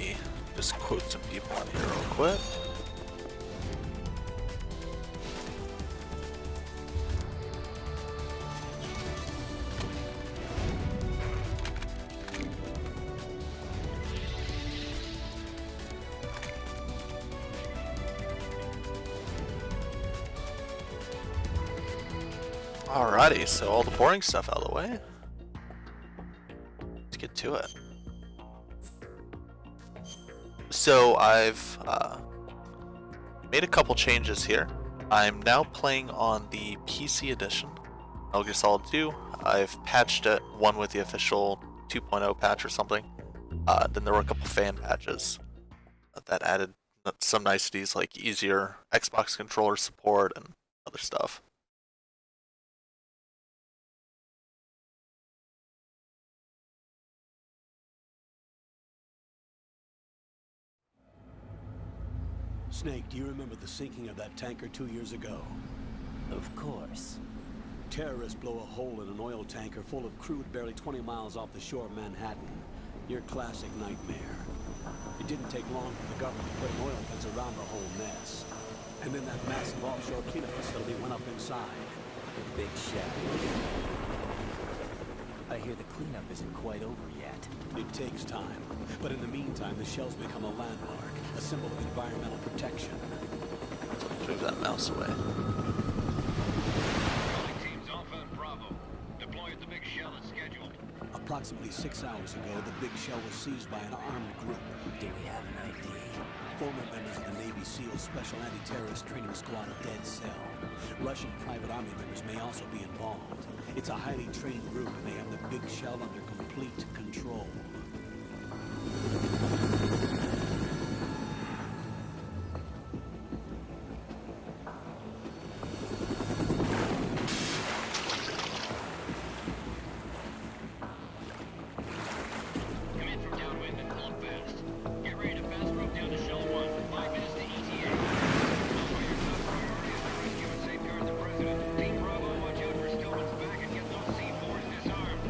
me just quote some people on here real quick. Alrighty, so all the boring stuff out of the way. Let's get to it. So I've made a couple changes here. I'm now playing on the PC edition, Metal Gear Solid 2. I've patched it, one with the official 2.0 patch or something. Then there were a couple fan patches that added some niceties like easier Xbox controller support and other stuff. Snake, do you remember the sinking of that tanker 2 years ago? Of course. Terrorists blow a hole in an oil tanker full of crude barely 20 miles off the shore of Manhattan. Your classic nightmare. It didn't take long for the government to put an oil fence around the whole mess. And then that massive offshore cleanup facility went up inside. The big shack. I hear the cleanup isn't quite over yet. It takes time. But in the meantime, the shell's become a landmark, a symbol of environmental protection. Move that mouse away. Teams Alpha and Bravo. Deploy at the big shell as scheduled. Approximately 6 hours ago, the big shell was seized by an armed group. Do we have an ID? Former members of the Navy SEAL Special Anti-Terrorist Training Squad Dead Cell. Russian private army members may also be involved. It's a highly trained group and they have the big shell under complete control. Come in from downwind and pull up fast. Get ready to fast rope down to Shell 1. 5 minutes to ETA. Know where your top priority is to rescue and safeguard the president. Team Bravo, watch out for Stillman's back and get those C4s disarmed.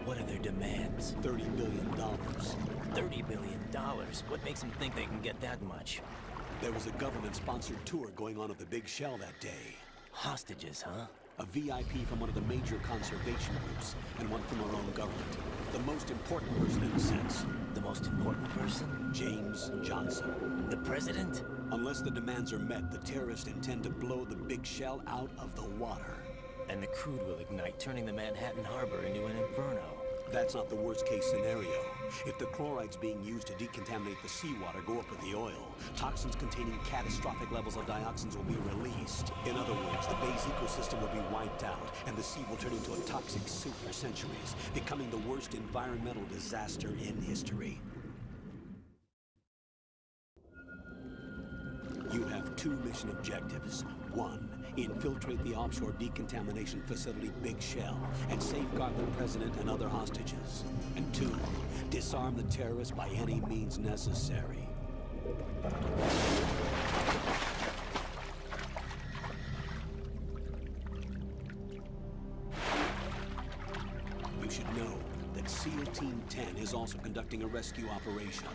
What are their demands? $30 billion. $30 billion? What makes them think they can get that much? There was a government-sponsored tour going on at the big shell that day. Hostages, huh? A VIP from one of the major conservation groups, and one from our own government. The most important person in a sense. The most important person? James Johnson. The president? Unless the demands are met, the terrorists intend to blow the big shell out of the water. And the crude will ignite, turning the Manhattan Harbor into an inferno. That's not the worst-case scenario. If the chlorides being used to decontaminate the seawater go up with the oil, toxins containing catastrophic levels of dioxins will be released. In other words, the bay's ecosystem will be wiped out, and the sea will turn into a toxic soup for centuries, becoming the worst environmental disaster in history. You have 2 mission objectives. 1, infiltrate the offshore decontamination facility Big Shell and safeguard the president and other hostages. And 2, disarm the terrorists by any means necessary. You should know that SEAL Team 10 is also conducting a rescue operation.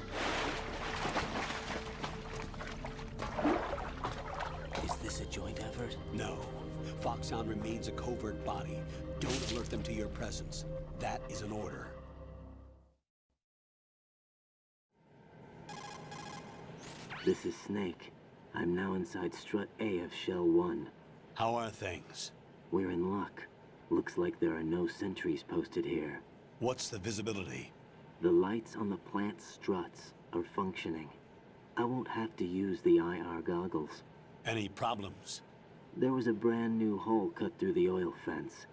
Is this a joint effort? No. Foxhound remains a covert body. Don't alert them to your presence. That is an order. This is Snake. I'm now inside Strut A of Shell 1. How are things? We're in luck. Looks like there are no sentries posted here. What's the visibility? The lights on the plant struts are functioning. I won't have to use the IR goggles. Any problems? There was a brand new hole cut through the oil fence.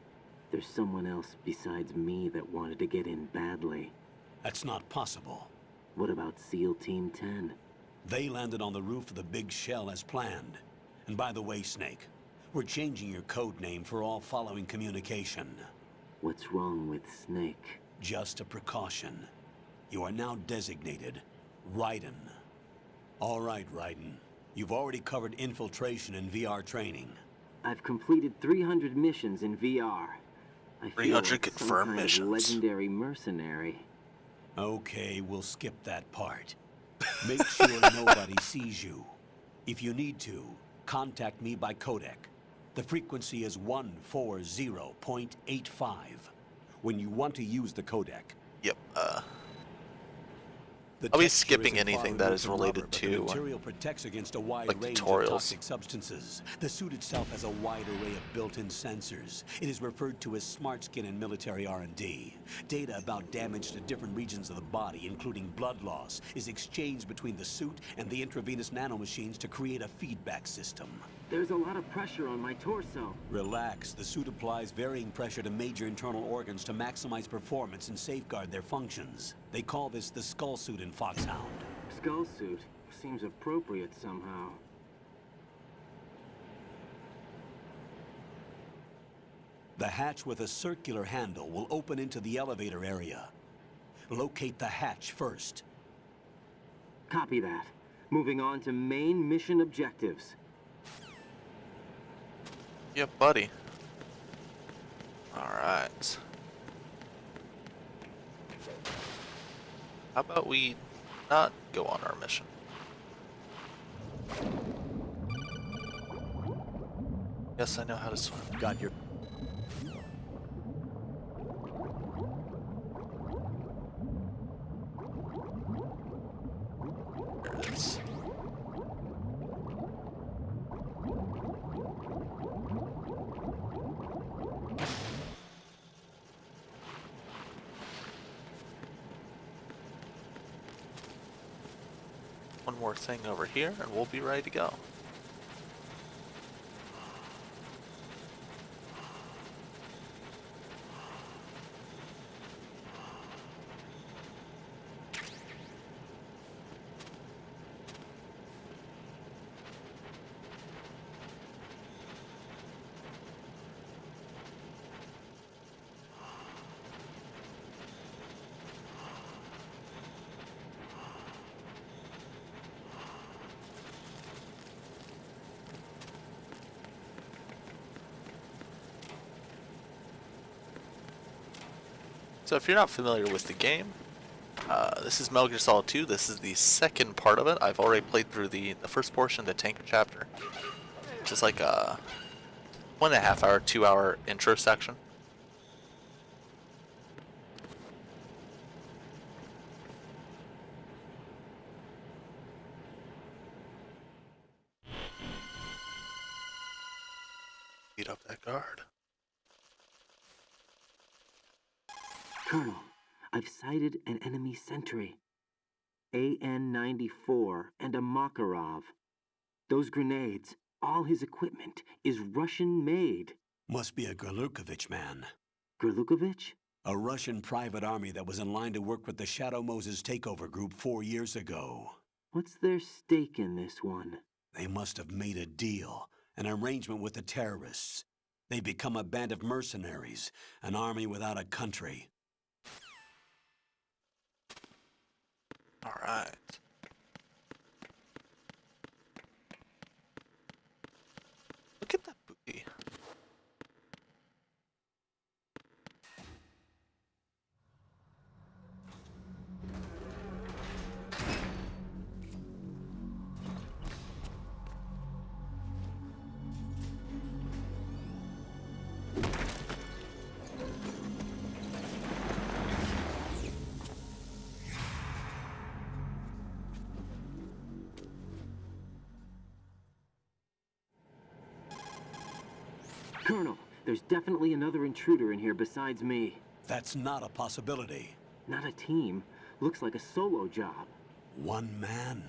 There's someone else besides me that wanted to get in badly. That's not possible. What about SEAL Team 10? They landed on the roof of the Big Shell as planned. And by the way, Snake, we're changing your code name for all following communication. What's wrong with Snake? Just a precaution. You are now designated Raiden. All right, Raiden. You've already covered infiltration and VR training. I've completed 300 missions in VR. I feel 300 like some confirmed kind missions. of legendary mercenary. Okay, we'll skip that part. Make sure nobody sees you. If you need to, contact me by codec. The frequency is 140.85. When you want to use the codec, Yep. the I'll be texture skipping isn't far anything that removed is from related rubber, but to, the material protects against a wide like, range tutorials. of toxic substances. The suit itself has a wide array of built-in sensors. It is referred to as smart skin in military R&D. Data about damage to different regions of the body, including blood loss, is exchanged between the suit and the intravenous nanomachines to create a feedback system. There's a lot of pressure on my torso. Relax. The suit applies varying pressure to major internal organs to maximize performance and safeguard their functions. They call this the skull suit in Foxhound. Skull suit seems appropriate somehow. The hatch with a circular handle will open into the elevator area. Locate the hatch first. Copy that. Moving on to main mission objectives. Yep, buddy. Alright. How about we not go on our mission? Yes, I know how to swim. Got your... There it is. One more thing over here, and we'll be ready to go. So if you're not familiar with the game, this is Metal Gear Solid 2. This is the second part of it. I've already played through the first portion, the tanker chapter, which is like a 1.5 hour, 2 hour intro section. Beat up that guard. Colonel, I've sighted an enemy sentry. AN-94 and a Makarov. Those grenades, all his equipment, is Russian-made. Must be a Gerlukovich man. Gerlukovich? A Russian private army that was in line to work with the Shadow Moses takeover group 4 years ago. What's their stake in this one? They must have made a deal, an arrangement with the terrorists. They become a band of mercenaries, an army without a country. Alright. Look at that booty. Colonel, there's definitely another intruder in here besides me. That's not a possibility. Not a team. Looks like a solo job. One man.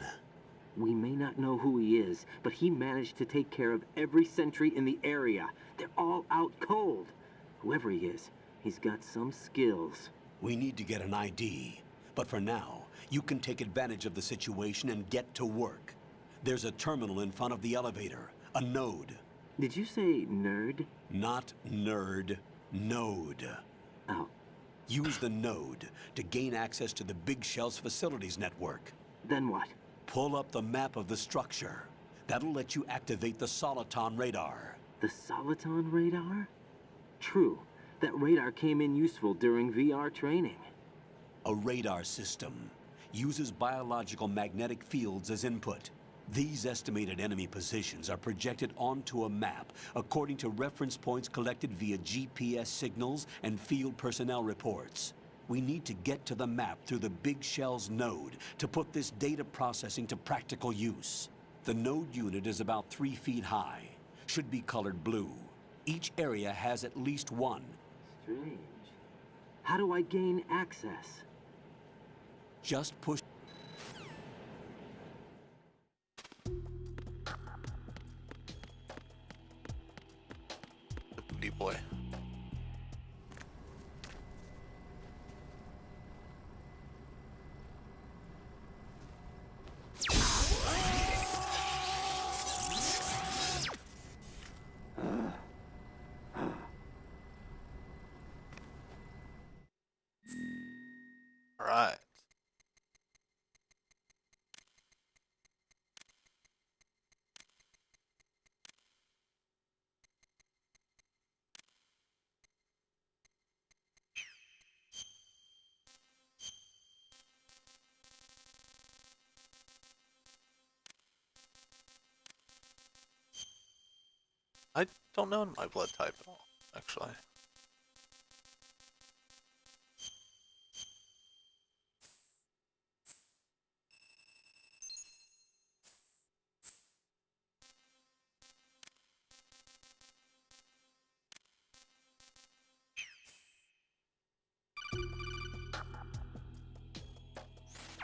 We may not know who he is, but he managed to take care of every sentry in the area. They're all out cold. Whoever he is, he's got some skills. We need to get an ID. But for now, you can take advantage of the situation and get to work. There's a terminal in front of the elevator. A node. Did you say nerd? Not nerd. Node. Oh, Use the node to gain access to the Big Shell's facilities network. then what? Pull up the map of the structure. That'll let you activate the Soliton radar. The Soliton radar? True. That radar came in useful during VR training. A radar system uses biological magnetic fields as input. These estimated enemy positions are projected onto a map according to reference points collected via GPS signals and field personnel reports. We need to get to the map through the Big Shell's node to put this data processing to practical use. The node unit is about 3 feet high, should be colored blue. Each area has at least one. Strange. How do I gain access? Just push. The booty boy. All right. I don't know my blood type at all, actually.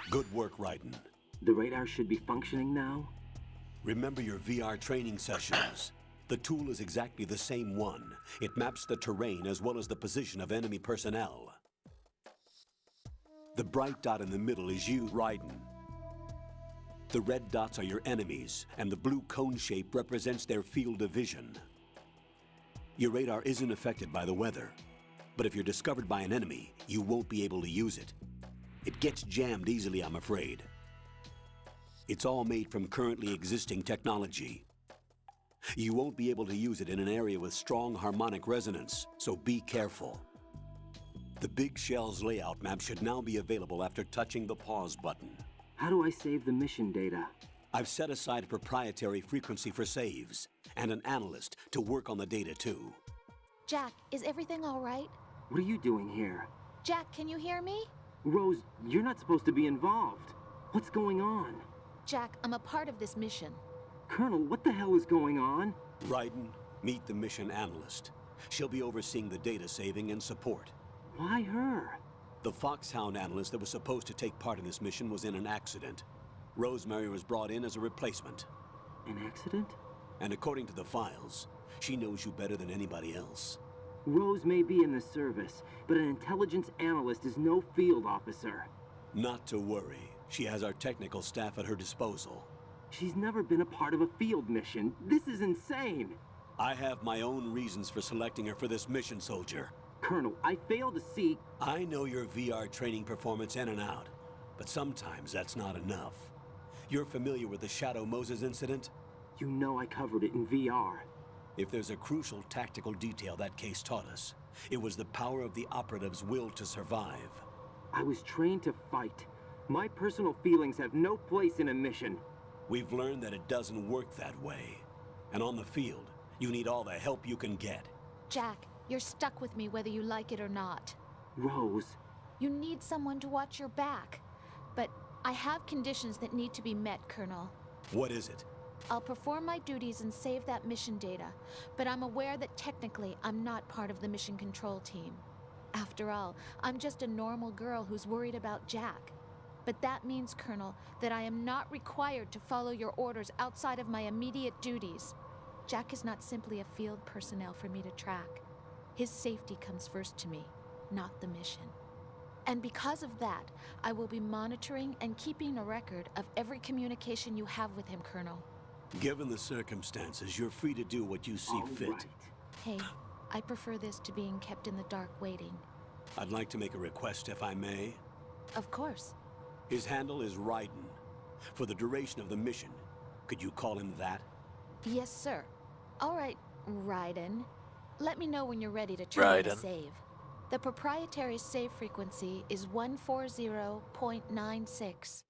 Good work, Raiden. The radar should be functioning now? Remember your VR training sessions. The tool is exactly the same one. It maps the terrain as well as the position of enemy personnel. The bright dot in the middle is you, Raiden. The red dots are your enemies, and the blue cone shape represents their field of vision. Your radar isn't affected by the weather, but if you're discovered by an enemy, you won't be able to use it. It gets jammed easily, I'm afraid. It's all made from currently existing technology. You won't be able to use it in an area with strong harmonic resonance, so be careful. The Big Shell's layout map should now be available after touching the pause button. How do I save the mission data? I've set aside a proprietary frequency for saves, and an analyst to work on the data too. Jack, is everything all right? What are you doing here? Jack, can you hear me? Rose, you're not supposed to be involved. What's going on? Jack, I'm a part of this mission. Colonel, what the hell is going on? Raiden, meet the mission analyst. She'll be overseeing the data saving and support. Why her? The Foxhound analyst that was supposed to take part in this mission was in an accident. Rosemary was brought in as a replacement. An accident? And according to the files, she knows you better than anybody else. Rose may be in the service, but an intelligence analyst is no field officer. Not to worry. She has our technical staff at her disposal. She's never been a part of a field mission. This is insane. I have my own reasons for selecting her for this mission, soldier. Colonel, I fail to see... I know your VR training performance in and out, but sometimes that's not enough. You're familiar with the Shadow Moses incident? You know I covered it in VR. If there's a crucial tactical detail that case taught us, it was the power of the operative's will to survive. I was trained to fight. My personal feelings have no place in a mission. We've learned that it doesn't work that way. And on the field, you need all the help you can get. Jack, you're stuck with me whether you like it or not. Rose, You need someone to watch your back. But I have conditions that need to be met, Colonel. What is it? I'll perform my duties and save that mission data, but I'm aware that technically I'm not part of the mission control team. After all, I'm just a normal girl who's worried about Jack. But that means, Colonel, that I am not required to follow your orders outside of my immediate duties. Jack is not simply a field personnel for me to track. His safety comes first to me, not the mission. And because of that, I will be monitoring and keeping a record of every communication you have with him, Colonel. Given the circumstances, you're free to do what you see all fit. right. Hey, I prefer this to being kept in the dark waiting. I'd like to make a request, if I may. Of course. His handle is Raiden. For the duration of the mission, Could you call him that? Yes, sir. All right, Raiden. Let me know when you're ready to trigger the Raiden. save. The proprietary save frequency is 140.96.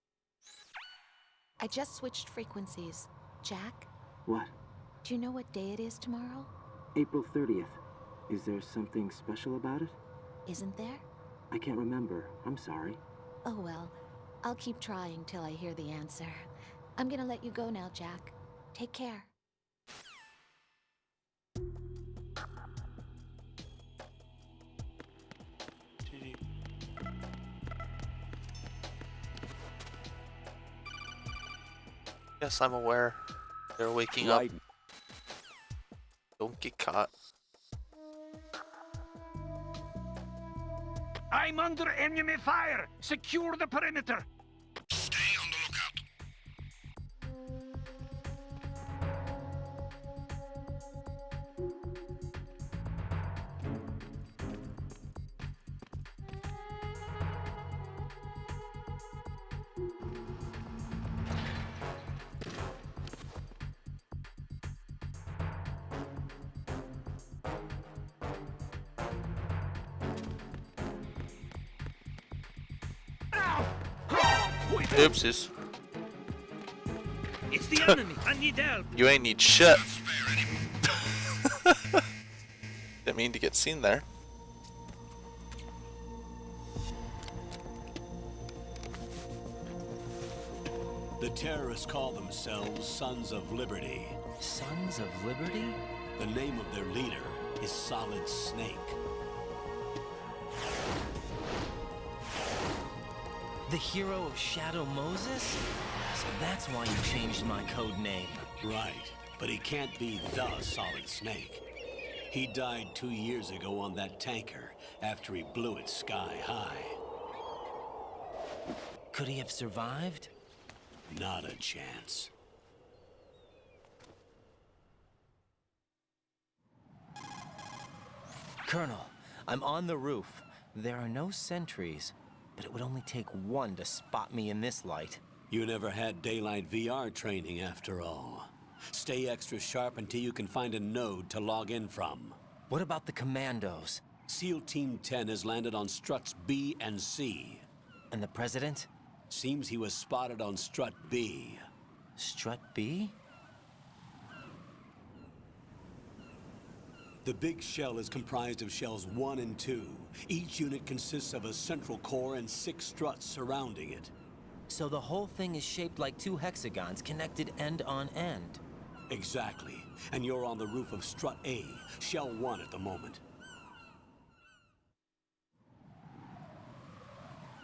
I just switched frequencies. Jack, What? do you know what day it is tomorrow? April 30th. Is there something special about it? Isn't there? I can't remember. I'm sorry. Oh well, I'll keep trying till I hear the answer. I'm gonna let you go now, Jack. Take care. Yes, I'm aware. They're waking up. Raiden. Don't get caught. I'm under enemy fire! Secure the perimeter! Oopsies. It's the enemy! I need help! You ain't need shit. Didn't mean to get seen there. The terrorists call themselves Sons of Liberty. Sons of Liberty? The name of their leader is Solid Snake. The hero of Shadow Moses? So that's why you changed my code name. Right, but he can't be the Solid Snake. He died 2 years ago on that tanker after he blew it sky high. Could he have survived? Not a chance. Colonel, I'm on the roof. There are no sentries, but it would only take one to spot me in this light. You never had daylight VR training after all. Stay extra sharp until you can find a node to log in from. What about the commandos? SEAL Team 10 has landed on struts B and C. And the president? Seems he was spotted on strut B. Strut B? The big shell is comprised of shells 1 and 2. Each unit consists of a central core and 6 struts surrounding it. So the whole thing is shaped like 2 hexagons connected end on end. Exactly. And you're on the roof of strut A, shell 1 at the moment.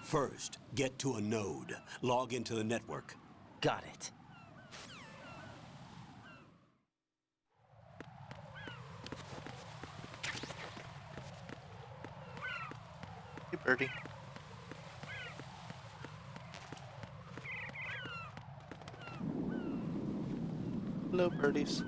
First, get to a node. Log into the network. Got it. Hey, birdie. Hello, birdies.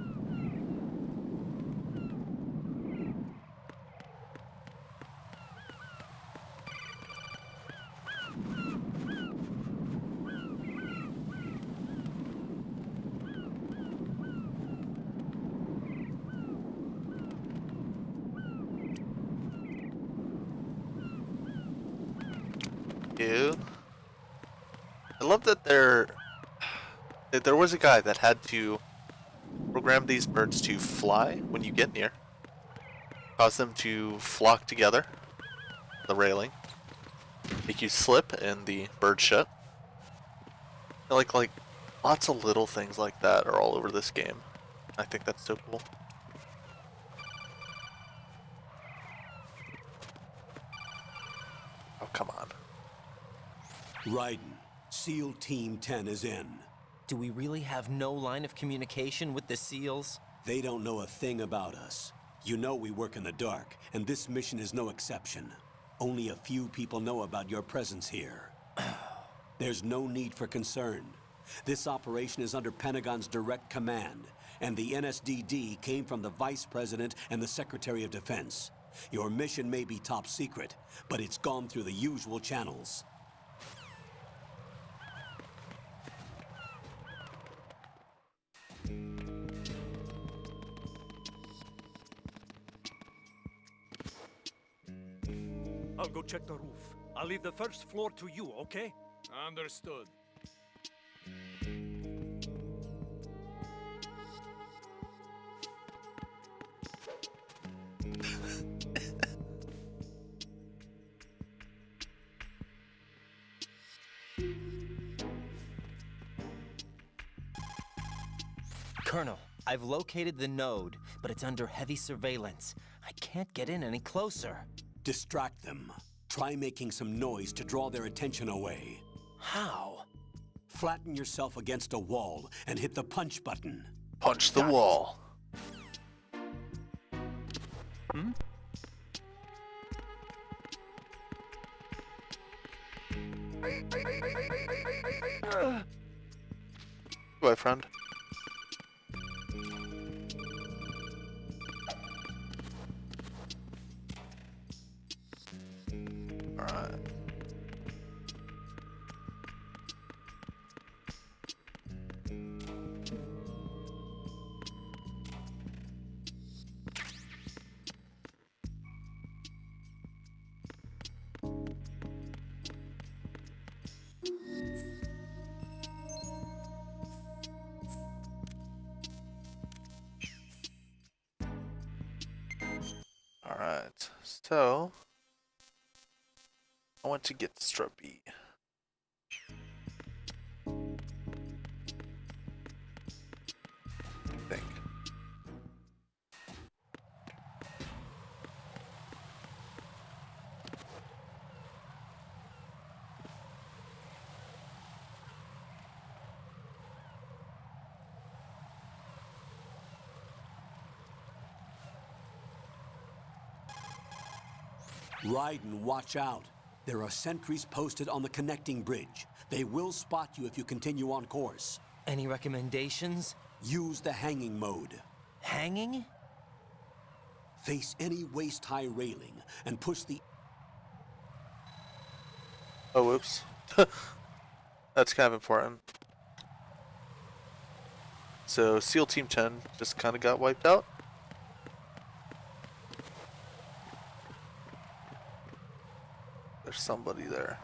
You. I love that there was a guy that had to program these birds to fly when you get near, cause them to flock together, the railing, make you slip and the bird shut. Like lots of little things like that are all over this game. I think that's so cool. Oh, come on. Raiden, SEAL Team 10 is in. Do we really have no line of communication with the SEALs? They don't know a thing about us. You know we work in the dark, and this mission is no exception. Only a few people know about your presence here. There's no need for concern. This operation is under Pentagon's direct command, and the NSDD came from the Vice President and the Secretary of Defense. Your mission may be top secret, but it's gone through the usual channels. I'll go check the roof. I'll leave the first floor to you, okay? Understood. Colonel, I've located the node, but it's under heavy surveillance. I can't get in any closer. Distract them. Try making some noise to draw their attention away. How? Flatten yourself against a wall and hit the punch button. Punch the Got it. wall. Goodbye, friend. Alright. Alright, so I want to get Struppy. I think. Raiden, watch out. There are sentries posted on the connecting bridge. They will spot you if you continue on course. Any recommendations? Use the hanging mode. Hanging? Face any waist-high railing and push the... Oh, whoops. That's kind of important. So, SEAL Team 10 just kind of got wiped out. There's somebody there.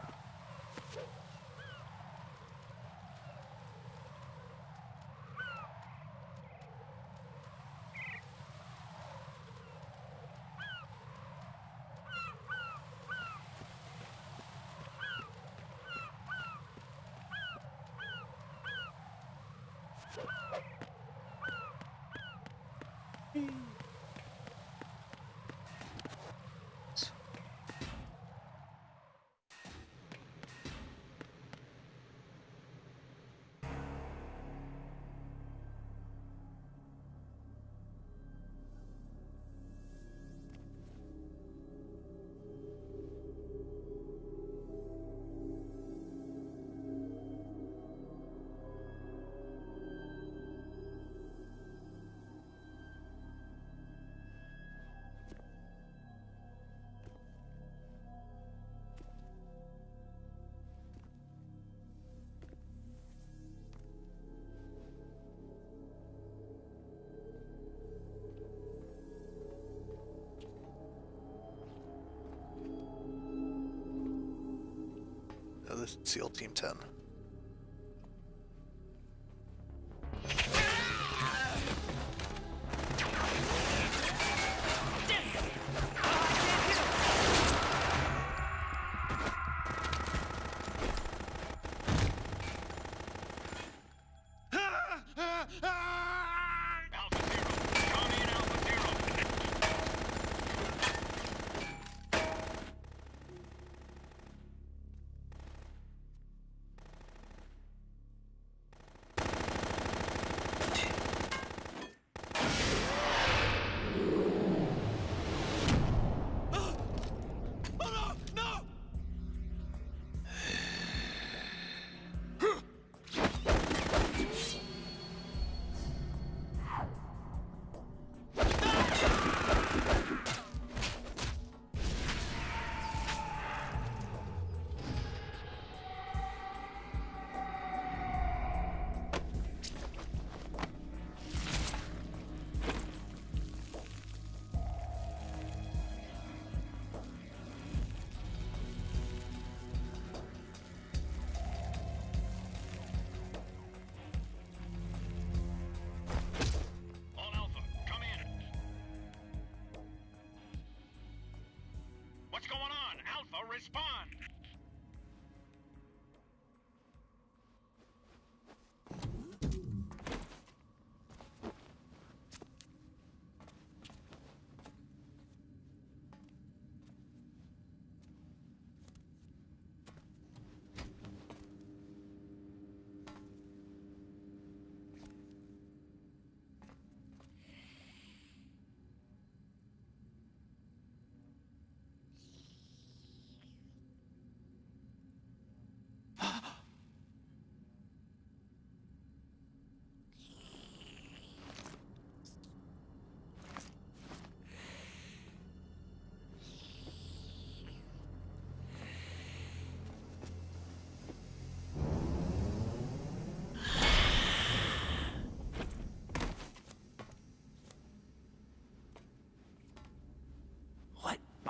This is SEAL Team 10. Alpha Zero. Copy in Alpha Zero.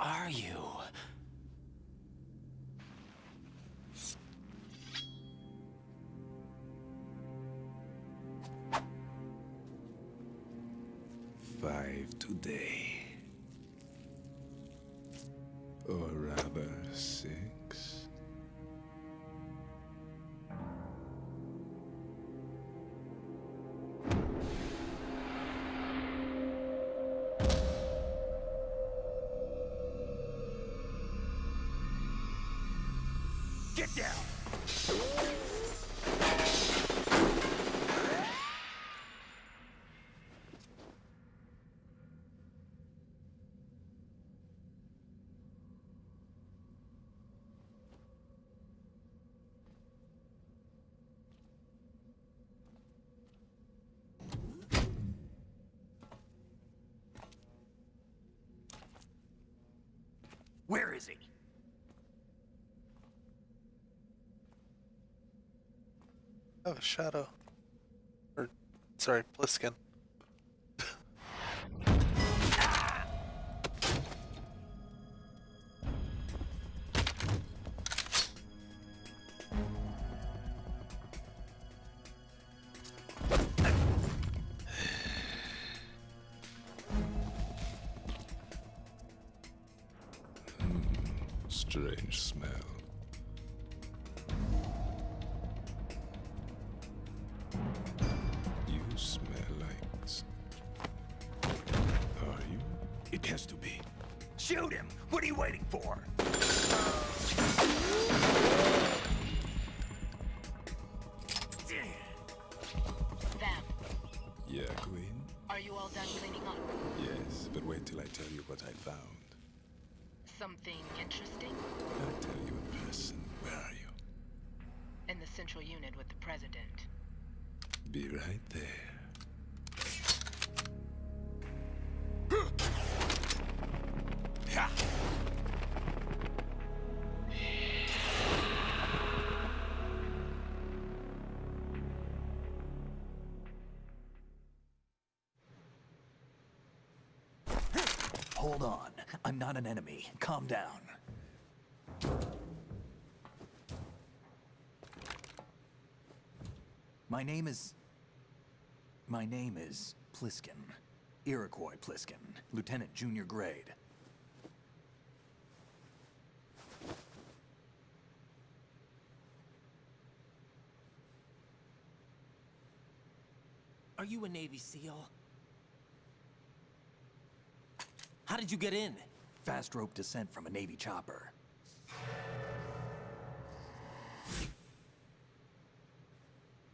are you? Five today. Or rather, 6. Get down! Where is he? Oh, Shadow. Or, sorry, Pliskin. Strange smell. You smell like... Are you? It has to be. Shoot him! What are you waiting for? Vamp, Yeah, Queen? are you all done cleaning up? Yes, but wait till I tell you what I found. Something interesting? I'll tell you in person. Where are you? In the central unit with the president. Be right there. Ha! Hold on. I'm not an enemy. Calm down. My name is Pliskin. Iroquois Pliskin, Lieutenant Junior Grade. Are you a Navy SEAL? How did you get in? Fast rope descent from a Navy chopper.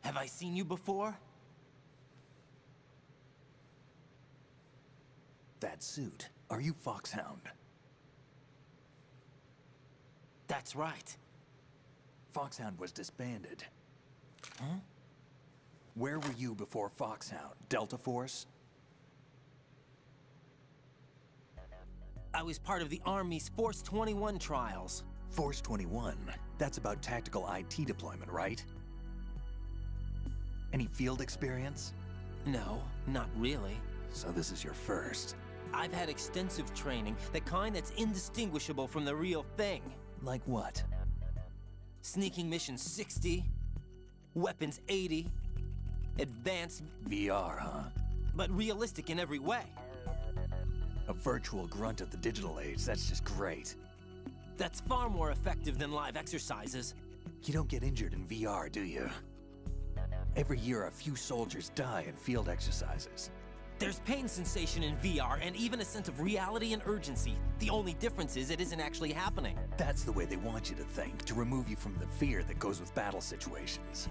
Have I seen you before? That suit. Are you Foxhound? That's right. Foxhound was disbanded. Huh? Where were you before Foxhound? Delta Force? I was part of the Army's Force 21 trials. Force 21. That's about tactical IT deployment, right? Any field experience? No, not really. So this is your first. I've had extensive training, the kind that's indistinguishable from the real thing. Like what? Sneaking mission 60, weapons 80, advanced, VR, huh? but realistic in every way. A virtual grunt of the digital age, that's just great. That's far more effective than live exercises. You don't get injured in VR, do you? Every year, a few soldiers die in field exercises. There's pain sensation in VR and even a sense of reality and urgency. The only difference is it isn't actually happening. That's the way they want you to think, to remove you from the fear that goes with battle situations.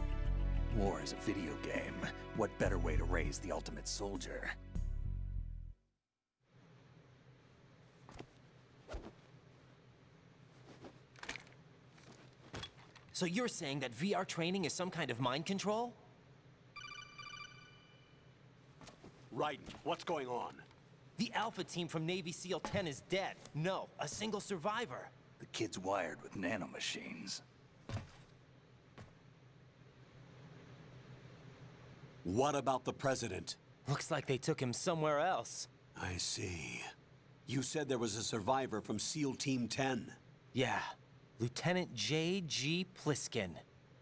War is a video game. What better way to raise the ultimate soldier? So you're saying that VR training is some kind of mind control? Raiden, what's going on? The Alpha team from Navy SEAL 10 is dead. No, a single survivor. The kid's wired with nanomachines. What about the president? Looks like they took him somewhere else. I see. You said there was a survivor from SEAL Team 10. Yeah. Lieutenant J.G. Pliskin.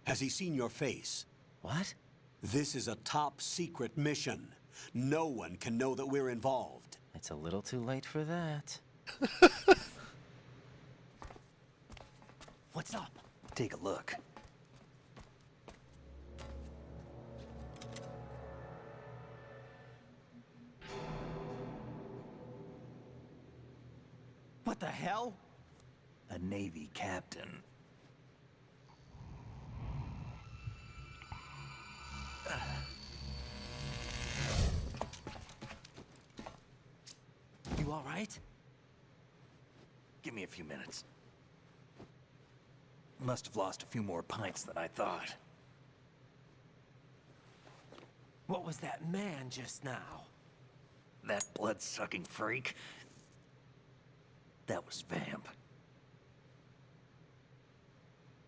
Has he seen your face? What? This is a top secret mission. No one can know that we're involved. It's a little too late for that. What's up? Take a look. What the hell? A Navy captain. You all right? Give me a few minutes. Must have lost a few more pints than I thought. What was that man just now? That blood-sucking freak? That was Vamp.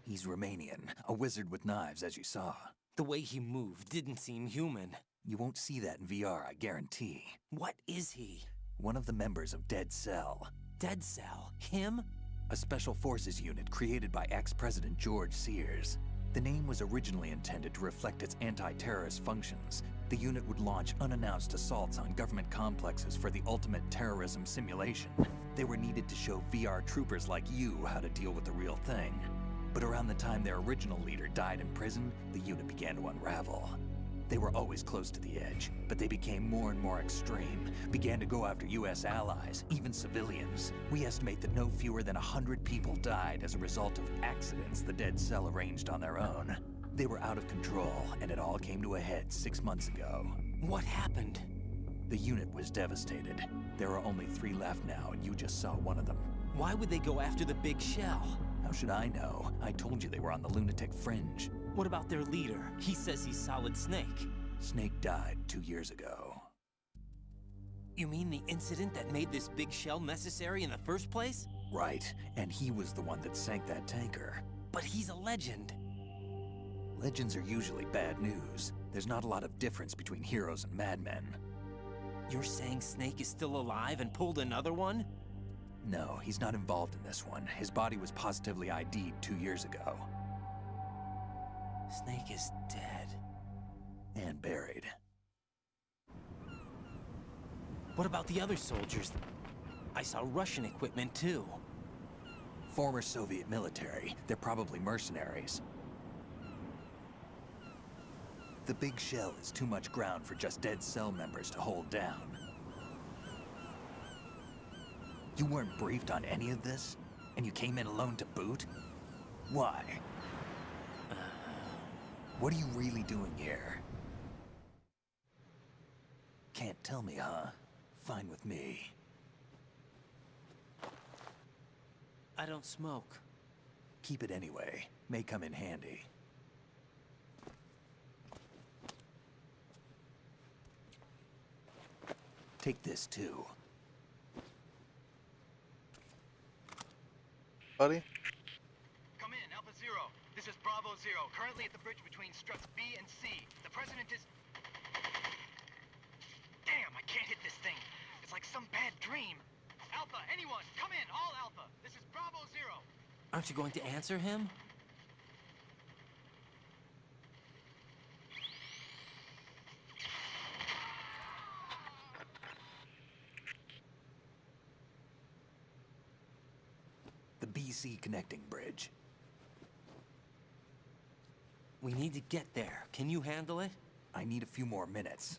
He's Romanian, a wizard with knives, as you saw. The way he moved didn't seem human. You won't see that in VR, I guarantee. What is he? One of the members of Dead Cell. Dead Cell? Him? A special forces unit created by ex-President George Sears. The name was originally intended to reflect its anti-terrorist functions. The unit would launch unannounced assaults on government complexes for the ultimate terrorism simulation. They were needed to show VR troopers like you how to deal with the real thing. But around the time their original leader died in prison, the unit began to unravel. They were always close to the edge, but they became more and more extreme, began to go after US allies, even civilians. We estimate that no fewer than 100 people died as a result of accidents the Dead Cell arranged on their own. They were out of control, and it all came to a head 6 months ago. What happened? The unit was devastated. There are only 3 left now, and you just saw one of them. Why would they go after the big shell? How should I know? I told you they were on the lunatic fringe. What about their leader? He says he's Solid Snake. Snake died 2 years ago. You mean the incident that made this big shell necessary in the first place? Right, and he was the one that sank that tanker. But he's a legend. Legends are usually bad news. There's not a lot of difference between heroes and madmen. You're saying Snake is still alive and pulled another one? No, he's not involved in this one. His body was positively ID'd 2 years ago. Snake is dead. And buried. What about the other soldiers? I saw Russian equipment too. Former Soviet military. They're probably mercenaries. The big shell is too much ground for just Dead Cell members to hold down. You weren't briefed on any of this? And you came in alone to boot? Why? What are you really doing here? Can't tell me, huh? Fine with me. I don't smoke. Keep it anyway. May come in handy. Take this too. Buddy? Come in, Alpha Zero. This is Bravo Zero, currently at the bridge between struts B and C. The president is... Damn, I can't hit this thing. It's like some bad dream. Alpha, anyone, come in, all Alpha. This is Bravo Zero. Aren't you going to answer him? The BC connecting bridge. We need to get there. Can you handle it? I need a few more minutes.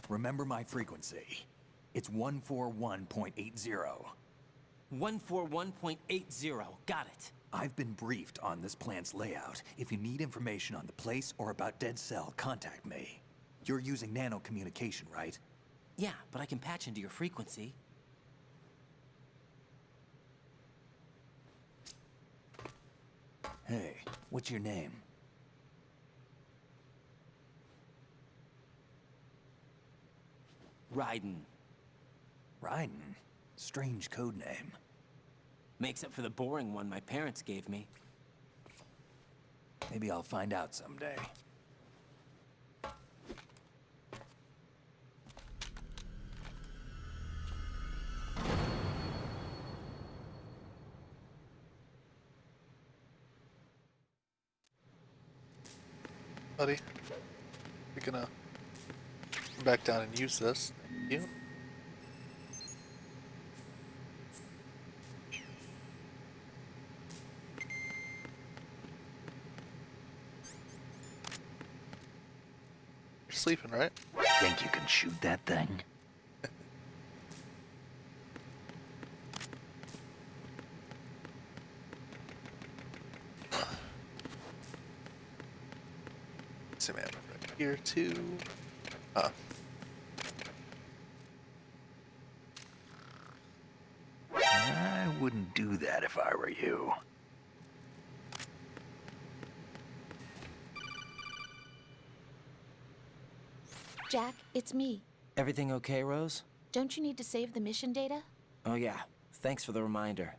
Remember my frequency. It's 141.80. 141.80. Got it. I've been briefed on this plant's layout. If you need information on the place or about Dead Cell, contact me. You're using nano communication, right? Yeah, but I can patch into your frequency. Hey, what's your name? Raiden. Raiden? Strange code name. Makes up for the boring one my parents gave me. Maybe I'll find out someday. buddy. We're gonna come back down and use this. Thank you. You're sleeping, right? Think you can shoot that thing? See, man, right here too. I wouldn't do that if I were you. Jack, it's me. Everything okay, Rose? Don't you need to save the mission data? Oh yeah, thanks for the reminder.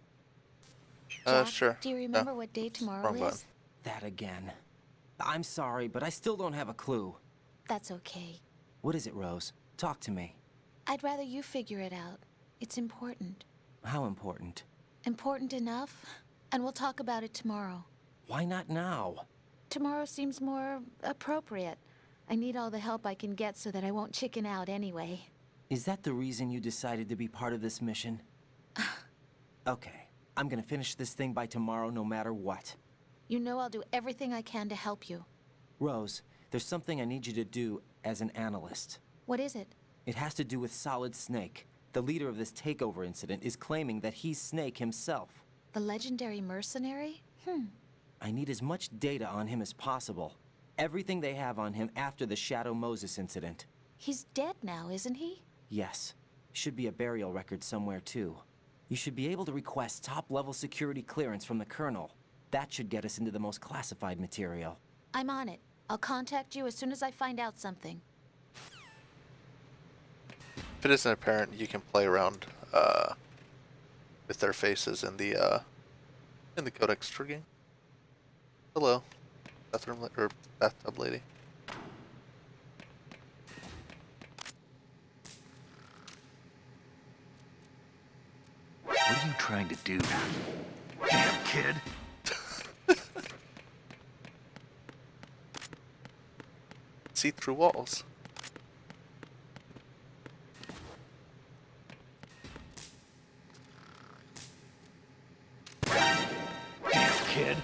Jack, Sure. do you No. remember what day tomorrow Wrong is? button. That again. I'm sorry, but I still don't have a clue. That's okay. What is it, Rose? Talk to me. I'd rather you figure it out. It's important. How important? Important enough? And we'll talk about it tomorrow. Why not now? Tomorrow seems more appropriate. I need all the help I can get so that I won't chicken out anyway. Is that the reason you decided to be part of this mission? Okay, I'm gonna finish this thing by tomorrow no matter what. You know I'll do everything I can to help you. Rose, there's something I need you to do as an analyst. What is it? It has to do with Solid Snake. The leader of this takeover incident is claiming that he's Snake himself. The legendary mercenary? I need as much data on him as possible. Everything they have on him after the Shadow Moses incident. He's dead now, isn't he? Yes. Should be a burial record somewhere, too. You should be able to request top-level security clearance from the Colonel. That should get us into the most classified material. I'm on it. I'll contact you as soon as I find out something. If it isn't apparent, you can play around with their faces in the Codex True game. Hello, bathroom or bathtub lady. What are you trying to do? Damn kid! See through walls. Damn kid!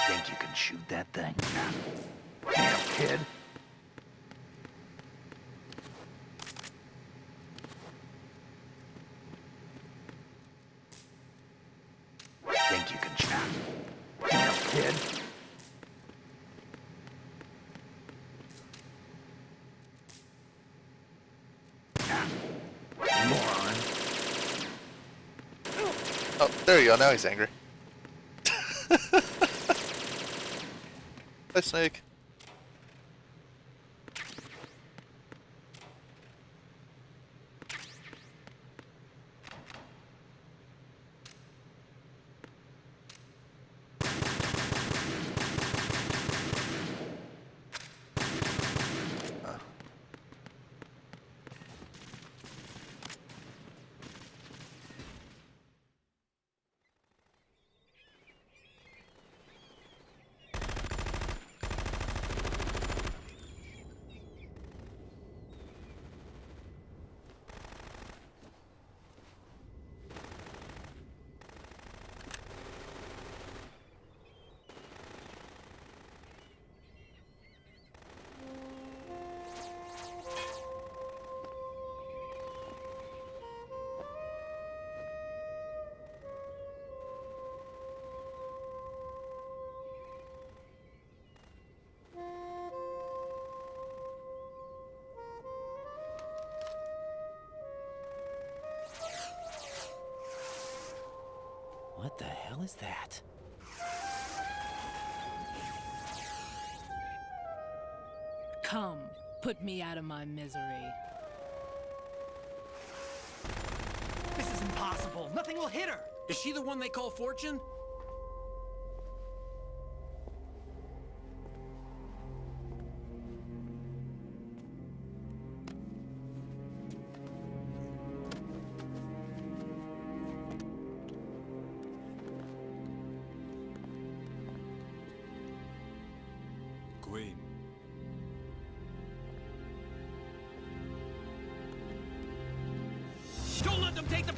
Think you can shoot that thing? Damn kid! Think you can shoot? Damn kid! Moron! Oh, there you go. Now he's angry. Hi, Snake. What the hell is that? Come, put me out of my misery. This is impossible. Nothing will hit her. Is she the one they call Fortune?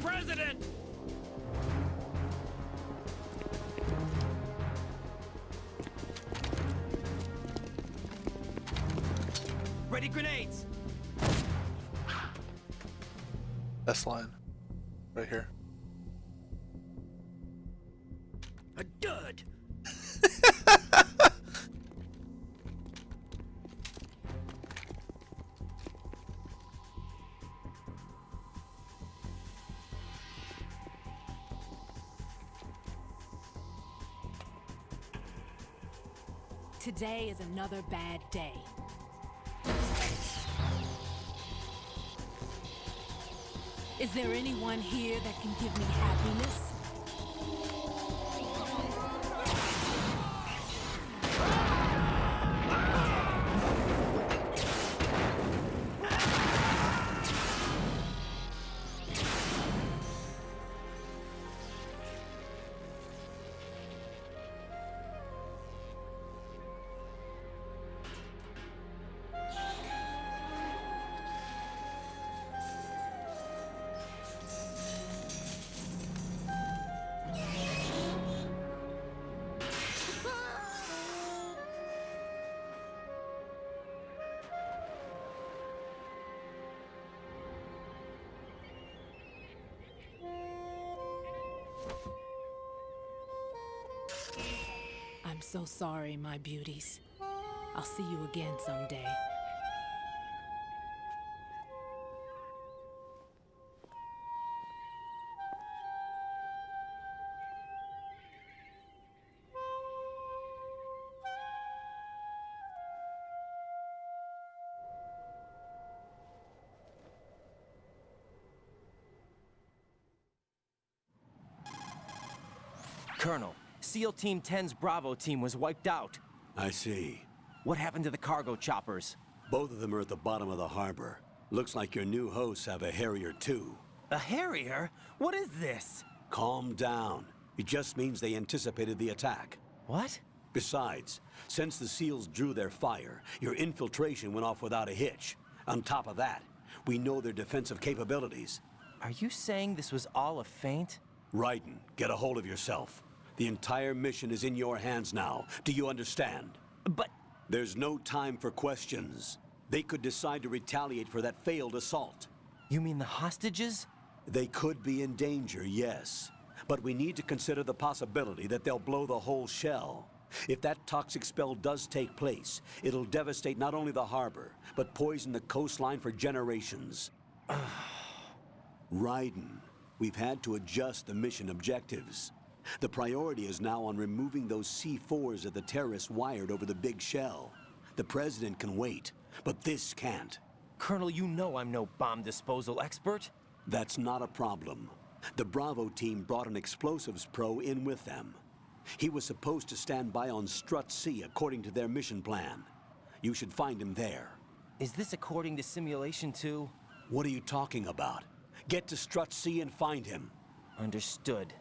president! Ready grenades! S line. Right here. A dud! Today is another bad day. Is there anyone here that can give me happiness? I'm so sorry, my beauties. I'll see you again someday. Colonel, SEAL Team 10's Bravo team was wiped out. I see. What happened to the cargo choppers? Both of them are at the bottom of the harbor. Looks like your new hosts have a Harrier too. A Harrier? What is this? Calm down. It just means they anticipated the attack. What? Besides, since the SEALs drew their fire, your infiltration went off without a hitch. On top of that, we know their defensive capabilities. Are you saying this was all a feint? Raiden, get a hold of yourself. The entire mission is in your hands now. Do you understand? But... There's no time for questions. They could decide to retaliate for that failed assault. You mean the hostages? They could be in danger, yes. But we need to consider the possibility that they'll blow the whole shell. If that toxic spell does take place, it'll devastate not only the harbor, but poison the coastline for generations. Raiden, we've had to adjust the mission objectives. The priority is now on removing those C4s that the terrorists wired over the big shell. The President can wait, but this can't. Colonel, you know I'm no bomb disposal expert. That's not a problem. The Bravo team brought an explosives pro in with them. He was supposed to stand by on Strut C according to their mission plan. You should find him there. Is this according to Simulation 2? What are you talking about? Get to Strut C and find him. Understood.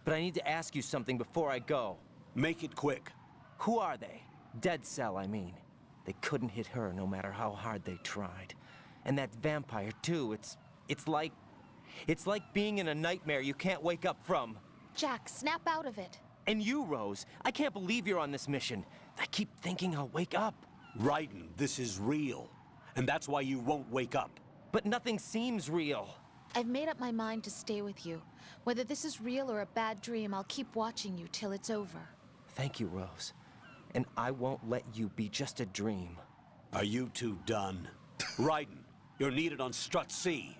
But I need to ask you something before I go. Make it quick. Who are they? Dead Cell, I mean. They couldn't hit her no matter how hard they tried. And that vampire, too, it's like being in a nightmare you can't wake up from. Jack, snap out of it. And you, Rose, I can't believe you're on this mission. I keep thinking I'll wake up. Raiden, this is real. And that's why you won't wake up. But nothing seems real. I've made up my mind to stay with you. Whether this is real or a bad dream, I'll keep watching you till it's over. Thank you, Rose. And I won't let you be just a dream. Are you two done? Raiden, you're needed on Strut C.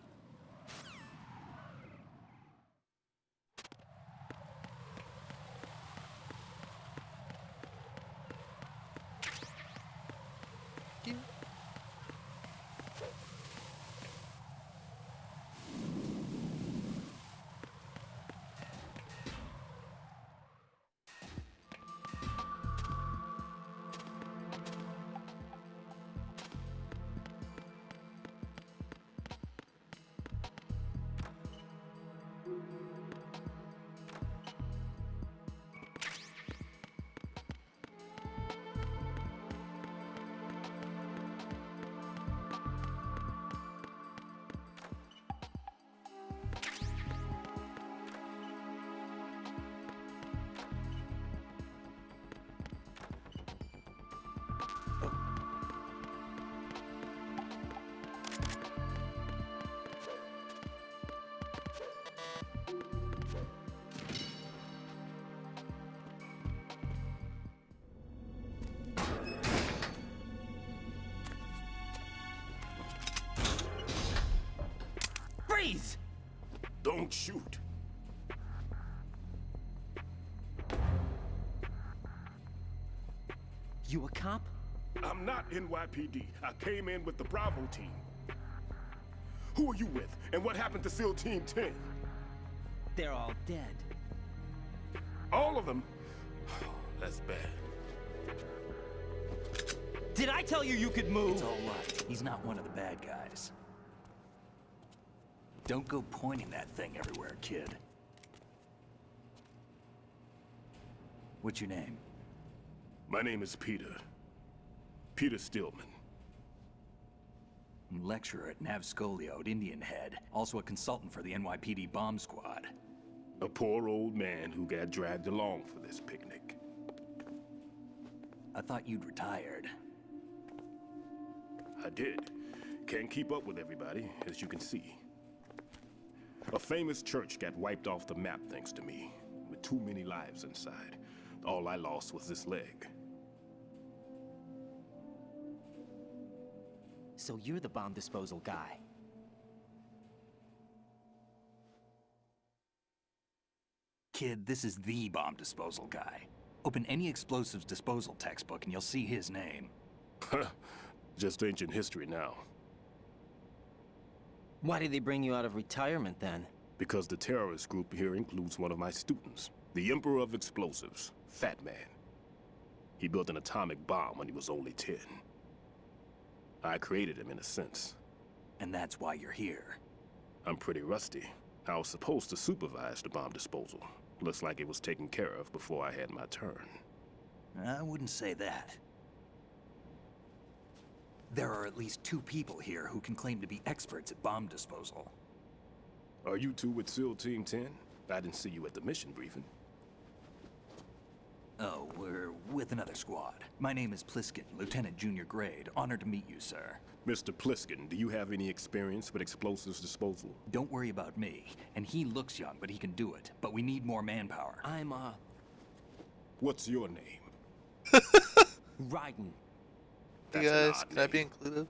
You a cop? I'm not NYPD. I came in with the Bravo team. Who are you with? And what happened to SEAL Team 10? They're all dead. All of them? That's bad. Did I tell you you could move? It's all right. He's not one of the bad guys. Don't go pointing that thing everywhere, kid. What's your name? My name is Peter. Peter Stillman. Lecturer at Nav Scolio at Indian Head. Also a consultant for the NYPD bomb squad. A poor old man who got dragged along for this picnic. I thought you'd retired. I did. Can't keep up with everybody, as you can see. A famous church got wiped off the map thanks to me, with too many lives inside. All I lost was this leg. So you're the bomb disposal guy. Kid, this is the bomb disposal guy. Open any explosives disposal textbook and you'll see his name. Just ancient history now. Why did they bring you out of retirement then? Because the terrorist group here includes one of my students, the Emperor of Explosives, Fat Man. He built an atomic bomb when he was only 10. I created him in a sense. And that's why you're here. I'm pretty rusty. I was supposed to supervise the bomb disposal. Looks like it was taken care of before I had my turn. I wouldn't say that. There are at least 2 people here who can claim to be experts at bomb disposal. Are you two with SEAL Team 10? I didn't see you at the mission briefing. Oh, we're with another squad. My name is Pliskin, Lieutenant Junior Grade. Honored to meet you, sir. Mr. Pliskin, do you have any experience with explosives disposal? Don't worry about me. And he looks young, but he can do it. But we need more manpower. I'm, What's your name? Raiden. That's You an guys, odd can I be name. included?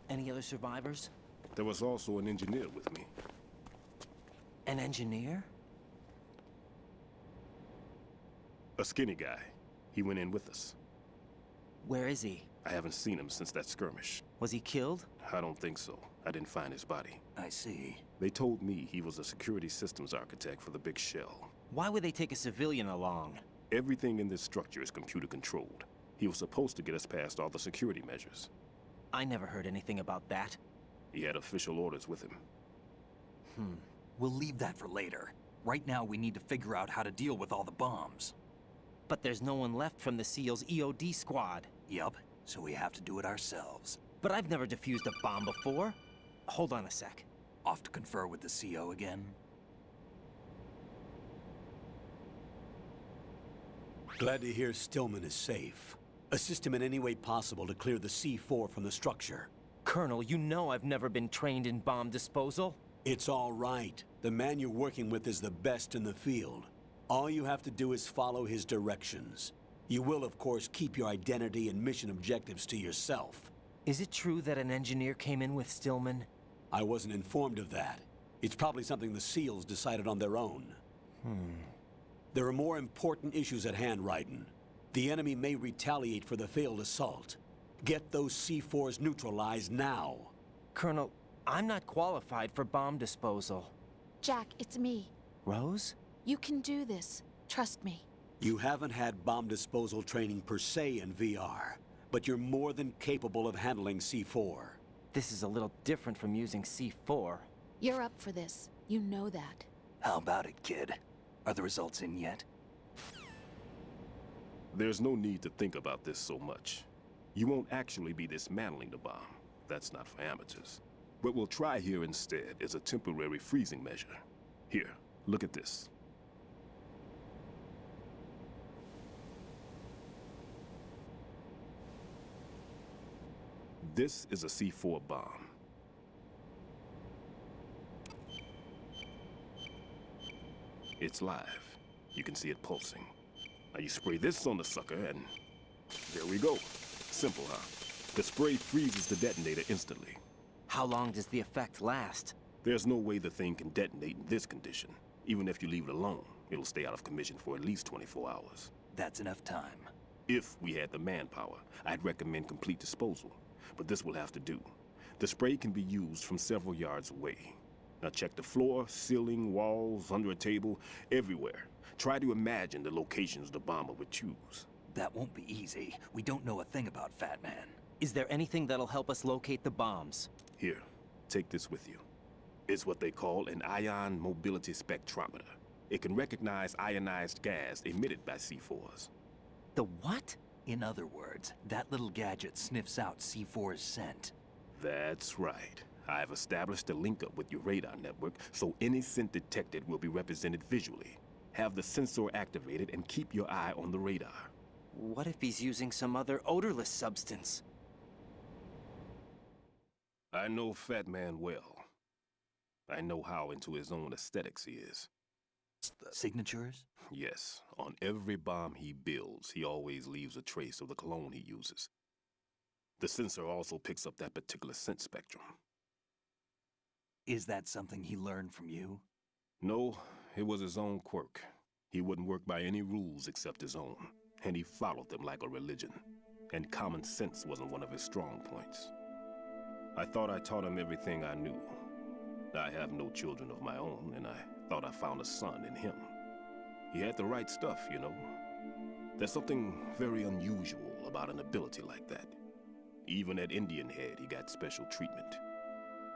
Any other survivors? There was also an engineer with me. An engineer? A skinny guy. He went in with us. Where is he? I haven't seen him since that skirmish. Was he killed? I don't think so. I didn't find his body. I see. They told me he was a security systems architect for the big shell. Why would they take a civilian along? Everything in this structure is computer controlled. He was supposed to get us past all the security measures. I never heard anything about that. He had official orders with him. We'll leave that for later. Right now, we need to figure out how to deal with all the bombs. But there's no one left from the SEAL's EOD squad. Yup, so we have to do it ourselves. But I've never defused a bomb before. Hold on a sec. Off to confer with the CO again? Glad to hear Stillman is safe. Assist him in any way possible to clear the C4 from the structure. Colonel, you know I've never been trained in bomb disposal. It's all right. The man you're working with is the best in the field. All you have to do is follow his directions. You will, of course, keep your identity and mission objectives to yourself. Is it true that an engineer came in with Stillman? I wasn't informed of that. It's probably something the SEALs decided on their own. There are more important issues at hand, Raiden. The enemy may retaliate for the failed assault. Get those C4s neutralized now. Colonel, I'm not qualified for bomb disposal. Jack, it's me. Rose? You can do this. Trust me. You haven't had bomb disposal training per se in VR, but you're more than capable of handling C4. This is a little different from using C4. You're up for this. You know that. How about it, kid? Are the results in yet? There's no need to think about this so much. You won't actually be dismantling the bomb. That's not for amateurs. What we'll try here instead is a temporary freezing measure. Here, look at this. This is a C4 bomb. It's live. You can see it pulsing. Now you spray this on the sucker and there we go. Simple, huh? The spray freezes the detonator instantly. How long does the effect last? There's no way the thing can detonate in this condition. Even if you leave it alone, it'll stay out of commission for at least 24 hours. That's enough time. If we had the manpower, I'd recommend complete disposal. But this will have to do. The spray can be used from several yards away. Now check the floor, ceiling, walls, under a table, everywhere. Try to imagine the locations the bomber would choose. That won't be easy. We don't know a thing about Fat Man. Is there anything that'll help us locate the bombs? Here, take this with you. It's what they call an ion mobility spectrometer. It can recognize ionized gas emitted by C4s. The what? In other words, that little gadget sniffs out C4's scent. That's right. I've established a link up with your radar network, so any scent detected will be represented visually. Have the sensor activated and keep your eye on the radar. What if he's using some other odorless substance? I know Fat Man well. I know how into his own aesthetics he is. Signatures? Yes, on every bomb he builds, he always leaves a trace of the cologne he uses. The sensor also picks up that particular scent spectrum. Is that something he learned from you? No, it was his own quirk. He wouldn't work by any rules except his own, and he followed them like a religion. And common sense wasn't one of his strong points. I thought I taught him everything I knew. I have no children of my own, and I thought I found a son in him. He had the right stuff, you know. There's something very unusual about an ability like that. Even at Indian Head, he got special treatment.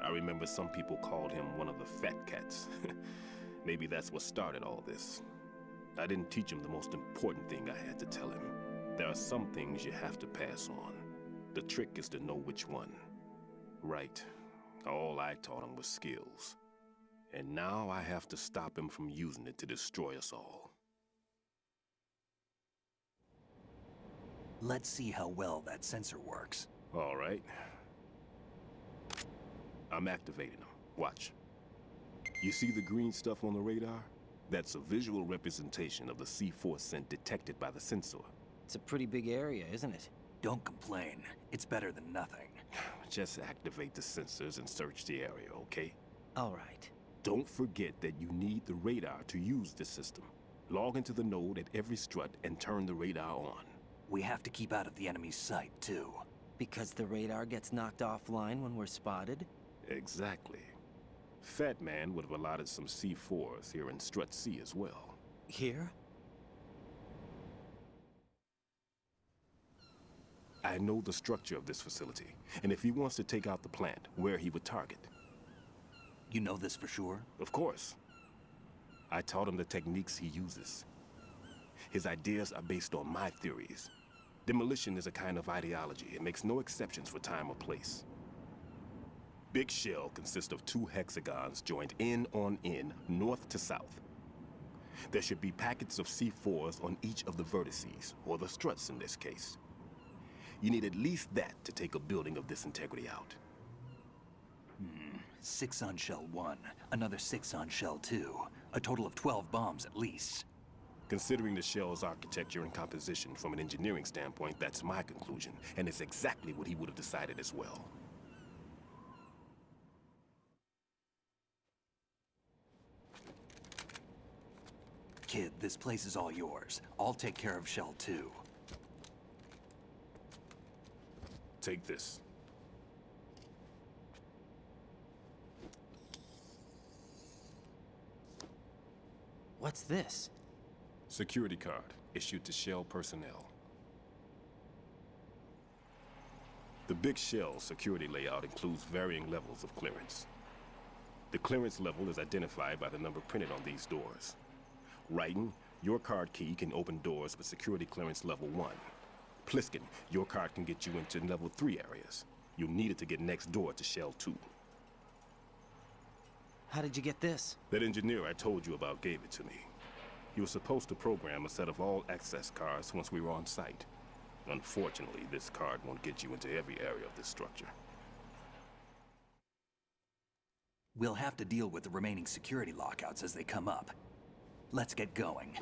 I remember some people called him one of the fat cats. Maybe that's what started all this. I didn't teach him the most important thing I had to tell him. There are some things you have to pass on. The trick is to know which one. Right. All I taught him was skills. And now I have to stop him from using it to destroy us all. Let's see how well that sensor works. All right. I'm activating them. Watch. You see the green stuff on the radar? That's a visual representation of the C4 scent detected by the sensor. It's a pretty big area, isn't it? Don't complain. It's better than nothing. Just activate the sensors and search the area, okay? All right. Don't forget that you need the radar to use this system. Log into the node at every strut and turn the radar on. We have to keep out of the enemy's sight, too. Because the radar gets knocked offline when we're spotted? Exactly. Fat Man would have allotted some C4s here in Strut C as well. Here? I know the structure of this facility, and if he wants to take out the plant, where he would target. You know this for sure? Of course. I taught him the techniques he uses. His ideas are based on my theories. Demolition is a kind of ideology. It makes no exceptions for time or place. Big shell consists of 2 hexagons joined end on end, north to south. There should be packets of C4s on each of the vertices, or the struts in this case. You need at least that to take a building of this integrity out. 6 on shell 1, another 6 on shell 2. A total of 12 bombs at least. Considering the shell's architecture and composition from an engineering standpoint, that's my conclusion, and it's exactly what he would have decided as well. Kid, this place is all yours. I'll take care of shell 2. Take this. What's this? Security card, issued to Shell personnel. The Big Shell security layout includes varying levels of clearance. The clearance level is identified by the number printed on these doors. Raiden, your card key can open doors with security clearance level 1. Pliskin, your card can get you into level 3 areas. You'll need it to get next door to Shell 2. How did you get this? That engineer I told you about gave it to me. He was supposed to program a set of all access cards once we were on site. Unfortunately, this card won't get you into every area of this structure. We'll have to deal with the remaining security lockouts as they come up. Let's get going.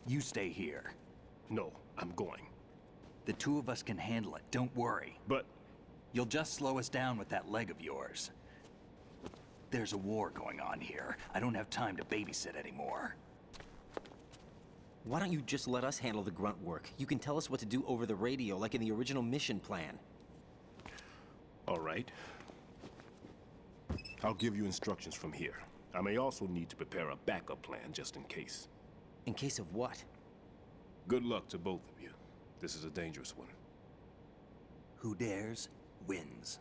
You stay here. No, I'm going. The 2 of us can handle it, don't worry. But... You'll just slow us down with that leg of yours. There's a war going on here. I don't have time to babysit anymore. Why don't you just let us handle the grunt work? You can tell us what to do over the radio, like in the original mission plan. All right. I'll give you instructions from here. I may also need to prepare a backup plan just in case. In case of what? Good luck to both of you. This is a dangerous one. Who dares, wins.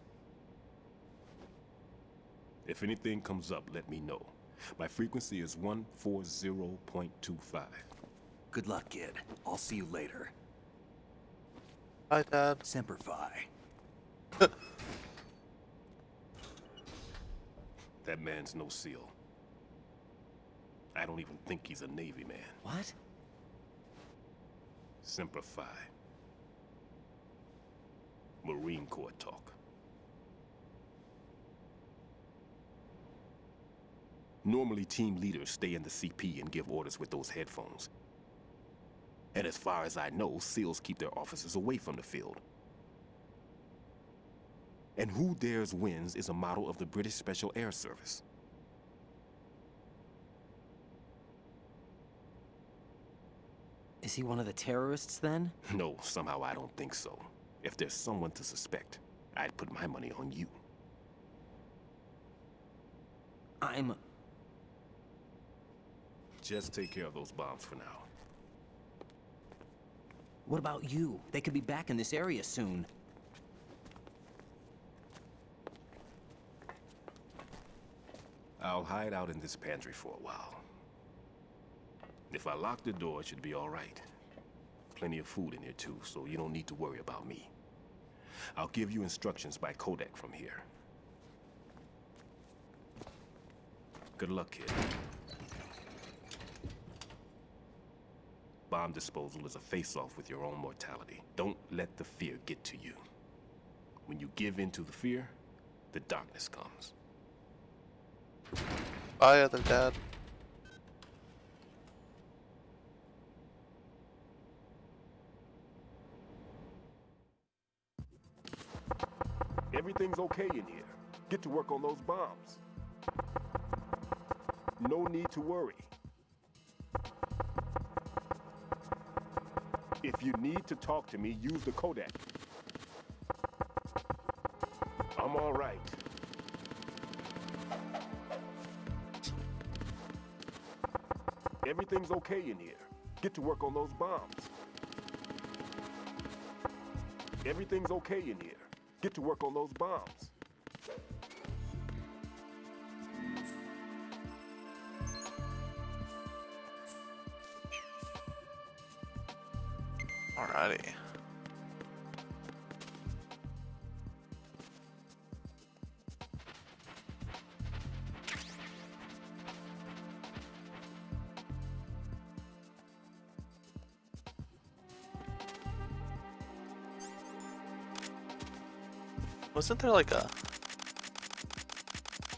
If anything comes up, let me know. My frequency is 140.25. Good luck, kid. I'll see you later. Hi, Dad. Semper Fi. That man's no SEAL. I don't even think he's a Navy man. What? Semper Fi. Marine Corps talk. Normally, team leaders stay in the CP and give orders with those headphones. And as far as I know, SEALs keep their officers away from the field. And Who Dares Wins is a model of the British Special Air Service. Is he one of the terrorists, then? No, somehow I don't think so. If there's someone to suspect, I'd put my money on you. Just take care of those bombs for now. What about you? They could be back in this area soon. I'll hide out in this pantry for a while. If I lock the door, it should be all right. Plenty of food in here too, so you don't need to worry about me. I'll give you instructions by codec from here. Good luck, kid. Bomb disposal is a face-off with your own mortality. Don't let the fear get to you. When you give in to the fear, the darkness comes. Bye, other dad. Everything's okay in here. Get to work on those bombs. No need to worry. If you need to talk to me, use the codec. I'm all right. Everything's okay in here. Get to work on those bombs. Everything's okay in here. Get to work on those bombs. Alrighty. Wasn't there like a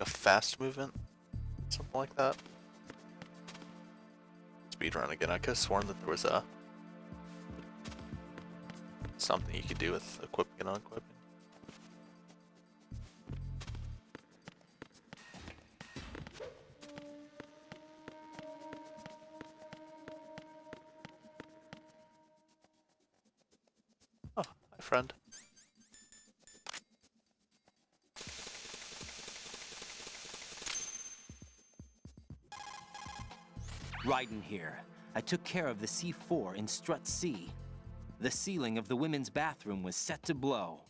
fast movement? Something like that? Speedrun again. I could have sworn that there was a something you could do with equipping and unequipping. Oh, hi friend. Raiden here. I took care of the C4 in Strut C. The ceiling of the women's bathroom was set to blow.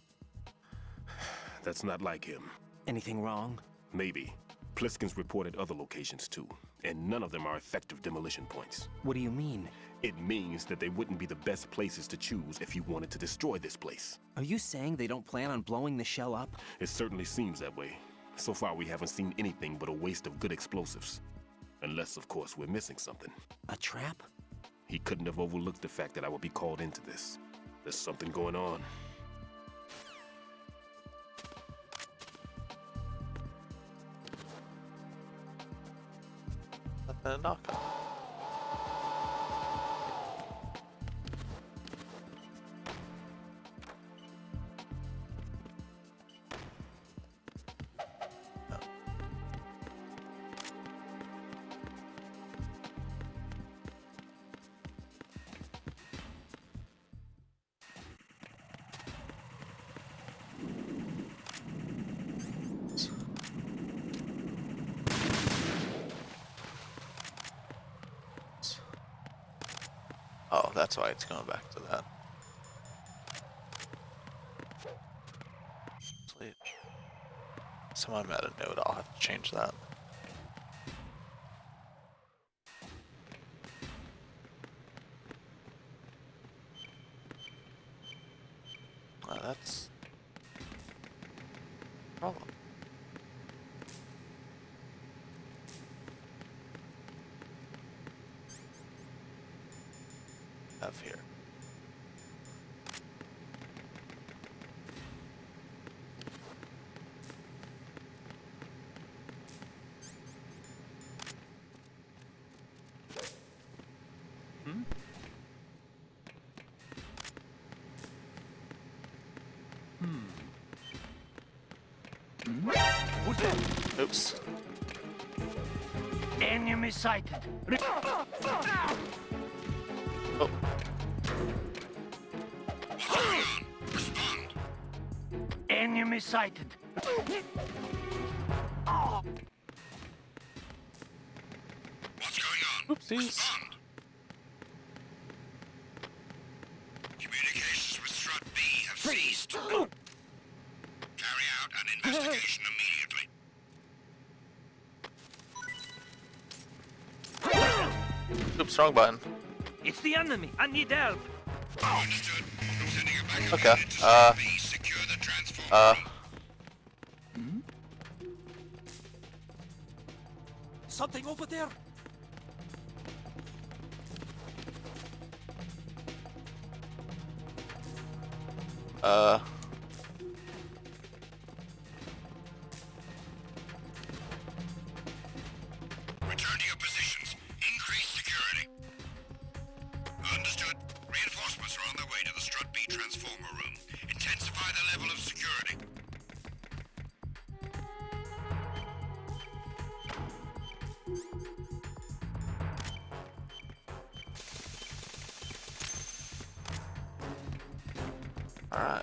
That's not like him. Anything wrong? Maybe. Pliskin's reported other locations too, and none of them are effective demolition points. What do you mean? It means that they wouldn't be the best places to choose if you wanted to destroy this place. Are you saying they don't plan on blowing the shell up? It certainly seems that way. So far we haven't seen anything but a waste of good explosives. Unless, of course, we're missing something. A trap? He couldn't have overlooked the fact that I would be called into this. There's something going on. Nothing to knock on. Oh, that's why it's going back to that. Sweet. Someone made a note, I'll have to change that. That's a problem. Have here. Oops. Enemy sighted. Oh. Enemy sighted. Oopsies. Communications with Strut B have ceased. Carry out an investigation immediately. Oops, wrong button. It's the enemy. I need help. Understood. Sending a backup Okay. unit to Strut B. Secure the transformer. Something over there? Return to your positions. Increase security. Understood. Reinforcements are on their way to the Strut B transformer room. Intensify the level of security. Alright.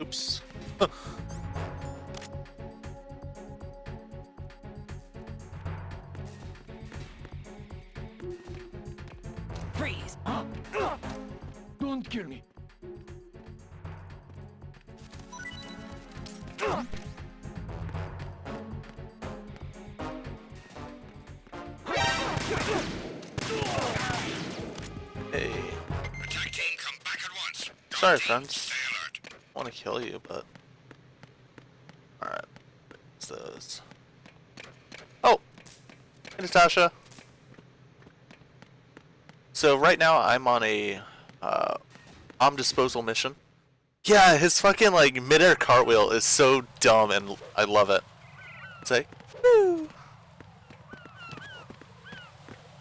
Oops. Freeze! Don't kill me. Hey. Attack team, come back at once. Sorry, Team, friends. stay alert. I want to kill you, but... Alright. What's those? Oh! Hey, Natasha! So right now I'm on a bomb disposal mission. Yeah, his fucking like mid-air cartwheel is so dumb and I love it. It's like, woo!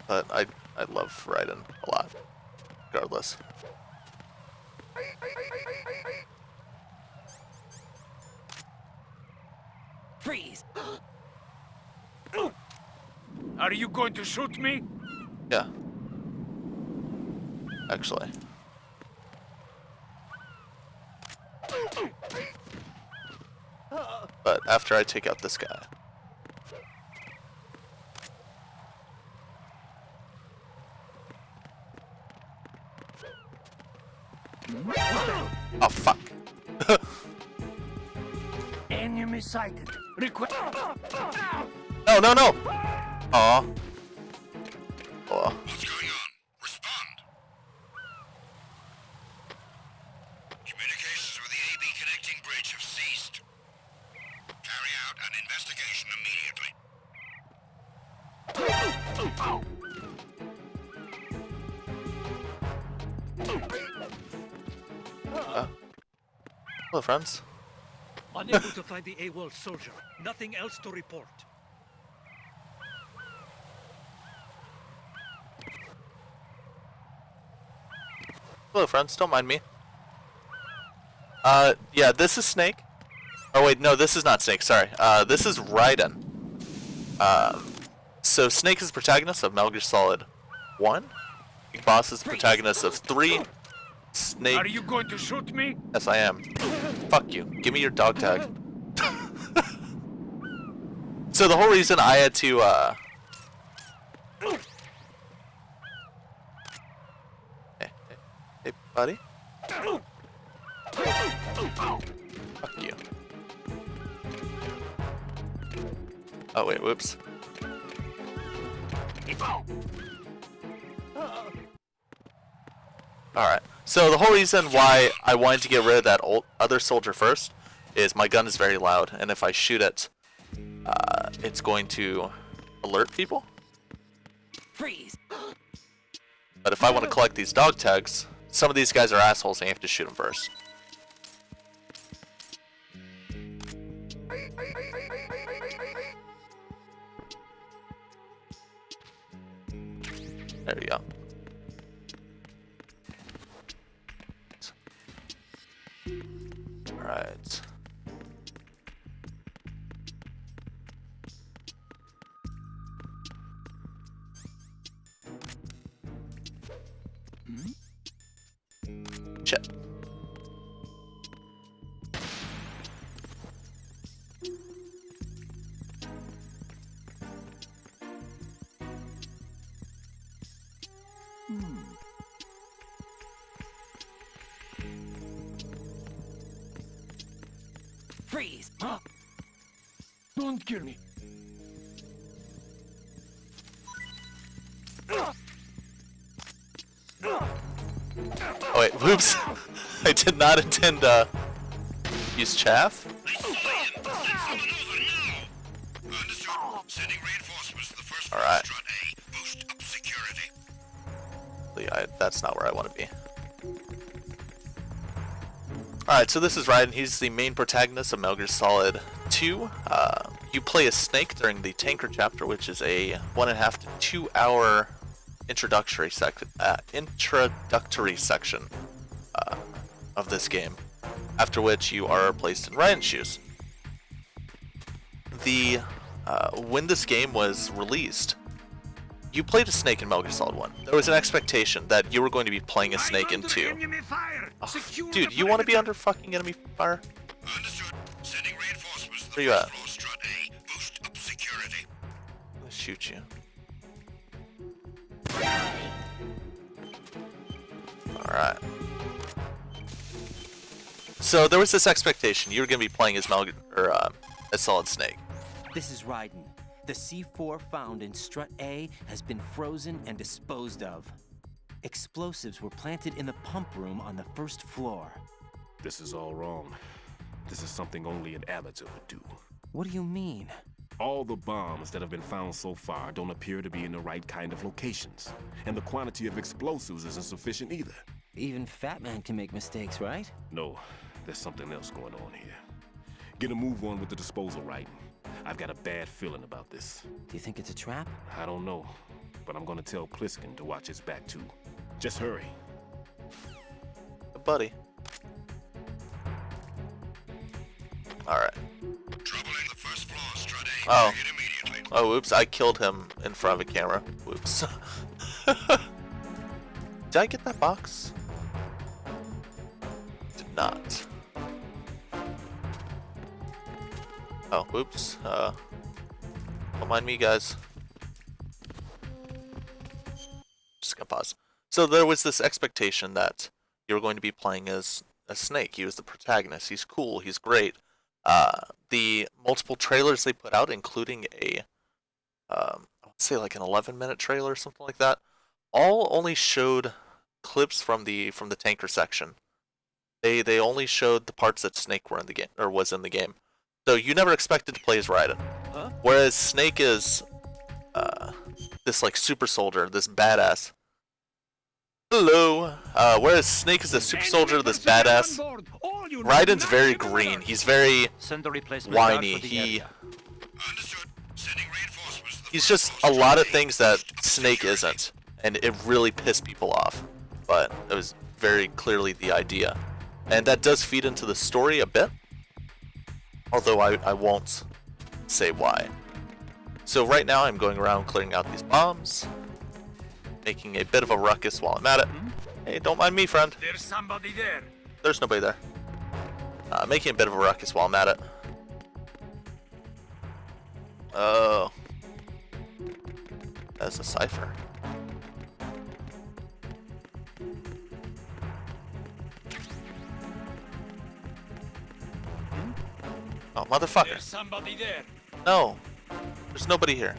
But I love Raiden a lot, regardless. Freeze! Are you going to shoot me? Yeah. Actually. But after I take out this guy. Oh fuck. Enemy sighted. Request. No, no, no! Aw. Oh. What's going on? Respond. Communications with the AB connecting bridge have ceased. Carry out an investigation immediately. Hello, friends. Unable to find the AWOL soldier. Nothing else to report. Hello, friends. Don't mind me. Yeah, this is Snake. Oh, wait, no, this is not Snake. Sorry. This is Raiden. So Snake is the protagonist of Metal Gear Solid 1. Big Boss is the protagonist of 3. Snake. Are you going to shoot me? Yes, I am. Fuck you. Give me your dog tag. So the whole reason I had to, Hey, buddy. Fuck you. Oh, wait, whoops. Alright, so the whole reason why I wanted to get rid of that other soldier first is my gun is very loud, and if I shoot it, it's going to alert people. Freeze! But if I want to collect these dog tags, some of these guys are assholes and you have to shoot them first. There we go. Alright. Shit. Freeze! Huh? Don't kill me. Oh wait, whoops. I did not intend to use chaff. Alright. That's not where I want to be. Alright, so this is Raiden. He's the main protagonist of Metal Gear Solid 2. You play as Snake during the Tanker chapter, which is a 1.5 to 2 hour introductory section of this game, after which you are placed in Raiden's shoes. When this game was released, you played a Snake in Metal Gear Solid 1. There was an expectation that you were going to be playing a Snake in 2. Oh, dude, you want to be under fucking enemy fire? Where you at? I'm gonna shoot you. Alright. So there was this expectation you were going to be playing as as Solid Snake. This is Raiden. The C4 found in Strut A has been frozen and disposed of. Explosives were planted in the pump room on the first floor. This is all wrong. This is something only an amateur would do. What do you mean? All the bombs that have been found so far don't appear to be in the right kind of locations. And the quantity of explosives isn't sufficient either. Even Fat Man can make mistakes, right? No, there's something else going on here. Get a move on with the disposal, Raiden. I've got a bad feeling about this. Do you think it's a trap? I don't know, but I'm gonna tell Pliskin to watch his back too. Just hurry. Buddy. Alright. Oh. Oh, oops, I killed him in front of a camera. Whoops. Did I get that box? Did not. Oh, whoops. Don't mind me, guys. Just gonna pause. So there was this expectation that you were going to be playing as a Snake. He was the protagonist. He's cool. He's great. The multiple trailers they put out, including a, I would say like an 11-minute trailer or something like that, all only showed clips from the tanker section. They only showed the parts that Snake were in the game or was in the game. So you never expected to play as Raiden. Huh? Whereas Snake is this like super soldier, this badass. Hello. Whereas Snake is a super soldier, this badass. Raiden's very green. He's very whiny. He's just a lot of things that Snake isn't, and it really pissed people off. But it was very clearly the idea, and that does feed into the story a bit. Although I won't say why. So right now I'm going around clearing out these bombs, making a bit of a ruckus while I'm at it. Hey, don't mind me, friend. There's somebody there. There's nobody there. Making a bit of a ruckus while I'm at it. Oh. That's a cipher. Oh, motherfucker. There's somebody there. No. There's nobody here.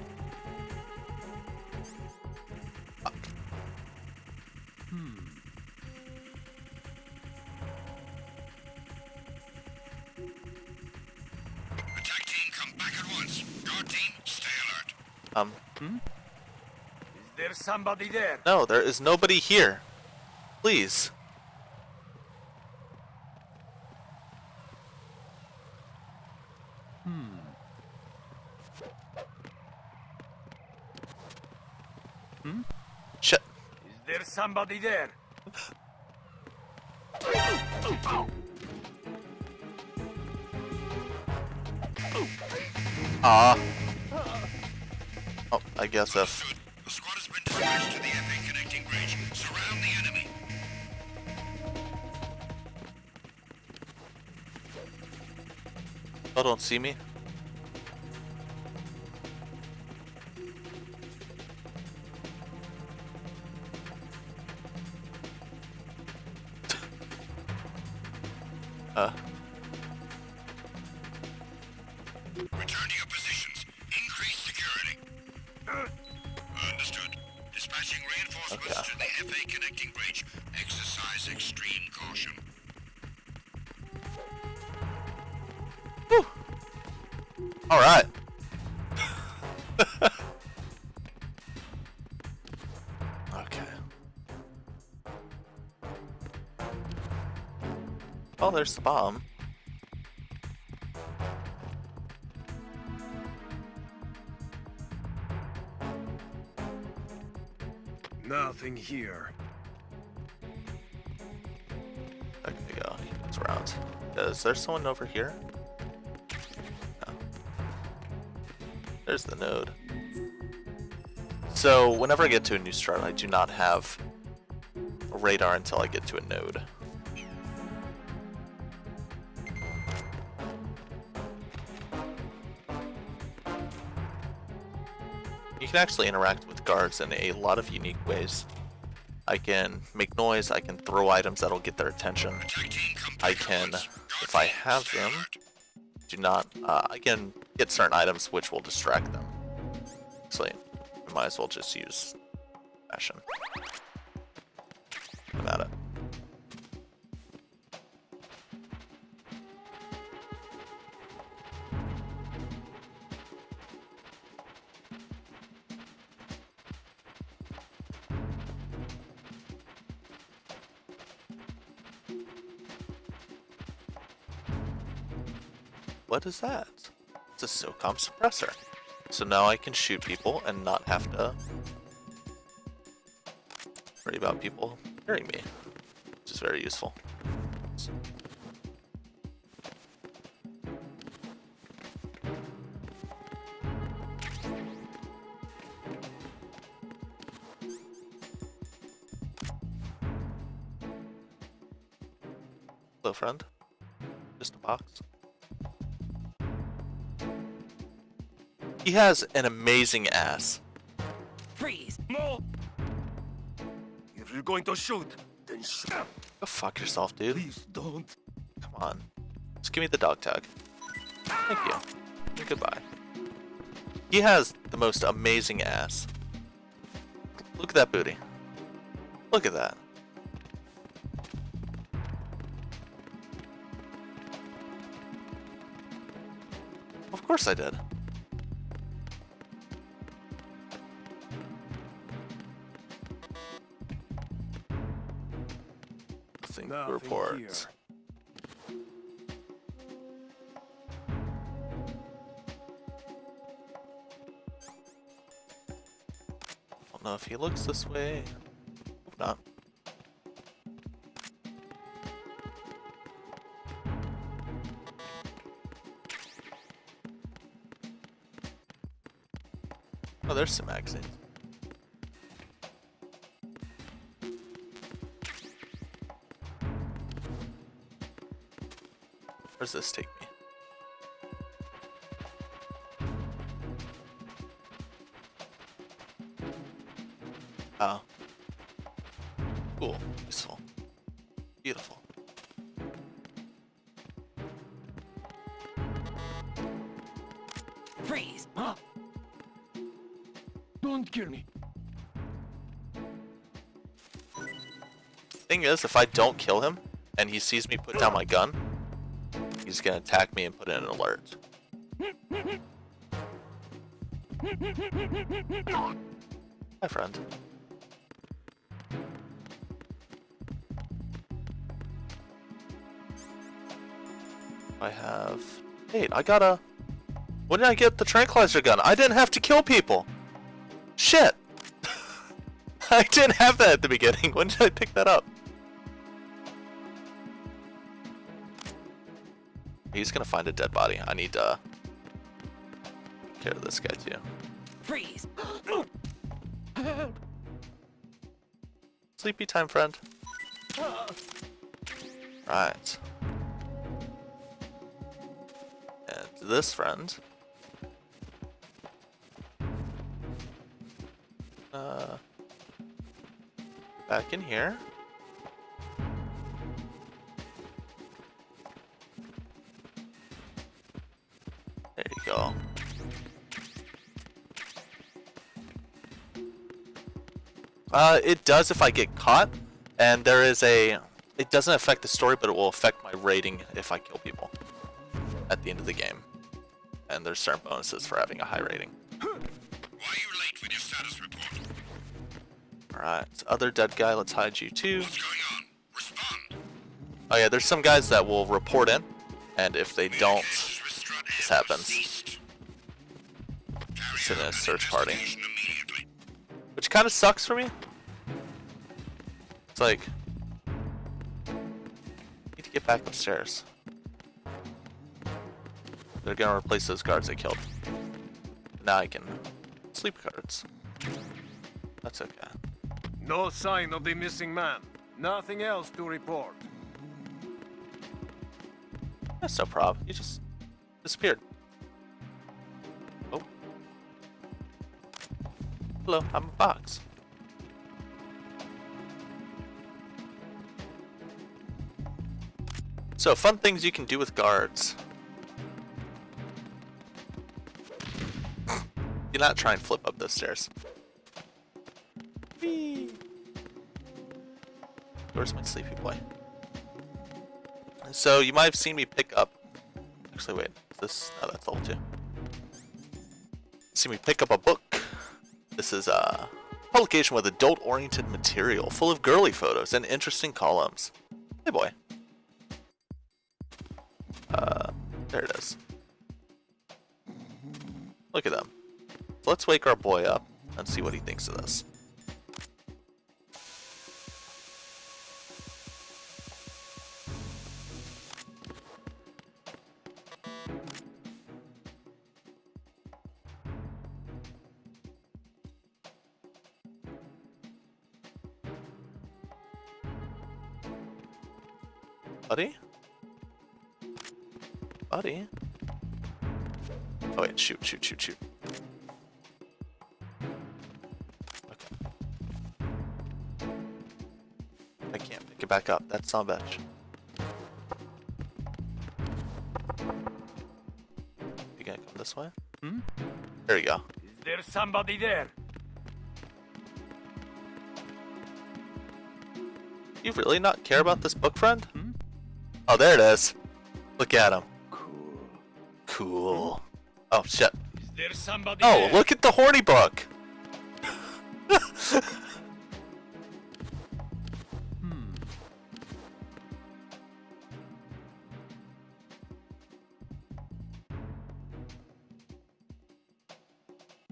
Attack team, come back at once. Guard team, stay alert. Is there somebody there? No, there is nobody here. Please. Shit. Is there somebody there? Oh, I guess if. Understood. The squad has been dispatched to the FA connecting bridge. Surround the enemy. Oh, don't see me. Return to your positions. Increase security. Understood. Dispatching reinforcements to the FA connecting bridge. Exercise extreme caution. All right. Okay. Oh, there's the bomb. Nothing here. There we go. He goes around. Is there someone over here? No. There's the node. So whenever I get to a new strat, I do not have a radar until I get to a node. You can actually interact with guards in a lot of unique ways. I can make noise, I can throw items that'll get their attention. I can, if I have them, I can get certain items which will distract them. Actually, I might as well just use fashion. I'm at it. What is that? It's a SOCOM suppressor. So now I can shoot people and not have to worry about people hearing me, which is very useful. Hello, friend. Just a box. He has an amazing ass. Freeze! No! If you're going to shoot, then shoot. Go fuck yourself, dude. Please don't. Come on. Just give me the dog tag. Thank you. And goodbye. He has the most amazing ass. Look at that booty. Look at that. Of course I did. Nothing Reports. Don't know if he looks this way. Hope not. Oh, there's some magazines. Where's this take me? Oh. Cool. Useful. Beautiful. Freeze! Huh? Don't kill me. Thing is, if I don't kill him and he sees me put down my gun, he's gonna attack me and put in an alert. Hi, friend. I have... Hey, I got a... When did I get the tranquilizer gun? I didn't have to kill people! Shit! I didn't have that at the beginning. When did I pick that up? He's gonna find a dead body. I need to take care of this guy too. Freeze! Sleepy time, friend. Right. And this friend. Back in here. There you go. It does if I get caught, and there is a... It doesn't affect the story, but it will affect my rating if I kill people at the end of the game. And there's certain bonuses for having a high rating. Why are you late with your status report? Alright, other dead guy, let's hide you too. What's going on? Respond. Oh yeah, there's some guys that will report in, and if they don't, this happens. It's in a search party. Which kind of sucks for me. It's like, I need to get back upstairs. They're gonna replace those guards I killed. Now I can sleep guards. That's okay. No sign of the missing man. Nothing else to report. That's no problem. You just disappeared. Oh. Hello, I'm a box. So, fun things you can do with guards. Do not try and flip up those stairs. Whee! Where's my sleepy boy? So, you might have seen me pick up... Actually, wait. Is this... No, that's level 2. See me pick up a book. This is a publication with adult-oriented material, full of girly photos and interesting columns. Hey, boy. There it is. Look at them. So let's wake our boy up and see what he thinks of this. Buddy? Buddy? Oh wait, shoot. Okay. I can't pick it back up. That's son of a bitch. You gonna come this way? Hmm? There you go. Is there somebody there? You really not care about this book, friend? Hmm? Oh, there it is. Look at him. Cool. Oh, shit. Is there somebody Oh, there? look at the horny book.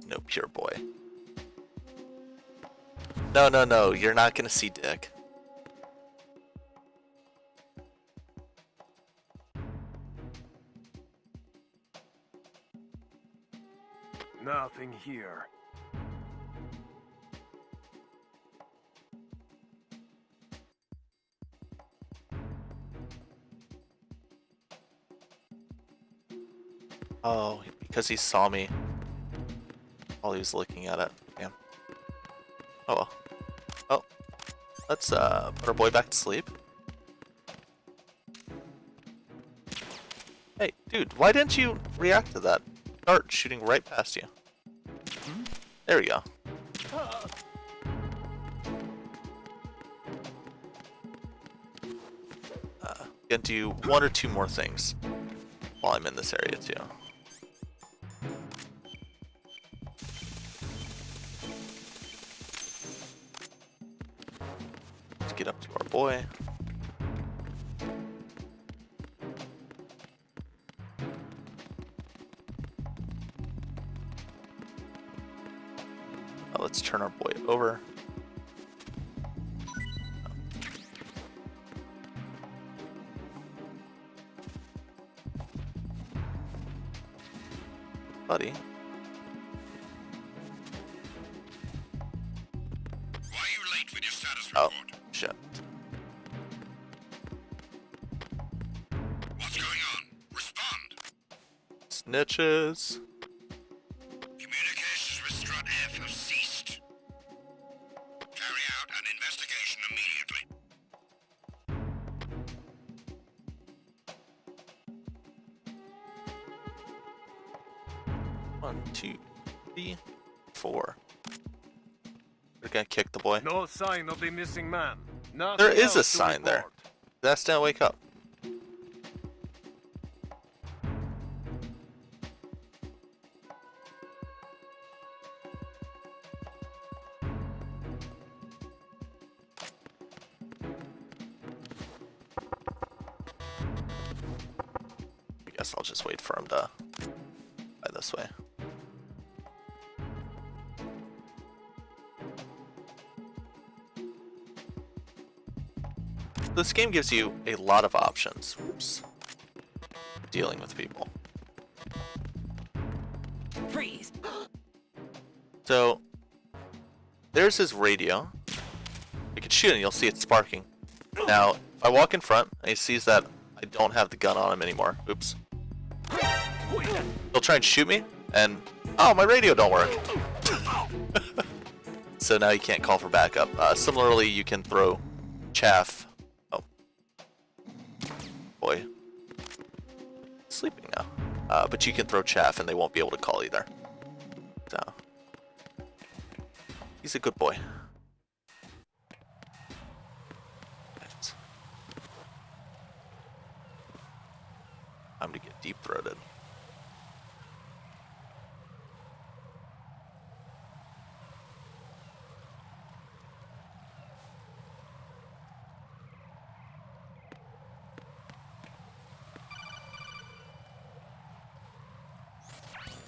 No, pure boy. No. You're not gonna see dick. Nothing here. Oh, because he saw me while he was looking at it. Damn. Oh well. Oh, let's put our boy back to sleep. Hey, dude, why didn't you react to that dart shooting right past you? There we go. Gonna do one or two more things while I'm in this area too. Let's get up to our boy. Let's turn our boy over. Buddy. Why are you late with your status Oh, report? shit. What's going on? Respond. Snitches. Communications with Strut F have ceased. Carry out an investigation immediately. 1, 2, 3, 4. We're gonna kick the boy. No sign of the missing man. Nothing There is a else to sign there. report. That's not wake up. I guess I'll just wait for him to by this way. This game gives you a lot of options. Oops. Dealing with people. Freeze! So, there's his radio. You can shoot it and you'll see it sparking. Now, if I walk in front and he sees that I don't have the gun on him anymore, oops. He'll try and shoot me, and oh, my radio don't work. So now you can't call for backup. Similarly, you can throw chaff. Oh, boy, sleeping now. But you can throw chaff, and they won't be able to call either. So he's a good boy. Right. Time to get deep-throated.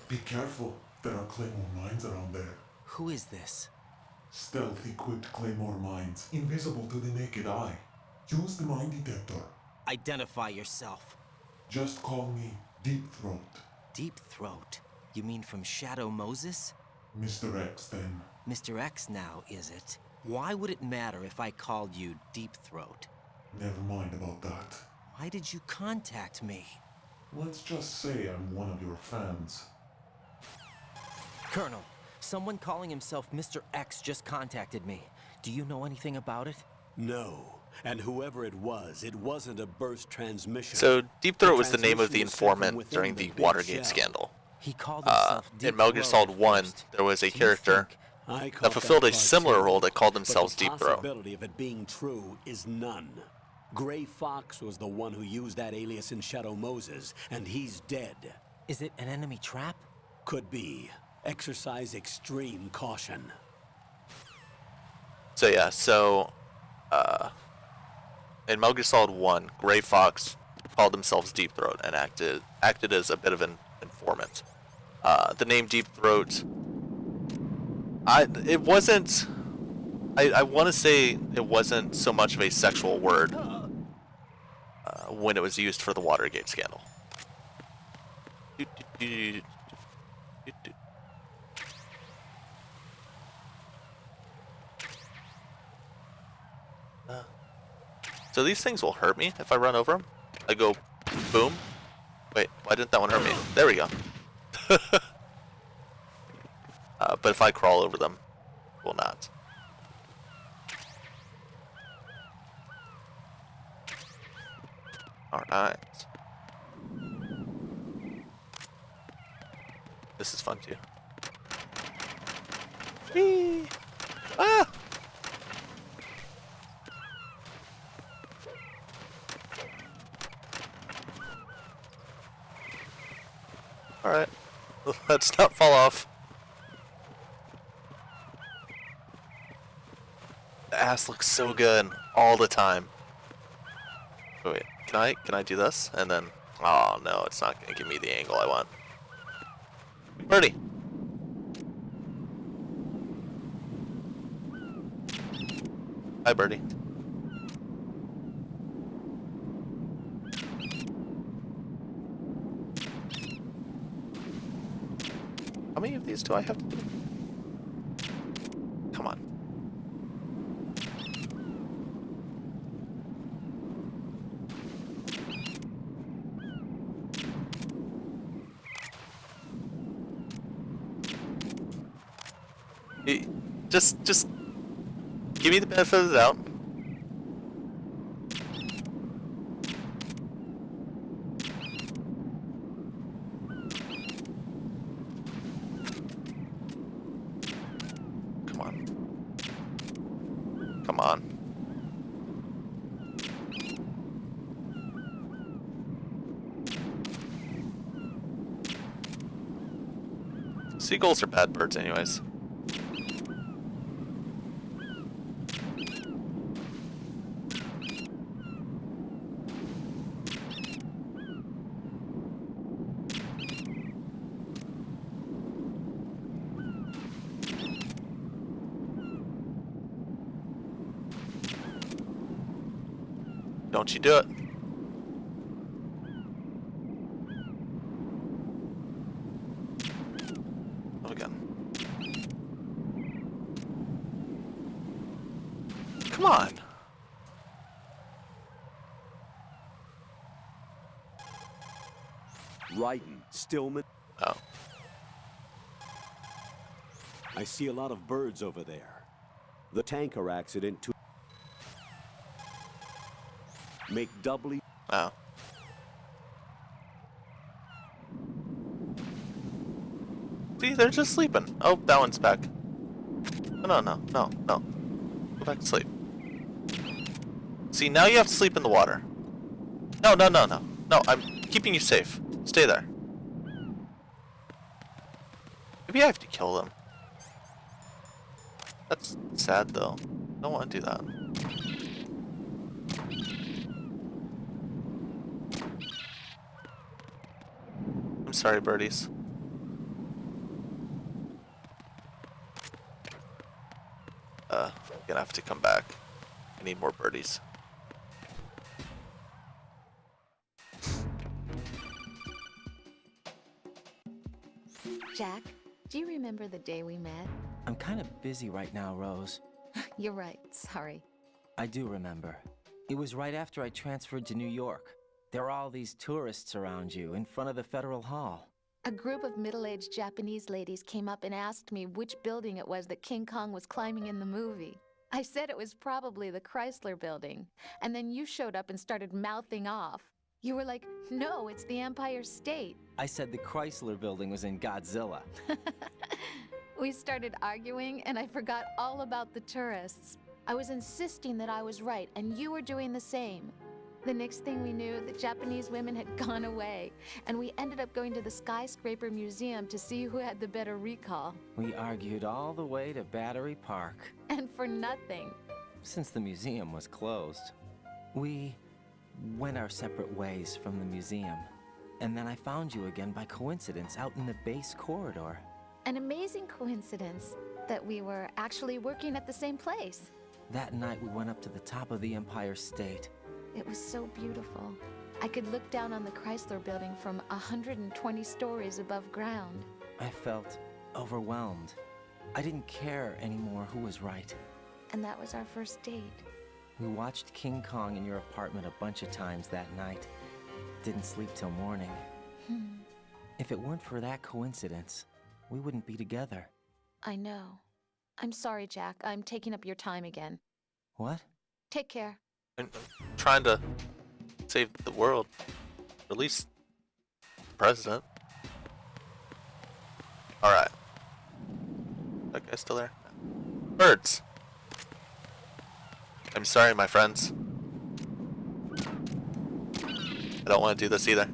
Be careful, there are Claymore mines around there. Who is this? Stealth equipped Claymore mines, invisible to the naked eye. Use the mine detector. Identify yourself. Just call me Deep Throat. Deep Throat? You mean from Shadow Moses? Mr. X, then. Mr. X now, is it? Why would it matter if I called you Deep Throat? Never mind about that. Why did you contact me? Let's just say I'm one of your fans. Colonel, someone calling himself Mr. X just contacted me. Do you know anything about it? No. And whoever it wasn't a burst transmission. So, Deep Throat was the name of transmission the was sent from informant within during the the big Watergate shell. scandal. He called himself Deep In Metal Gear Solid 1, there was a character that fulfilled a similar role that called themselves Deep Throat. The possibility of it being true is none. Gray Fox was the one who used that alias in Shadow Moses, and he's dead. Is it an enemy trap? Could be. Exercise extreme caution. So yeah, in Metal Gear Solid 1, Gray Fox called themselves Deep Throat and acted as a bit of an informant. The name Deep Throat, I want to say it wasn't so much of a sexual word when it was used for the Watergate scandal. So these things will hurt me if I run over them. I go boom, Wait, why didn't that one hurt me? There we go. But if I crawl over them, it will not. Alright. This is fun too. Whee! Ah! Alright. Let's not fall off. The ass looks so good all the time. Wait, can I do this? And then, oh no, it's not gonna give me the angle I want. Birdie. Hi, Birdie. How many of these do I have to do? Come on. Just give me the benefit of the doubt. Come on. Come on. Seagulls are bad birds anyways. Don't you do it. Oh, again. Come on. Raiden, Stillman. Oh. I see a lot of birds over there. The tanker accident to make doubly. Oh. See, they're just sleeping. Oh, that one's back. No. Go back to sleep. See, now you have to sleep in the water. No. No, I'm keeping you safe. Stay there. Maybe I have to kill them. That's sad, though. I don't want to do that. I'm sorry, birdies. Gonna have to come back. I need more birdies. Jack, do you remember the day we met? I'm kind of busy right now, Rose. You're right, sorry. I do remember. It was right after I transferred to New York. There were all these tourists around you in front of the Federal Hall. A group of middle-aged Japanese ladies came up and asked me which building it was that King Kong was climbing in the movie. I said it was probably the Chrysler Building, and then you showed up and started mouthing off. You were like, no, it's the Empire State. I said the Chrysler Building was in Godzilla. We started arguing, and I forgot all about the tourists. I was insisting that I was right, and you were doing the same. The next thing we knew, the Japanese women had gone away, and we ended up going to the Skyscraper Museum to see who had the better recall. We argued all the way to Battery Park. And for nothing. Since the museum was closed, we went our separate ways from the museum. And then I found you again by coincidence out in the base corridor. An amazing coincidence that we were actually working at the same place. That night we went up to the top of the Empire State. It was so beautiful. I could look down on the Chrysler Building from 120 stories above ground. I felt overwhelmed. I didn't care anymore who was right. And that was our first date. We watched King Kong in your apartment a bunch of times that night. Didn't sleep till morning. If it weren't for that coincidence, we wouldn't be together. I know. I'm sorry, Jack. I'm taking up your time again. What? Take care. I'm trying to save the world. At least the president. Alright. That guy's still there? Birds! I'm sorry, my friends. I don't want to do this either.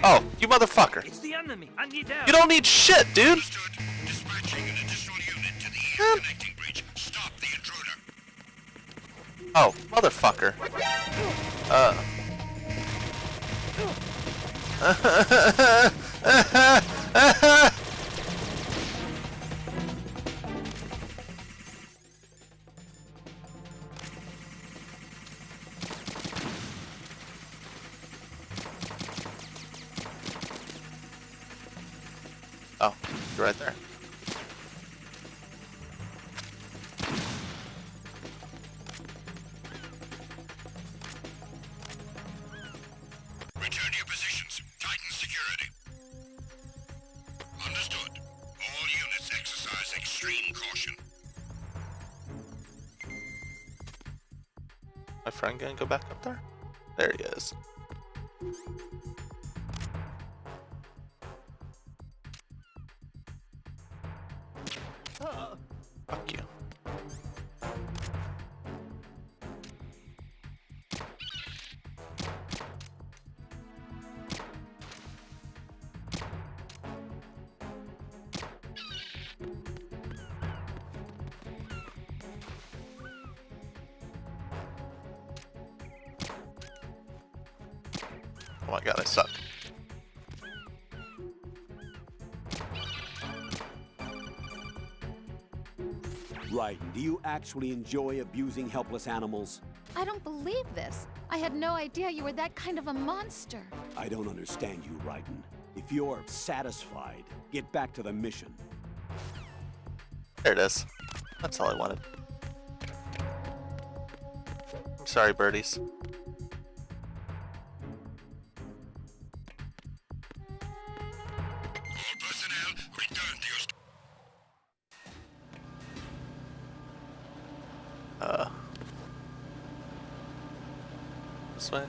Oh, you motherfucker! It's the enemy. I need help. You don't need shit, dude! Dispatching an additional unit to the connecting bridge. Stop the intruder. Oh, motherfucker. Oh, you're right there. Return to your positions. Tighten security. Understood. All units exercise extreme caution. My friend gonna go back up there? There he is. Fuck you. Oh my god, I suck. Raiden, do you actually enjoy abusing helpless animals? I don't believe this. I had no idea you were that kind of a monster. I don't understand you, Raiden. If you're satisfied, get back to the mission. There it is. That's all I wanted. I'm sorry, birdies. All personnel, return to your This way?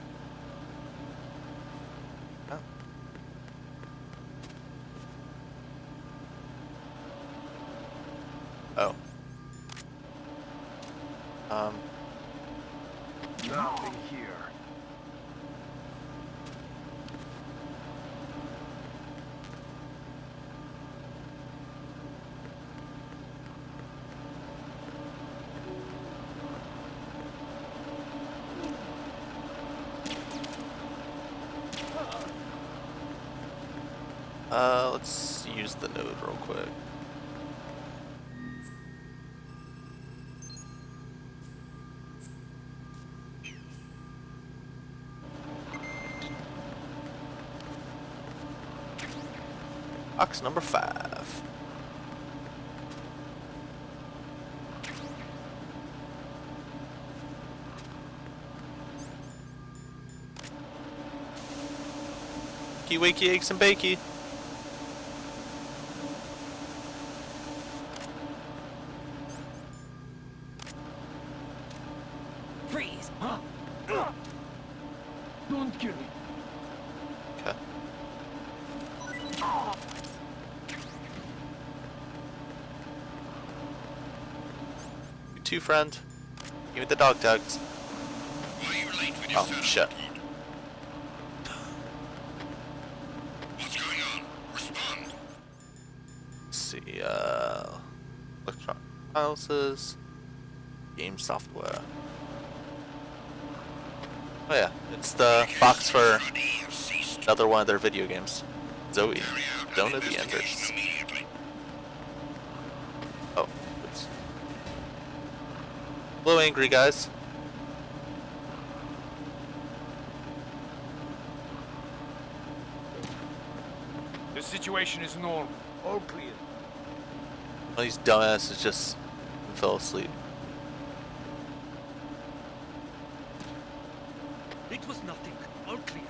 Oh. Oh. Nothing here. Let's use the node real quick. Box number 5. Wakey wakey eggs and bakey. Freeze! Don't kill me. Okay. You too, friend. Give me the dog tags. Why are you late with your Oh, service shit. report? What's going on? Respond. Let's see, electronic houses, game software. Oh yeah, it's the box for another one of their video games. Zoe, Dawn of the Enders. Oh, oops. Hello, angry guys. The situation is normal. All clear. One of these dumbasses just fell asleep. It was nothing. All clear.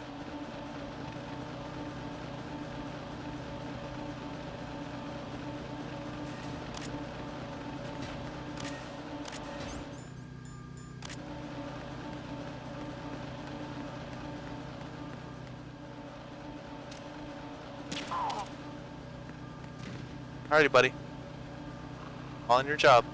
Alrighty, buddy. On your job.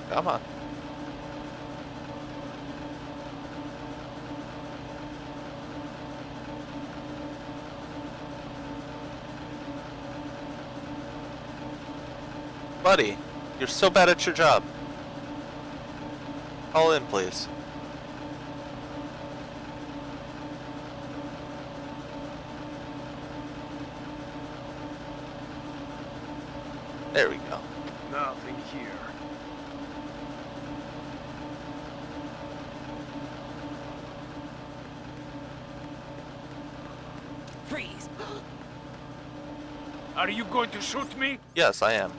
Come on. Buddy, you're so bad at your job. Call in, please. There we go. Nothing here. Freeze! Are you going to shoot me? Yes, I am.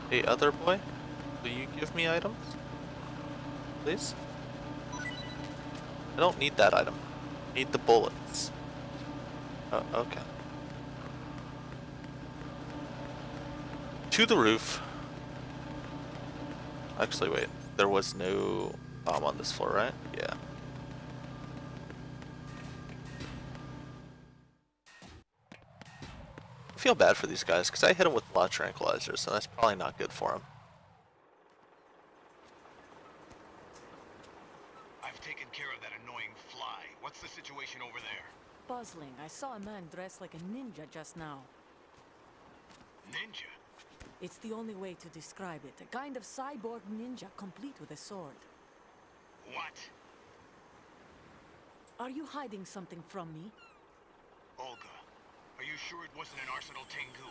Hey, other boy, will you give me items? Please? I don't need that item. I need the bullets. Oh, okay. To the roof. Actually, wait. There was no bomb on this floor, right? Yeah. I feel bad for these guys because I hit them with a lot of tranquilizers, and that's probably not good for them. I've taken care of that annoying fly. What's the situation over there? Puzzling. I saw a man dressed like a ninja just now. Ninja? It's the only way to describe it. A kind of cyborg ninja complete with a sword. What? Are you hiding something from me? Olga, are you sure it wasn't an Arsenal Tengu?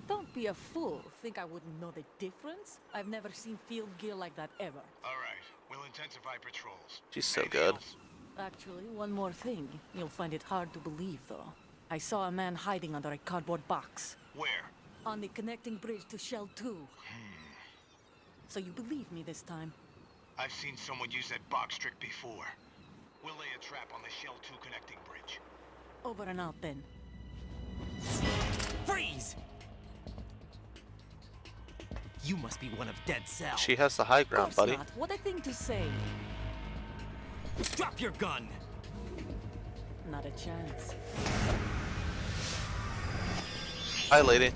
Don't be a fool. Think I wouldn't know the difference? I've never seen field gear like that ever. Alright, we'll intensify patrols. She's so Anything good. else? Actually, one more thing. You'll find it hard to believe, though. I saw a man hiding under a cardboard box. Where? On the connecting bridge to Shell 2. So you believe me this time? I've seen someone use that box trick before. We'll lay a trap on the Shell 2 connecting bridge. Over and out, then. Freeze! You must be one of Dead Cell. She has the high ground, Of buddy. course not. What a thing to say. Drop your gun! Not a chance. Hi, lady.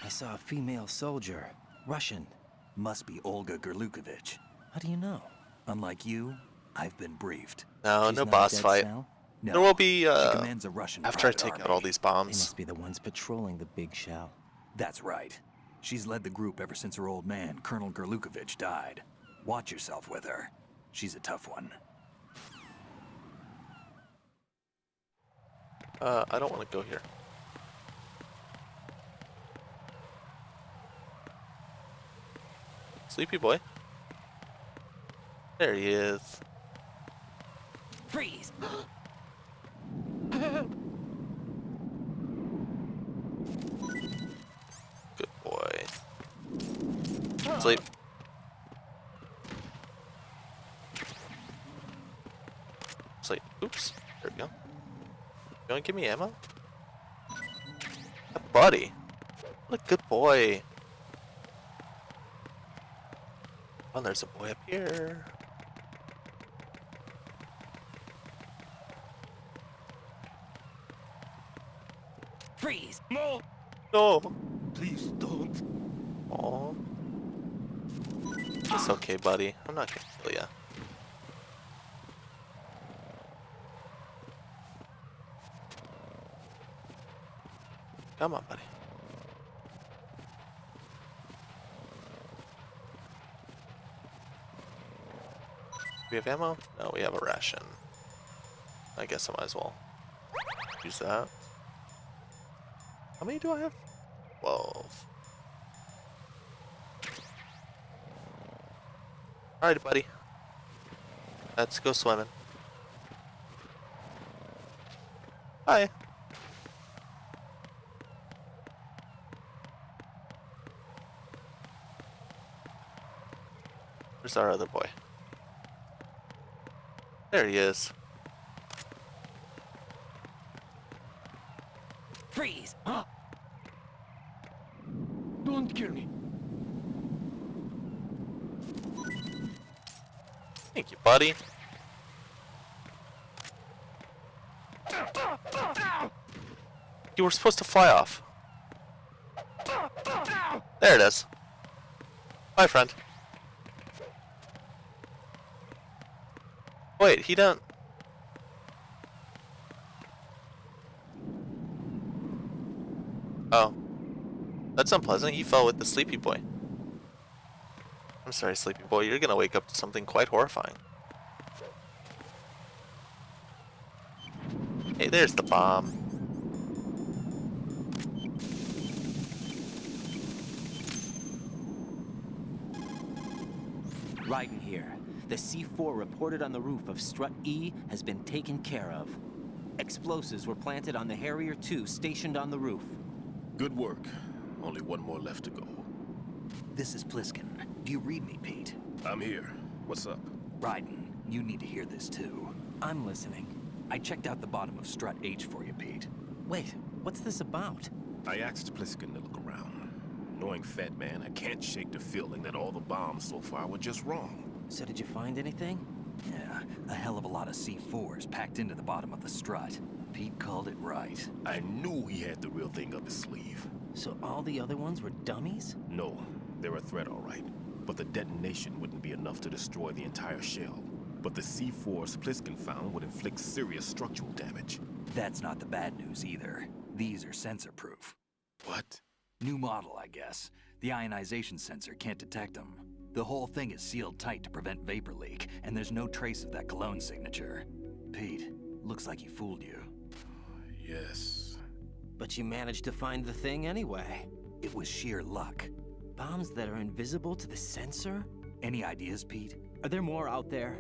I saw a female soldier. Russian. Must be Olga Gerlukovich. How do you know? Unlike you, I've been briefed. No, She's no not boss Dead fight. Cell? No, There will be, she commands a Russian after I private take army. out all these They bombs. must be the ones patrolling the big shell. That's right. She's led the group ever since her old man, Colonel Gerlukovich, died. Watch yourself with her. She's a tough one. I don't want to go here. Sleepy boy. There he is. Freeze! Good boy. Sleep. Sleep. Oops. There we go. You wanna give me ammo? Buddy. What a good boy. Oh, there's a boy up here. Freeze! No! No! Please don't. Aw. It's okay, buddy. I'm not gonna kill ya. Come on, buddy. We have ammo? No, we have a ration. I guess I might as well use that. How many do I have? 12. Alright, buddy. Let's go swimming. Hi. Where's our other boy? There he is. Freeze! Huh? Don't kill me. Thank you, buddy. You were supposed to fly off. There it is. Bye, friend. Wait, he don't... Oh. That's unpleasant. You fell with the sleepy boy. I'm sorry, sleepy boy. You're gonna wake up to something quite horrifying. Hey, there's the bomb. Raiden here. The C4 reported on the roof of Strut E has been taken care of. Explosives were planted on the Harrier 2 stationed on the roof. Good work. Only one more left to go. This is Pliskin. Do you read me, Pete? I'm here. What's up? Raiden, you need to hear this too. I'm listening. I checked out the bottom of Strut H for you, Pete. Wait, what's this about? I asked Pliskin to look around. Knowing Fat Man, I can't shake the feeling that all the bombs so far were just wrong. So did you find anything? Yeah, a hell of a lot of C4s packed into the bottom of the strut. Pete called it right. I knew he had the real thing up his sleeve. So all the other ones were dummies? No, they're a threat, all right. But the detonation wouldn't be enough to destroy the entire shell. But the C4s Pliskin found would inflict serious structural damage. That's not the bad news either. These are sensor-proof. What? New model, I guess. The ionization sensor can't detect them. The whole thing is sealed tight to prevent vapor leak, and there's no trace of that cologne signature. Pete, looks like he fooled you. Yes. But you managed to find the thing anyway. It was sheer luck. Bombs that are invisible to the sensor? Any ideas, Pete? Are there more out there?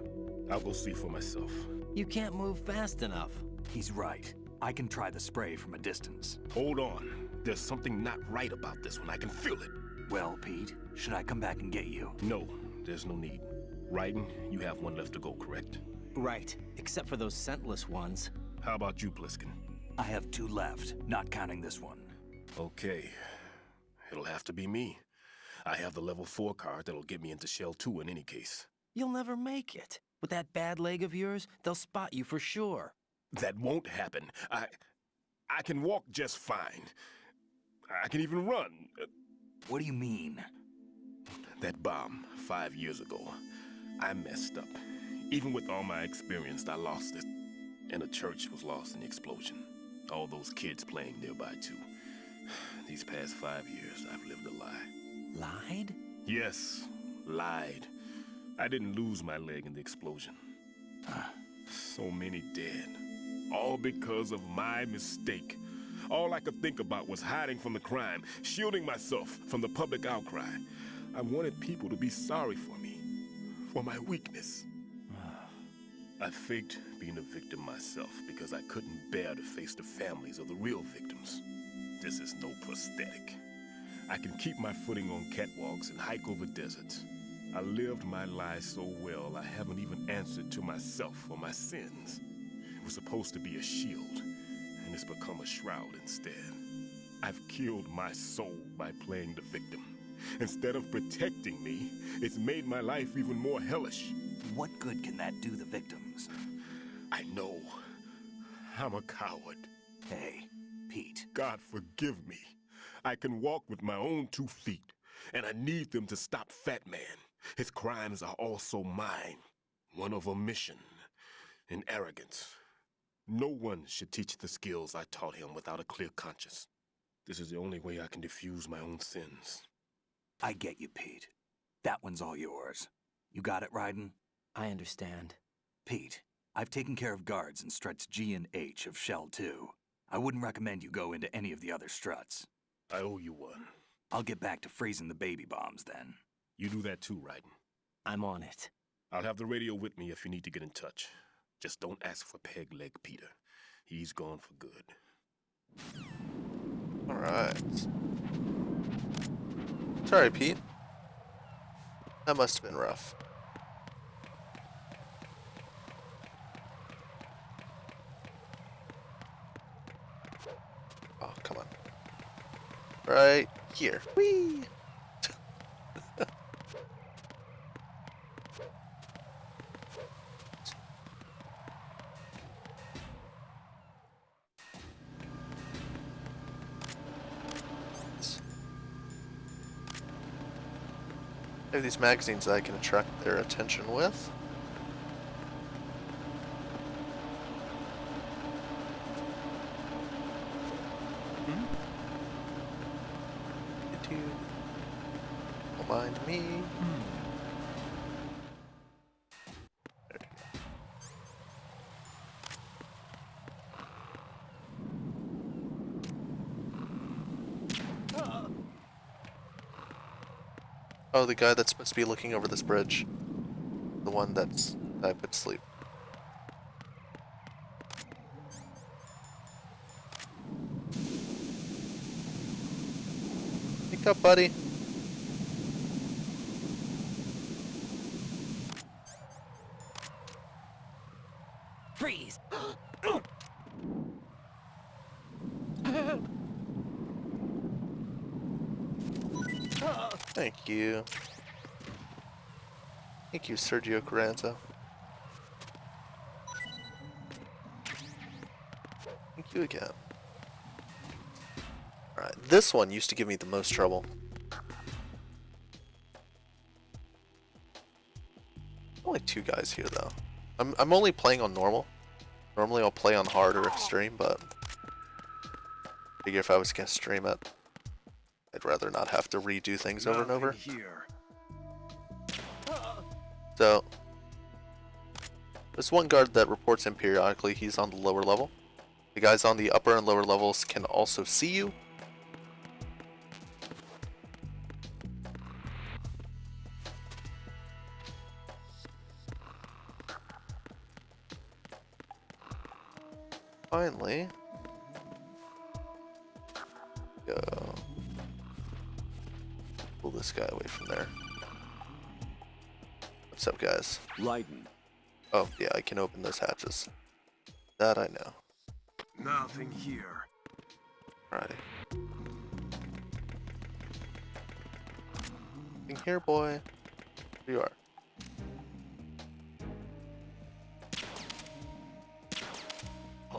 I'll go see for myself. You can't move fast enough. He's right. I can try the spray from a distance. Hold on. There's something not right about this one. I can feel it. Well, Pete, should I come back and get you? No, there's no need. Raiden, you have one left to go, correct? Right, except for those scentless ones. How about you, Pliskin? I have 2 left, not counting this one. Okay. It'll have to be me. I have the level 4 card that'll get me into Shell 2 in any case. You'll never make it. With that bad leg of yours, they'll spot you for sure. That won't happen. I can walk just fine. I can even run. What do you mean? That bomb 5 years ago, I messed up. Even with all my experience, I lost it. And the church was lost in the explosion. All those kids playing nearby too. These past 5 years, I've lived a lie. Lied? Yes, lied. I didn't lose my leg in the explosion. So many dead. All because of my mistake. All I could think about was hiding from the crime, shielding myself from the public outcry. I wanted people to be sorry for me, for my weakness. I faked being a victim myself because I couldn't bear to face the families of the real victims. This is no prosthetic. I can keep my footing on catwalks and hike over deserts. I lived my life so well, I haven't even answered to myself for my sins. It was supposed to be a shield, and it's become a shroud instead. I've killed my soul by playing the victim. Instead of protecting me, it's made my life even more hellish. What good can that do the victims? I know. I'm a coward. Hey, Pete. God forgive me. I can walk with my own 2 feet, and I need them to stop Fat Man. His crimes are also mine. One of omission and arrogance. No one should teach the skills I taught him without a clear conscience. This is the only way I can diffuse my own sins. I get you, Pete. That one's all yours. You got it, Raiden? I understand. Pete, I've taken care of guards in struts G and H of Shell 2. I wouldn't recommend you go into any of the other struts. I owe you one. I'll get back to freezing the baby bombs then. You do that too, Raiden. I'm on it. I'll have the radio with me if you need to get in touch. Just don't ask for Peg Leg Peter. He's gone for good. Alright. Sorry, Pete. That must have been rough. Oh, come on. Right here. Whee! I have these magazines that I can attract their attention with. Don't mind me. Oh, the guy that's supposed to be looking over this bridge. The one that I put to sleep. Wake up, buddy. Freeze! Thank you. Thank you, Sergio Carranza. Thank you again. Alright, this one used to give me the most trouble. Only 2 guys here though. I'm only playing on normal. Normally I'll play on hard or extreme, but I figure if I was gonna stream it, I'd rather not have to redo things over and over. So, there's one guard that reports in periodically. He's on the lower level. The guys on the upper and lower levels can also see you. Finally, go pull this guy away from there. What's up, guys? Raiden. Oh, yeah, I can open those hatches. That I know. Nothing here. Alrighty. In here, boy. Here you are.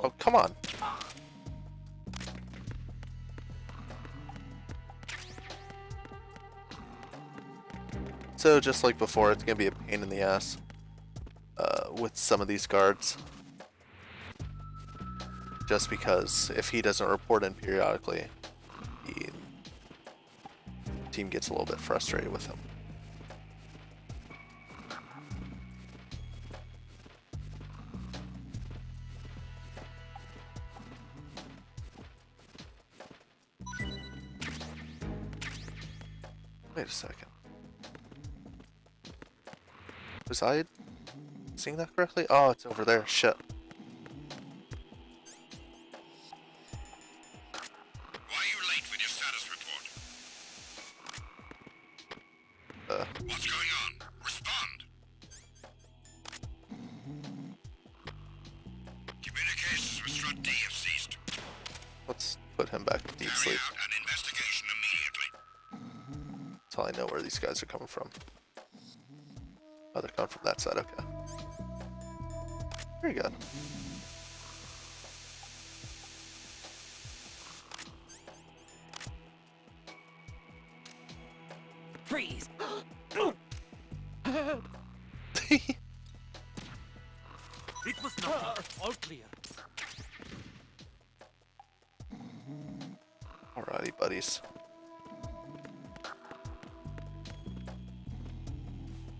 Oh, come on. So just like before, it's gonna be a pain in the ass with some of these guards. Just because if he doesn't report in periodically, the team gets a little bit frustrated with him. Wait a second. Was I seeing that correctly? Oh, it's over there. Shit. Why are you late with your status report? What's going on? Respond! Communications with Strut D have ceased. Let's put him back to deep sleep. Carry out an investigation immediately. That's probably know where these guys are coming from. Oh, they're coming from that side, okay. Very good. Freeze! It was nothing. All clear. Alrighty, buddies.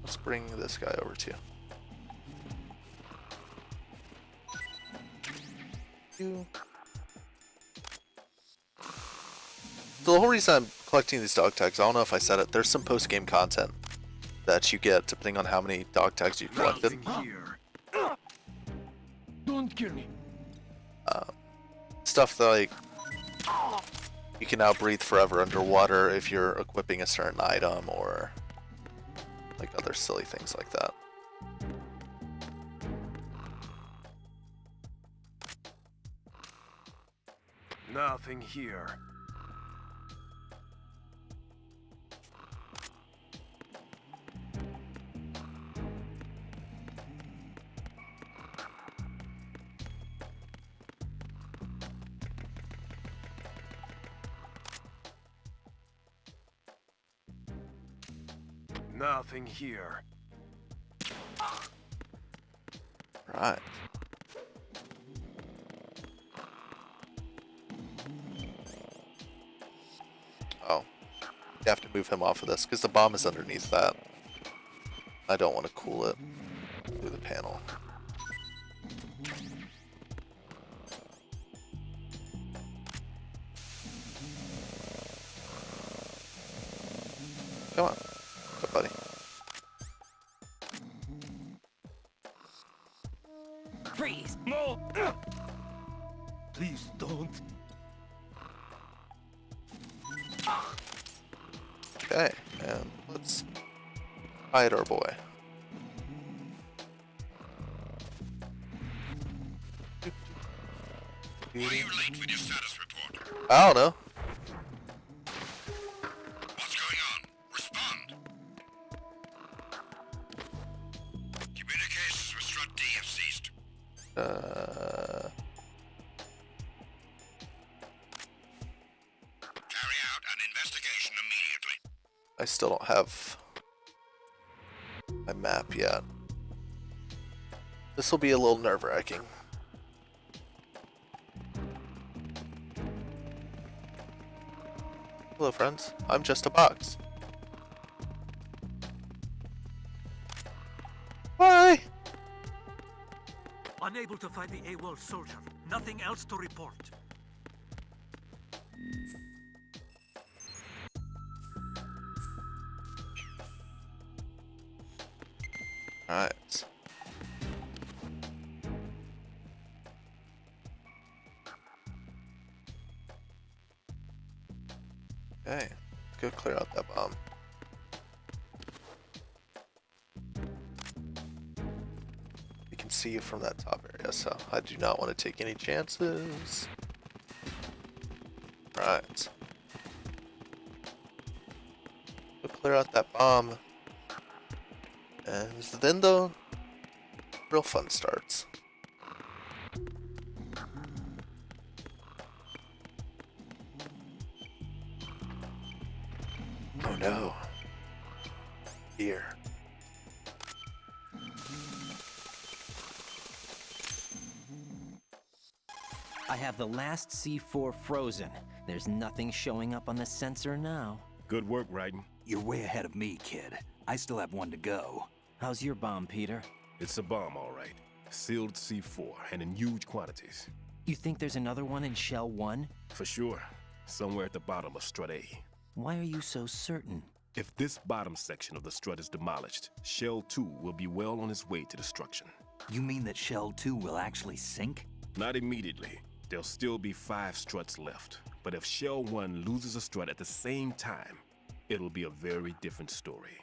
Let's bring this guy over to you. So the whole reason I'm collecting these dog tags, I don't know if I said it, there's some post-game content that you get depending on how many dog tags you collected. Don't kill me. Stuff like you can now breathe forever underwater if you're equipping a certain item, or like other silly things like that. Nothing here. Nothing here. Right. Oh. You have to move him off of this because the bomb is underneath that. I don't want to cool it through the panel. Come on. Good buddy. Freeze! No! Please don't. Okay, and let's hide our boy. Why are you late with your status report? I don't know. What's going on? Respond. Communications with Strut D have ceased. Carry out an investigation immediately. I still don't have my map yet. This will be a little nerve-wracking. Hello, friends. I'm just a box. Hi! Unable to find the AWOL soldier. Nothing else to report. Alright. Okay, let's go clear out that bomb. We can see you from that top area, so I do not want to take any chances. Right. Go clear out that bomb. And then the real fun starts. Oh no. Here. I have the last C4 frozen. There's nothing showing up on the sensor now. Good work, Raiden. You're way ahead of me, kid. I still have one to go. How's your bomb, Peter? It's a bomb, all right. Sealed C4, and in huge quantities. You think there's another one in Shell 1? For sure. Somewhere at the bottom of Strut A. Why are you so certain? If this bottom section of the strut is demolished, Shell 2 will be well on its way to destruction. You mean that Shell 2 will actually sink? Not immediately. There'll still be 5 struts left. But if Shell 1 loses a strut at the same time, it'll be a very different story.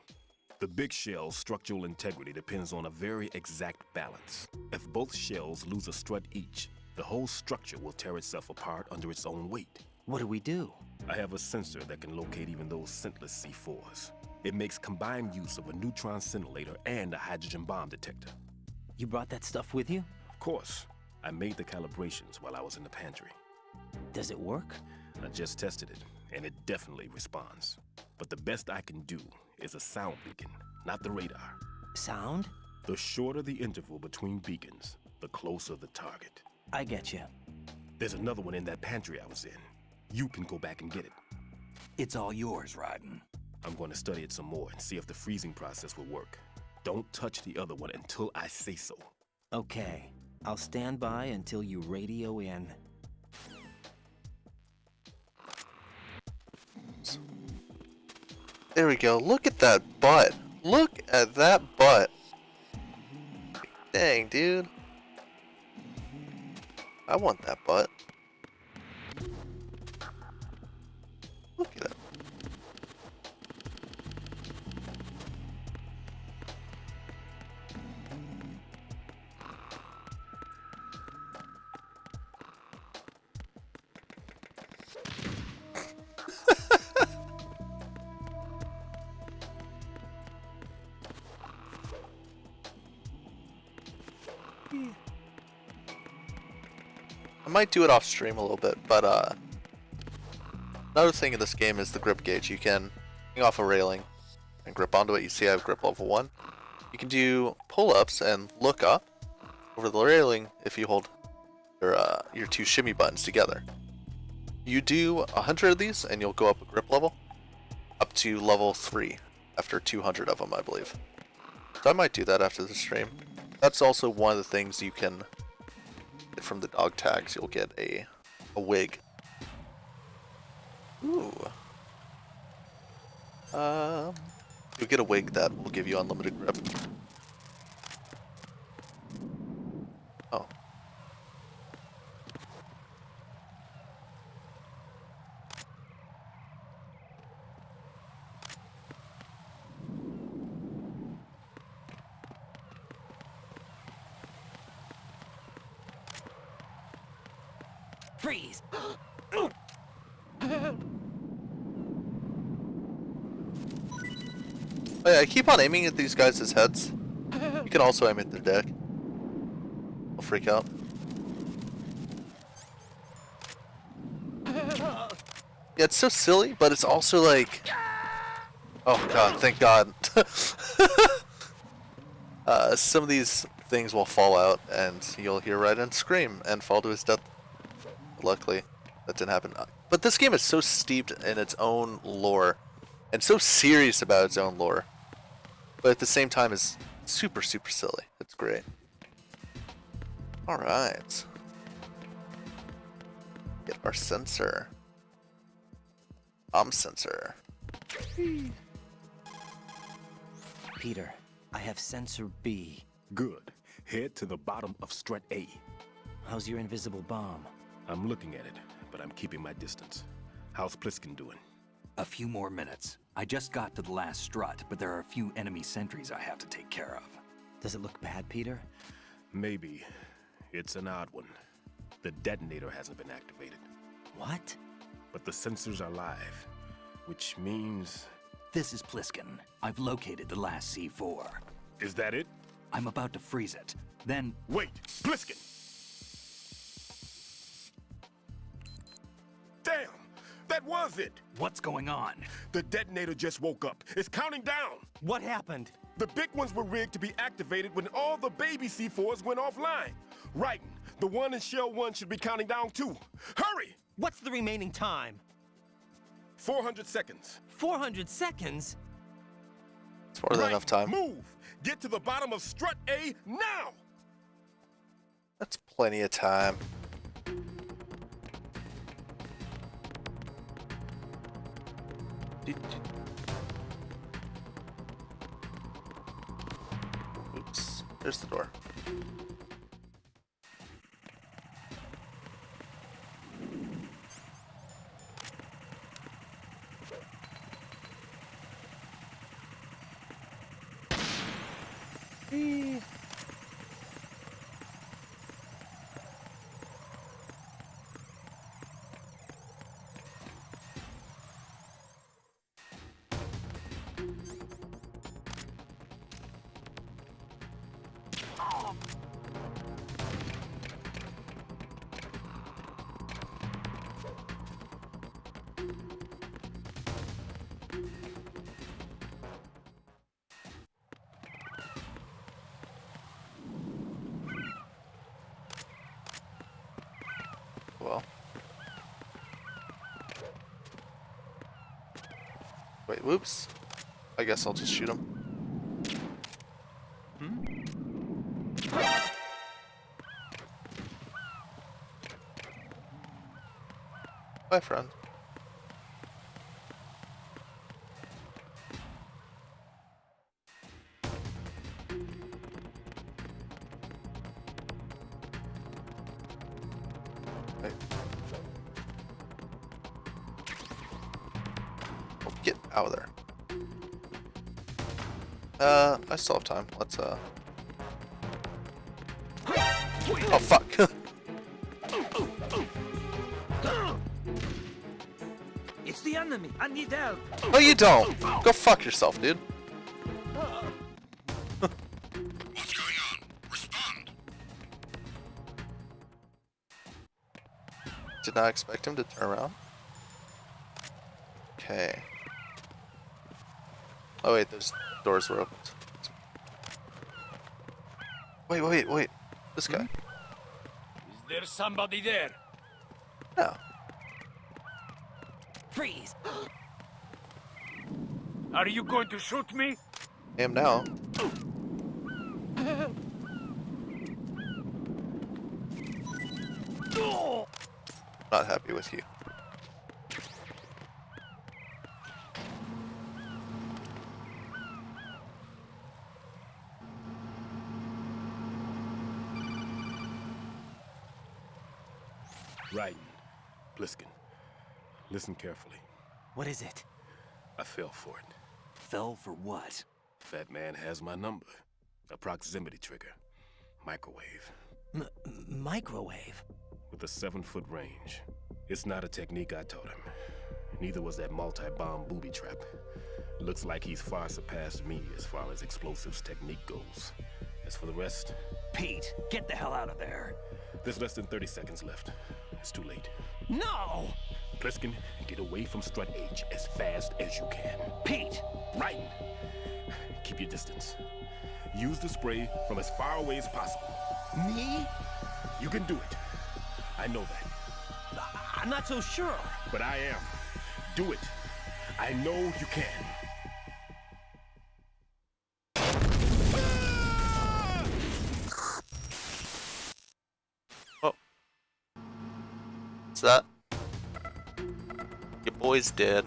The big shell's structural integrity depends on a very exact balance. If both shells lose a strut each, the whole structure will tear itself apart under its own weight. What do we do? I have a sensor that can locate even those scentless C4s. It makes combined use of a neutron scintillator and a hydrogen bomb detector. You brought that stuff with you? Of course. I made the calibrations while I was in the pantry. Does it work? I just tested it, and it definitely responds. But the best I can do is a sound beacon, not the radar. Sound? The shorter the interval between beacons, the closer the target. I get you. There's another one in that pantry I was in. You can go back and get it. It's all yours, Raiden. I'm going to study it some more and see if the freezing process will work. Don't touch the other one until I say so. Okay. I'll stand by until you radio in. There we go. Look at that butt. Look at that butt. Dang, dude. I want that butt. Look at it. I might do it off stream a little bit, but another thing in this game is the grip gauge. You can hang off a railing and grip onto it. You see I have grip level 1. You can do pull-ups and look up over the railing if you hold your two shimmy buttons together. You do 100 of these and you'll go up a grip level up to level 3 after 200 of them, I believe. So I might do that after the stream. That's also one of the things you can get from the dog tags. You'll get a wig. Ooh. You'll get a wig that will give you unlimited grip. Oh. Freeze! Oh yeah, I keep on aiming at these guys' heads. You can also aim at their dick. They'll freak out. Yeah, it's so silly, but it's also like... Oh god, thank god. Some of these things will fall out, and you'll hear Raiden scream and fall to his death. Luckily, that didn't happen. But this game is so steeped in its own lore, and so serious about its own lore, but at the same time is super, super silly. It's great. Alright. Get our sensor. Sensor. Peter, I have sensor B. Good. Head to the bottom of strut A. How's your invisible bomb? I'm looking at it, but I'm keeping my distance. How's Pliskin doing? A few more minutes. I just got to the last strut, but there are a few enemy sentries I have to take care of. Does it look bad, Peter? Maybe. It's an odd one. The detonator hasn't been activated. What? But the sensors are live, which means... This is Pliskin. I've located the last C4. Is that it? I'm about to freeze it. Then... Wait! Pliskin! Damn! That was it! What's going on? The detonator just woke up. It's counting down! What happened? The big ones were rigged to be activated when all the baby C4s went offline. Raiden, the one in Shell 1 should be counting down too. Hurry! What's the remaining time? 400 seconds. 400 seconds? It's more than enough time. Move! Get to the bottom of strut A now! That's plenty of time. Oops, there's the door. Wait, whoops. I guess I'll just shoot him. Bye, friend. Wait. Oh, get out of there. I still have time. Let's, Oh, fuck. It's the enemy. I need help. No, you don't. Go fuck yourself, dude. What's going on? Respond. Did not expect him to turn around. Okay. Oh wait, those doors were opened. Wait. This guy. Is there somebody there? No. Freeze. Are you going to shoot me? I am now. Not happy with you. Raiden, Bliskin, listen carefully. What is it? I fell for it. Fell for what? Fat man has my number. A proximity trigger. Microwave. Microwave? With a 7-foot range. It's not a technique I taught him. Neither was that multi-bomb booby trap. Looks like he's far surpassed me as far as explosives technique goes. As for the rest... Pete, get the hell out of there. There's less than 30 seconds left. It's too late. No! Pliskin, get away from Strut H as fast as you can. Pete! Raiden, keep your distance. Use the spray from as far away as possible. Me? You can do it. I know that. I'm not so sure. But I am. Do it. I know you can. Oh. What's that? Your boy's dead.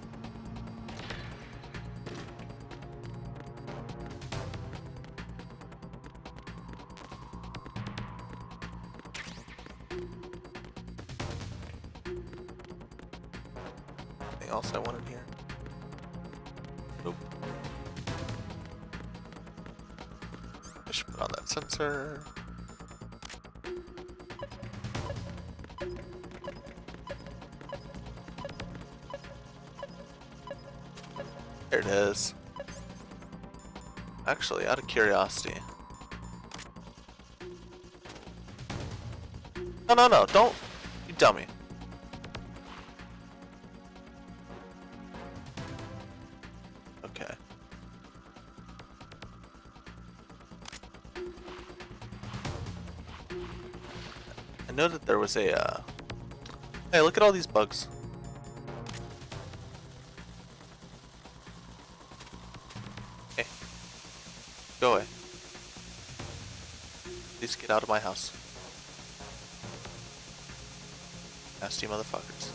Anything else I wanted here? Nope. I should put on that sensor. There it is. Actually, out of curiosity. No, don't! You dummy. Okay. I know that there was a, Hey, look at all these bugs. Hey. Go away. Please get out of my house. Nasty motherfuckers.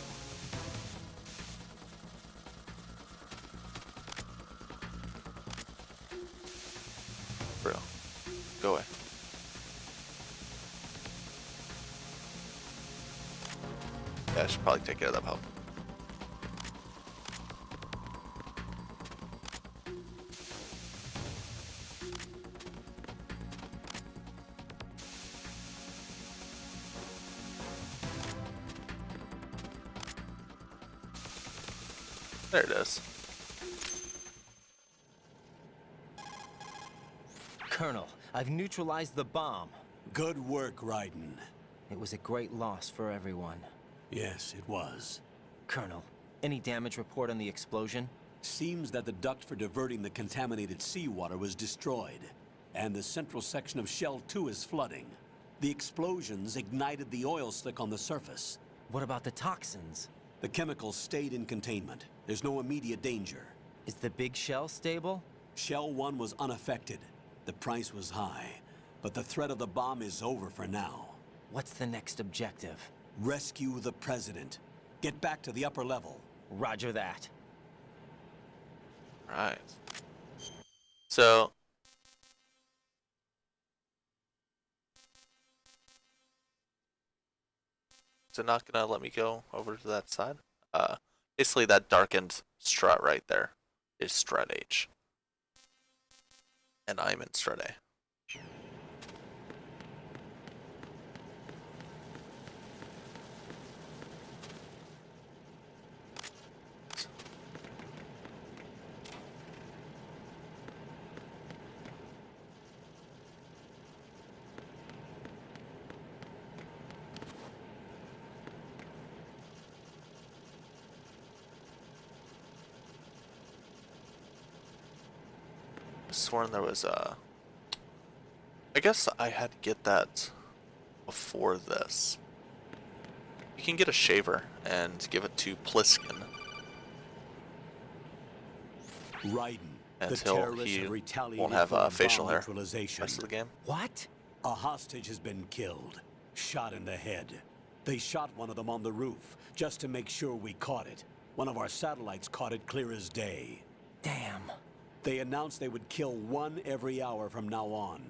Bro. Go away. Yeah, I should probably take care of that help. There it is. Colonel, I've neutralized the bomb. Good work, Raiden. It was a great loss for everyone. Yes, it was. Colonel, any damage report on the explosion? Seems that the duct for diverting the contaminated seawater was destroyed, and the central section of Shell 2 is flooding. The explosions ignited the oil slick on the surface. What about the toxins? The chemicals stayed in containment. There's no immediate danger. Is the big shell stable? Shell 1 was unaffected. The price was high, but the threat of the bomb is over for now. What's the next objective? Rescue the president. Get back to the upper level. Roger that. Right. So is it not gonna let me go over to that side? Basically that darkened strut right there is strut H. And I'm in strut A. Sworn there was I guess I had to get that before this. You can get a shaver and give it to Pliskin. Raiden, the Until terrorists he have retaliated won't have for facial bomb hair neutralization. rest of the game. What? A hostage has been killed, shot in the head. They shot one of them on the roof, just to make sure we caught it. One of our satellites caught it clear as day. Damn. They announced they would kill one every hour from now on.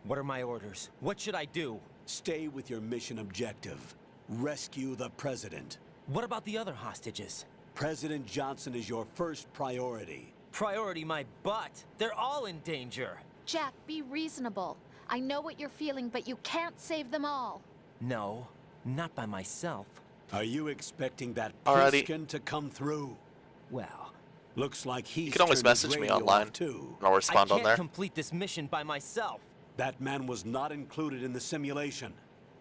What are my orders? What should I do? Stay with your mission objective. Rescue the president. What about the other hostages? President Johnson is your first priority. Priority my butt. They're all in danger. Jack, be reasonable. I know what you're feeling, but you can't save them all. No, not by myself. Are you expecting that Alrighty. Pliskin to come through? Well, looks like he's You can always turned his message me radio online, off too. and I'll respond I on can't there. complete this mission by myself. That man was not included in the simulation.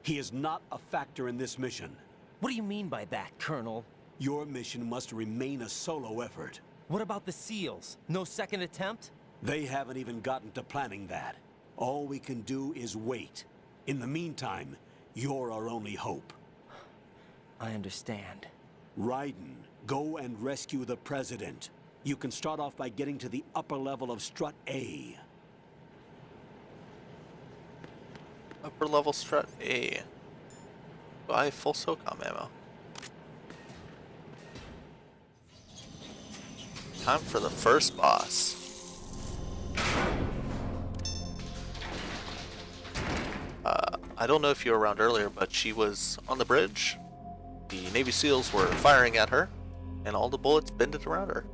He is not a factor in this mission. What do you mean by that, Colonel? Your mission must remain a solo effort. What about the SEALs? No second attempt? They haven't even gotten to planning that. All we can do is wait. In the meantime, you're our only hope. I understand. Raiden, go and rescue the president. You can start off by getting to the upper level of Strut A. Upper level strut A. Buy full SOCOM ammo. Time for the first boss. I don't know if you were around earlier, but she was on the bridge. The Navy SEALs were firing at her, and all the bullets bended around her.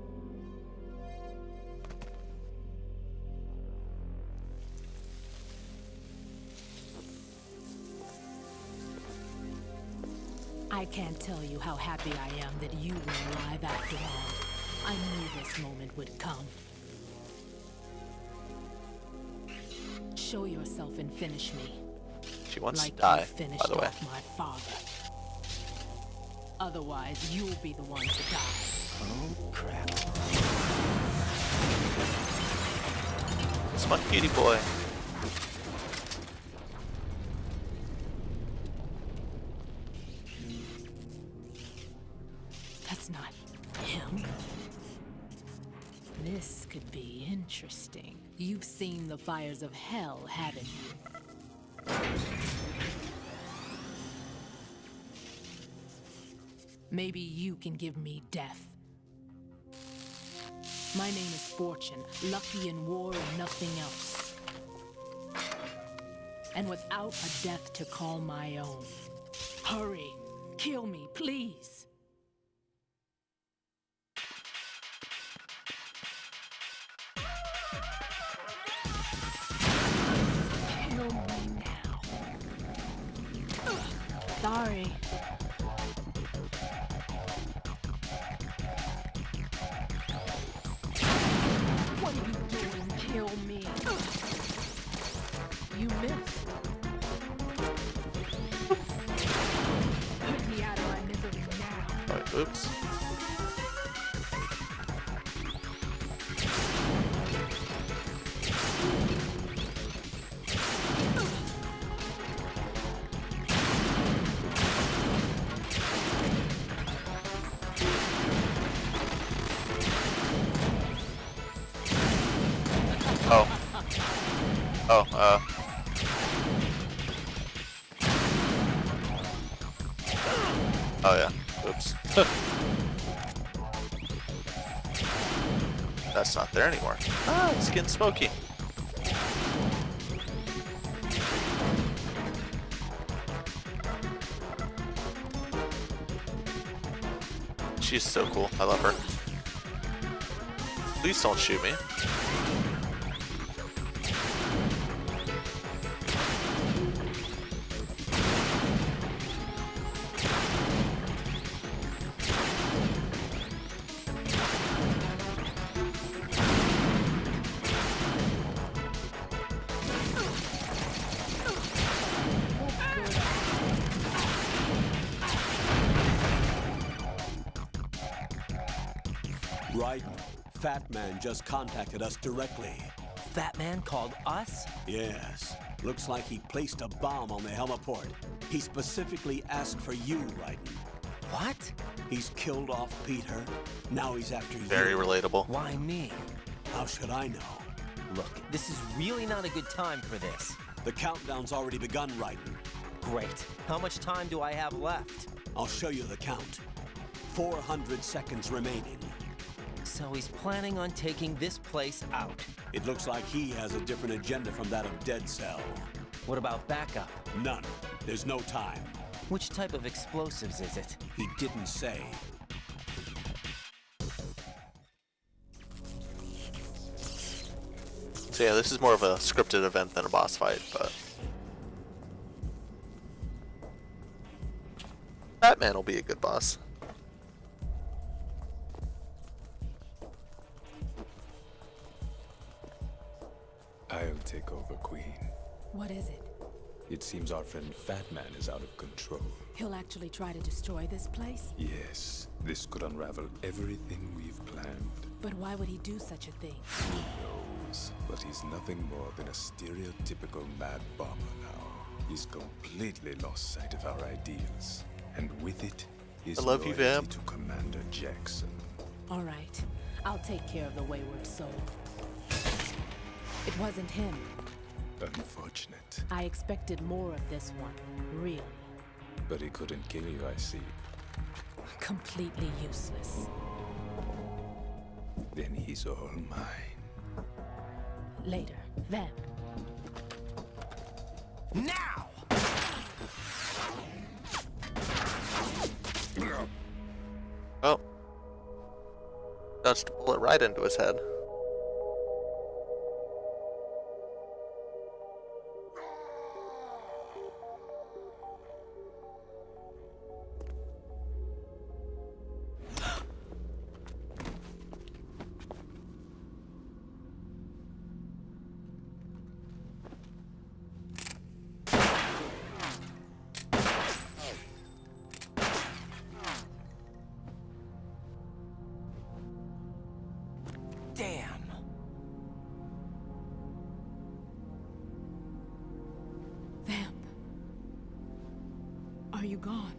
I can't tell you how happy I am that you were alive after all. I knew this moment would come. Show yourself and finish me. She wants like to die, you finished by the way. off my father. Otherwise, you'll be the one to die. Oh, crap. It's my cutie boy. That's not him. This could be interesting. You've seen the fires of hell, haven't you? Maybe you can give me death. My name is Fortune, lucky in war and nothing else. And without a death to call my own. Hurry, kill me, please. Kill me now. Sorry. What are you doing? Kill me. You missed. Put me out of my misery now. Alright, oops. Oh, oh yeah. Oops. That's not there anymore. Ah, it's getting smoky. She's so cool. I love her. Please don't shoot me. Raiden, Fat Man just contacted us directly. Fat Man called us? Yes. Looks like he placed a bomb on the heliport. He specifically asked for you, Raiden. What? He's killed off Peter. Now he's after you. Very relatable. Why me? How should I know? Look, this is really not a good time for this. The countdown's already begun, Raiden. Great. How much time do I have left? I'll show you the count. 400 seconds remaining. So he's planning on taking this place out. It looks like he has a different agenda from that of Dead Cell. What about backup? None. There's no time. Which type of explosives is it? He didn't say. So yeah, this is more of a scripted event than a boss fight, but Batman will be a good boss. I'll take over, Queen. What is it? It seems our friend Fat Man is out of control. He'll actually try to destroy this place? Yes, this could unravel everything we've planned. But why would he do such a thing? Who knows? But he's nothing more than a stereotypical mad bomber now. He's completely lost sight of our ideals. And with it, his I love you, loyalty Vamp. to Commander Jackson. All right. I'll take care of the wayward soul. It wasn't him. Unfortunate. I expected more of this one, really. But he couldn't kill you, I see. Completely useless. Then he's all mine. Later, then. Now! Oh. Dodged a bullet right into his head. Damn! Vamp. Are you gone?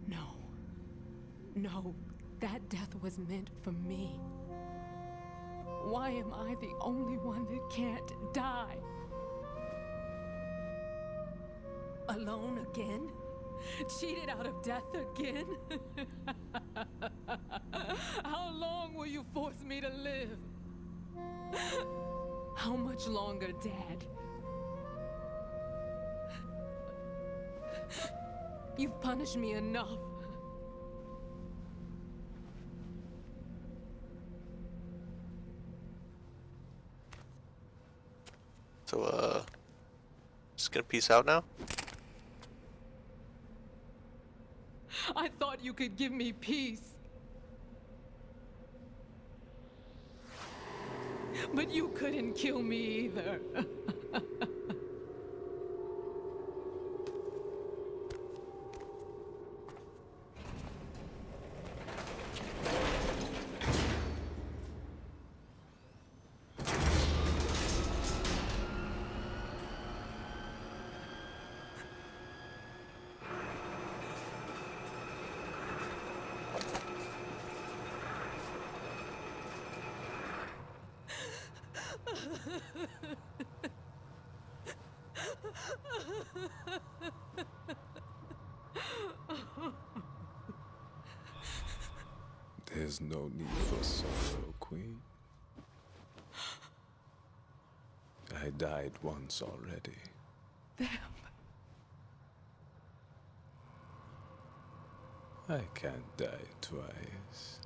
No. No, that death was meant for me. Why am I the only one that can't die? Alone again? Cheated out of death again? How long will you force me to live? How much longer, Dad? You've punished me enough. So, just gonna peace out now? I thought you could give me peace. But you couldn't kill me either. There's no need for sorrow, Queen. I died once already. Vamp. I can't die twice.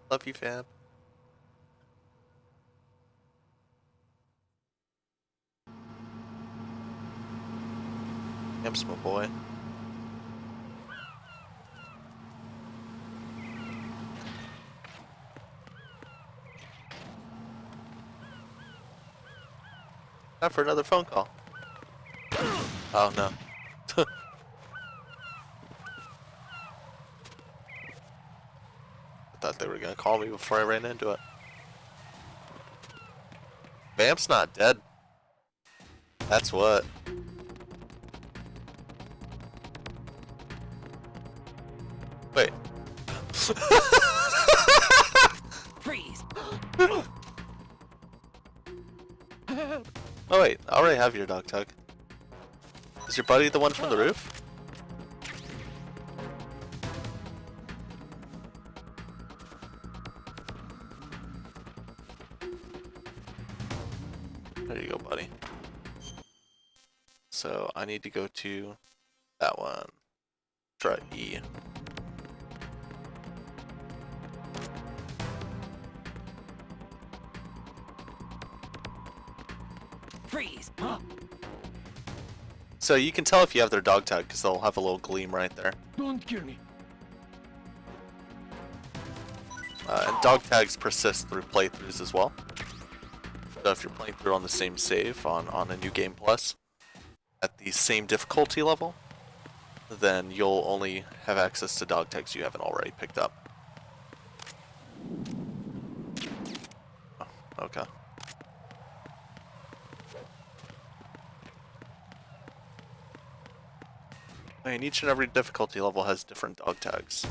Love you, fam. Vamp's my boy. Time for another phone call. Oh no. I thought they were gonna call me before I ran into it. Vamp's not dead. That's what. Wait. Freeze! Oh wait, I already have your dog tag. Is your buddy the one from the roof? There you go, buddy. So I need to go to that one. Try E. Freeze! So you can tell if you have their dog tag because they'll have a little gleam right there. Don't kill me. And dog tags persist through playthroughs as well. So if you're playing through on the same save on a new game plus at the same difficulty level, then you'll only have access to dog tags you haven't already picked up. Oh, okay. I mean, each and every difficulty level has different dog tags.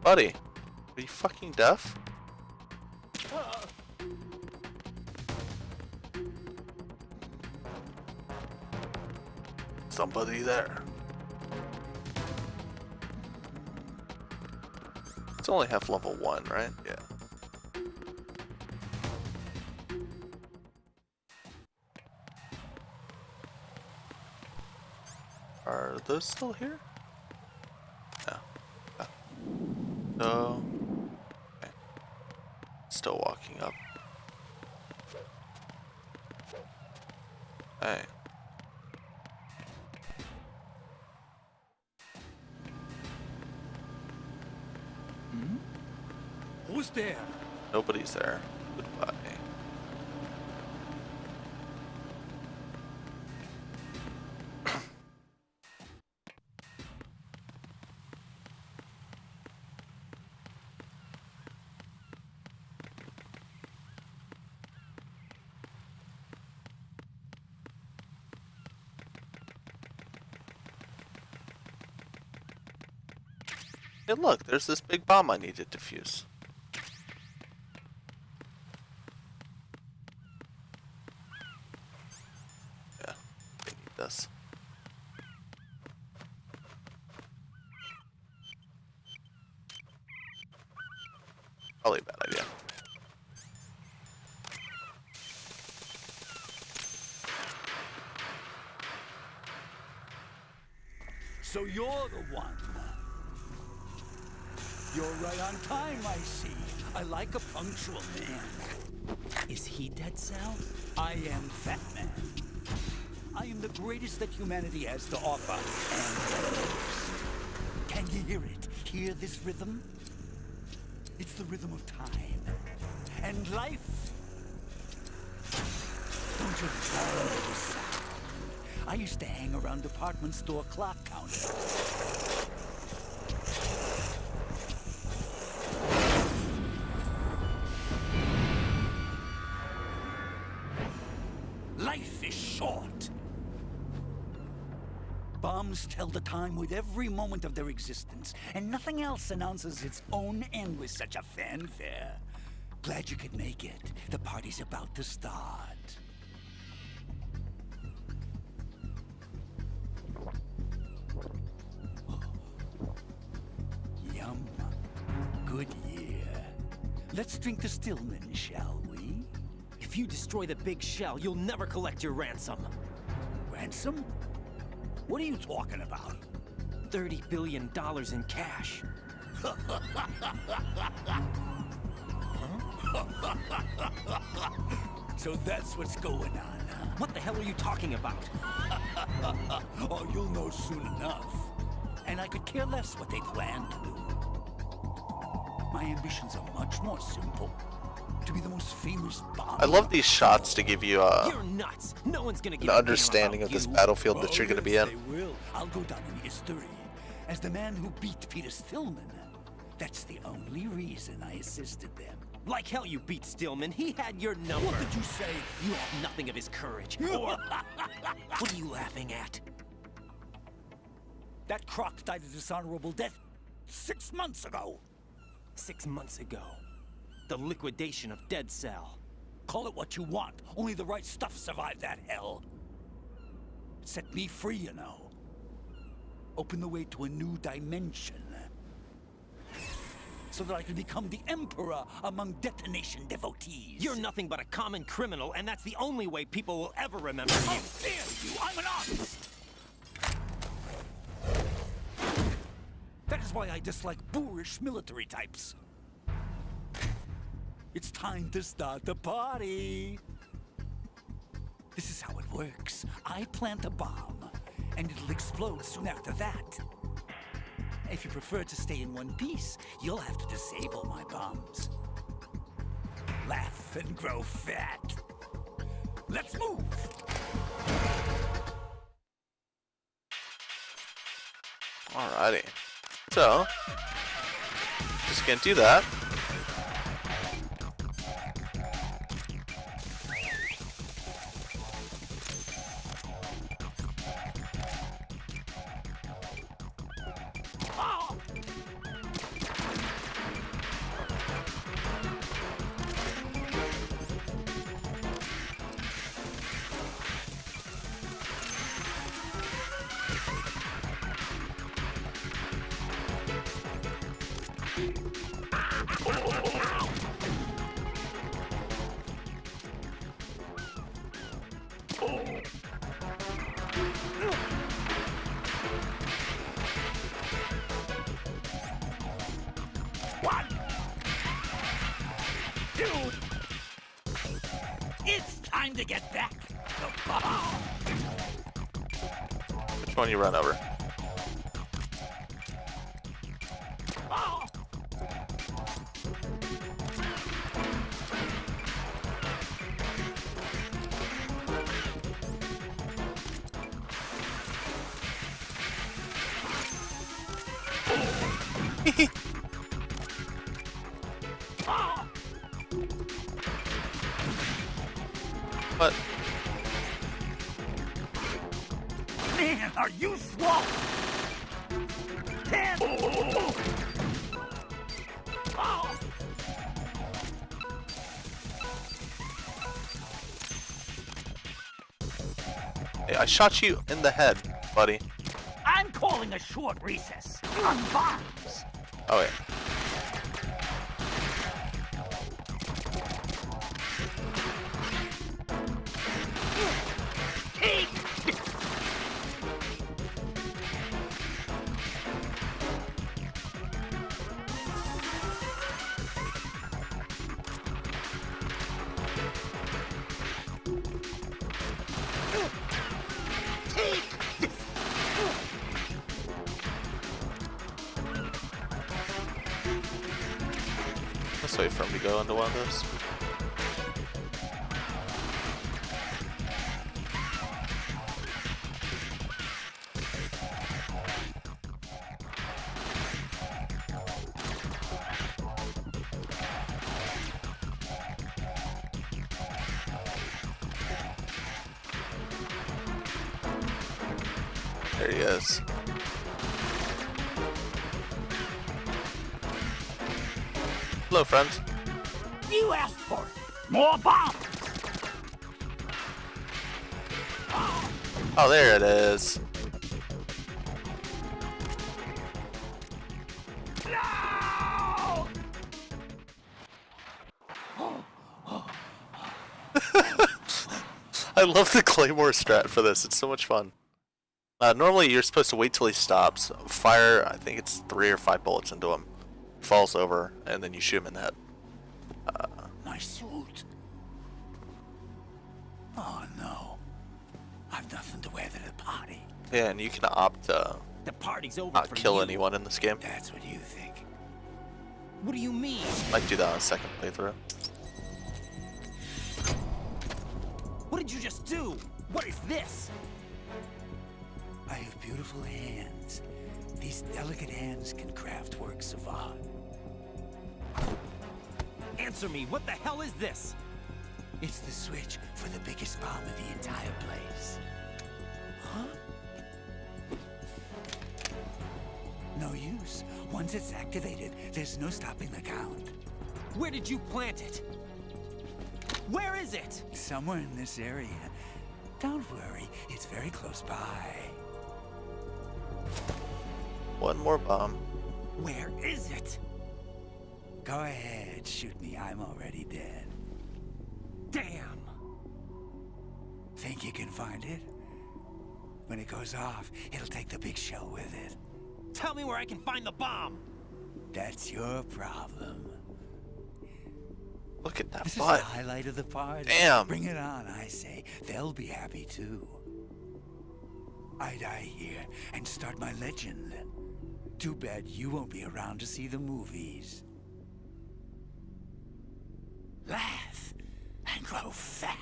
Buddy, are you fucking deaf? Somebody there. It's only half level 1, right? Yeah. Are those still here? No. Oh. So, okay. Still walking up. Hey. Who's there? Nobody's there. Goodbye. Hey look, there's this big bomb I need to defuse. Yeah, they need this. Probably a bad idea. So you're the one. You're right on time, I see. I like a punctual man. Is he dead, Sal? I am Fat Man. I am the greatest that humanity has to offer, and the most. Can you hear it? Hear this rhythm? It's the rhythm of time. And life. Don't you love this sound? I used to hang around department store clock counters. Life is short. Bombs tell the time with every moment of their existence, and nothing else announces its own end with such a fanfare. Glad you could make it. The party's about to start. Yum. Good year. Let's drink the Stillman, shall we? If you destroy the big shell, you'll never collect your ransom. Ransom? What are you talking about? $30 billion in cash. So that's what's going on, huh? What the hell are you talking about? Oh, you'll know soon enough. And I could care less what they plan to do. My ambitions are much more simple. To be the most famous bomb. I love these shots to give you You're nuts. No one's gonna an give a damn understanding about of this you. battlefield that you're Oh, going to yes, be in. they will. I'll go down in history as the man who beat Peter Stillman. That's the only reason I assisted them. Like hell you beat Stillman. He had your number. What did you say? You have nothing of his courage. Or... What are you laughing at? That croc died a dishonorable death 6 months ago. 6 months ago. The liquidation of Dead Cell. Call it what you want. Only the right stuff survived that hell. It set me free, you know. Opened the way to a new dimension. So that I could become the emperor among detonation devotees. You're nothing but a common criminal, and that's the only way people will ever remember you. How dare you! I'm an artist! That is why I dislike boorish military types. It's time to start the party. This is how it works. I plant a bomb, and it'll explode soon after that. If you prefer to stay in one piece, you'll have to disable my bombs. Laugh and grow fat. Let's move! Alrighty. So, just gonna do that. It's time to get back the bomb. Which one you run over? What? Man, are you slow? Damn! Hey, I shot you in the head, buddy. I'm calling a short recess on bombs. Oh wait. Let's wait for him to go into one of those. There he is. Hello, friends. You asked for it! More bombs! Oh, there it is. No! I love the Claymore strat for this. It's so much fun. Normally, you're supposed to wait till he stops, fire, I think it's 3 or 5 bullets into him, falls over, and then you shoot him in the head. My suit. Oh no. I've nothing to wear to the party. Yeah, and you can opt to The party's over not for kill you. anyone in this game. That's what you think. What do you mean? Might do that on a second playthrough. What did you just do? What is this? I have beautiful hands. These delicate hands can craft works of art. Answer me, what the hell is this? It's the switch for the biggest bomb in the entire place. Huh? No use. Once it's activated, there's no stopping the count. Where did you plant it? Where is it? Somewhere in this area. Don't worry, it's very close by. One more bomb. Where is it? Go ahead, shoot me. I'm already dead. Damn! Think you can find it? When it goes off, it'll take the big shell with it. Tell me where I can find the bomb! That's your problem. Look at that This butt. is the highlight of the party. Damn. Bring it on, I say. They'll be happy too. I die here and start my legend. Too bad you won't be around to see the movies. Laugh and grow fat.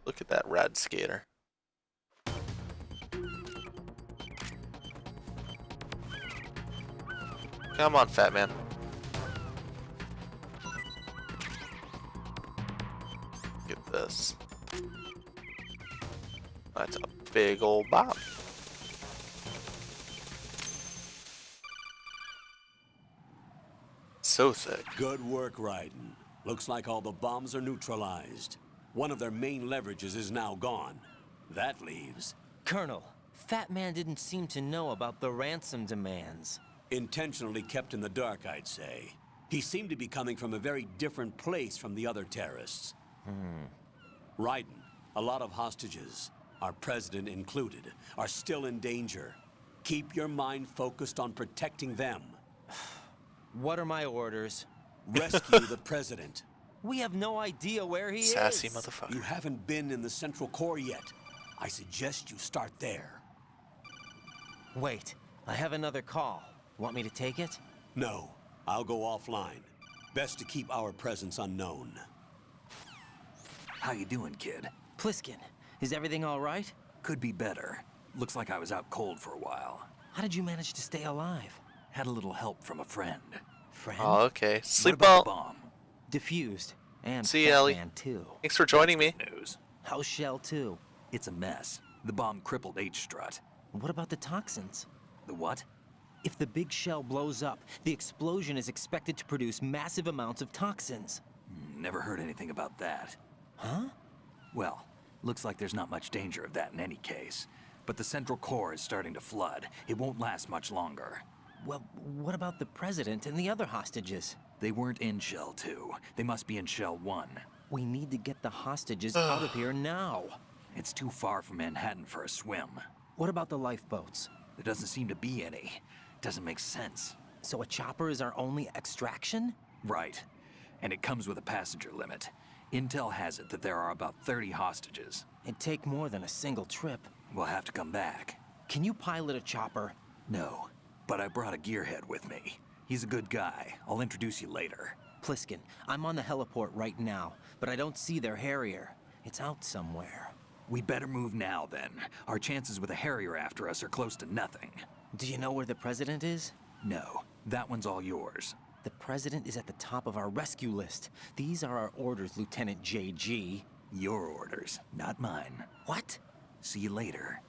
Look at that rad skater. Come on, fat man. Get this. That's a big old bomb. So thick. Good work, Raiden. Looks like all the bombs are neutralized. One of their main leverages is now gone. That leaves... Colonel, Fat Man didn't seem to know about the ransom demands. Intentionally kept in the dark, I'd say. He seemed to be coming from a very different place from the other terrorists. Raiden, a lot of hostages, our president included, are still in danger. Keep your mind focused on protecting them. What are my orders? Rescue the president. We have no idea where he Sassy is. motherfucker. You haven't been in the Central Core yet. I suggest you start there. Wait, I have another call. Want me to take it? No, I'll go offline. Best to keep our presence unknown. How you doing, kid? Pliskin, is everything all right? Could be better. Looks like I was out cold for a while. How did you manage to stay alive? Had a little help from a friend. Friend? Oh, okay. What Sleep about well. the bomb? Diffused. And See you, Fat Ellie. Man, too. Thanks for joining me. News. House Shell, too. It's a mess. The bomb crippled H-Strut. What about the toxins? The what? If the big shell blows up, the explosion is expected to produce massive amounts of toxins. Never heard anything about that. Huh? Well, looks like there's not much danger of that in any case. But the Central Core is starting to flood. It won't last much longer. Well, what about the president and the other hostages? They weren't in Shell 2. They must be in Shell 1. We need to get the hostages out of here now. It's too far from Manhattan for a swim. What about the lifeboats? There doesn't seem to be any. Doesn't make sense. So a chopper is our only extraction? Right. And it comes with a passenger limit. Intel has it that there are about 30 hostages. It'd take more than a single trip. We'll have to come back. Can you pilot a chopper? No, but I brought a gearhead with me. He's a good guy. I'll introduce you later. Pliskin, I'm on the heliport right now, but I don't see their Harrier. It's out somewhere. We better move now, then. Our chances with a Harrier after us are close to nothing. Do you know where the president is? No, that one's all yours. The president is at the top of our rescue list. These are our orders, Lieutenant JG. Your orders, not mine. What? See you later.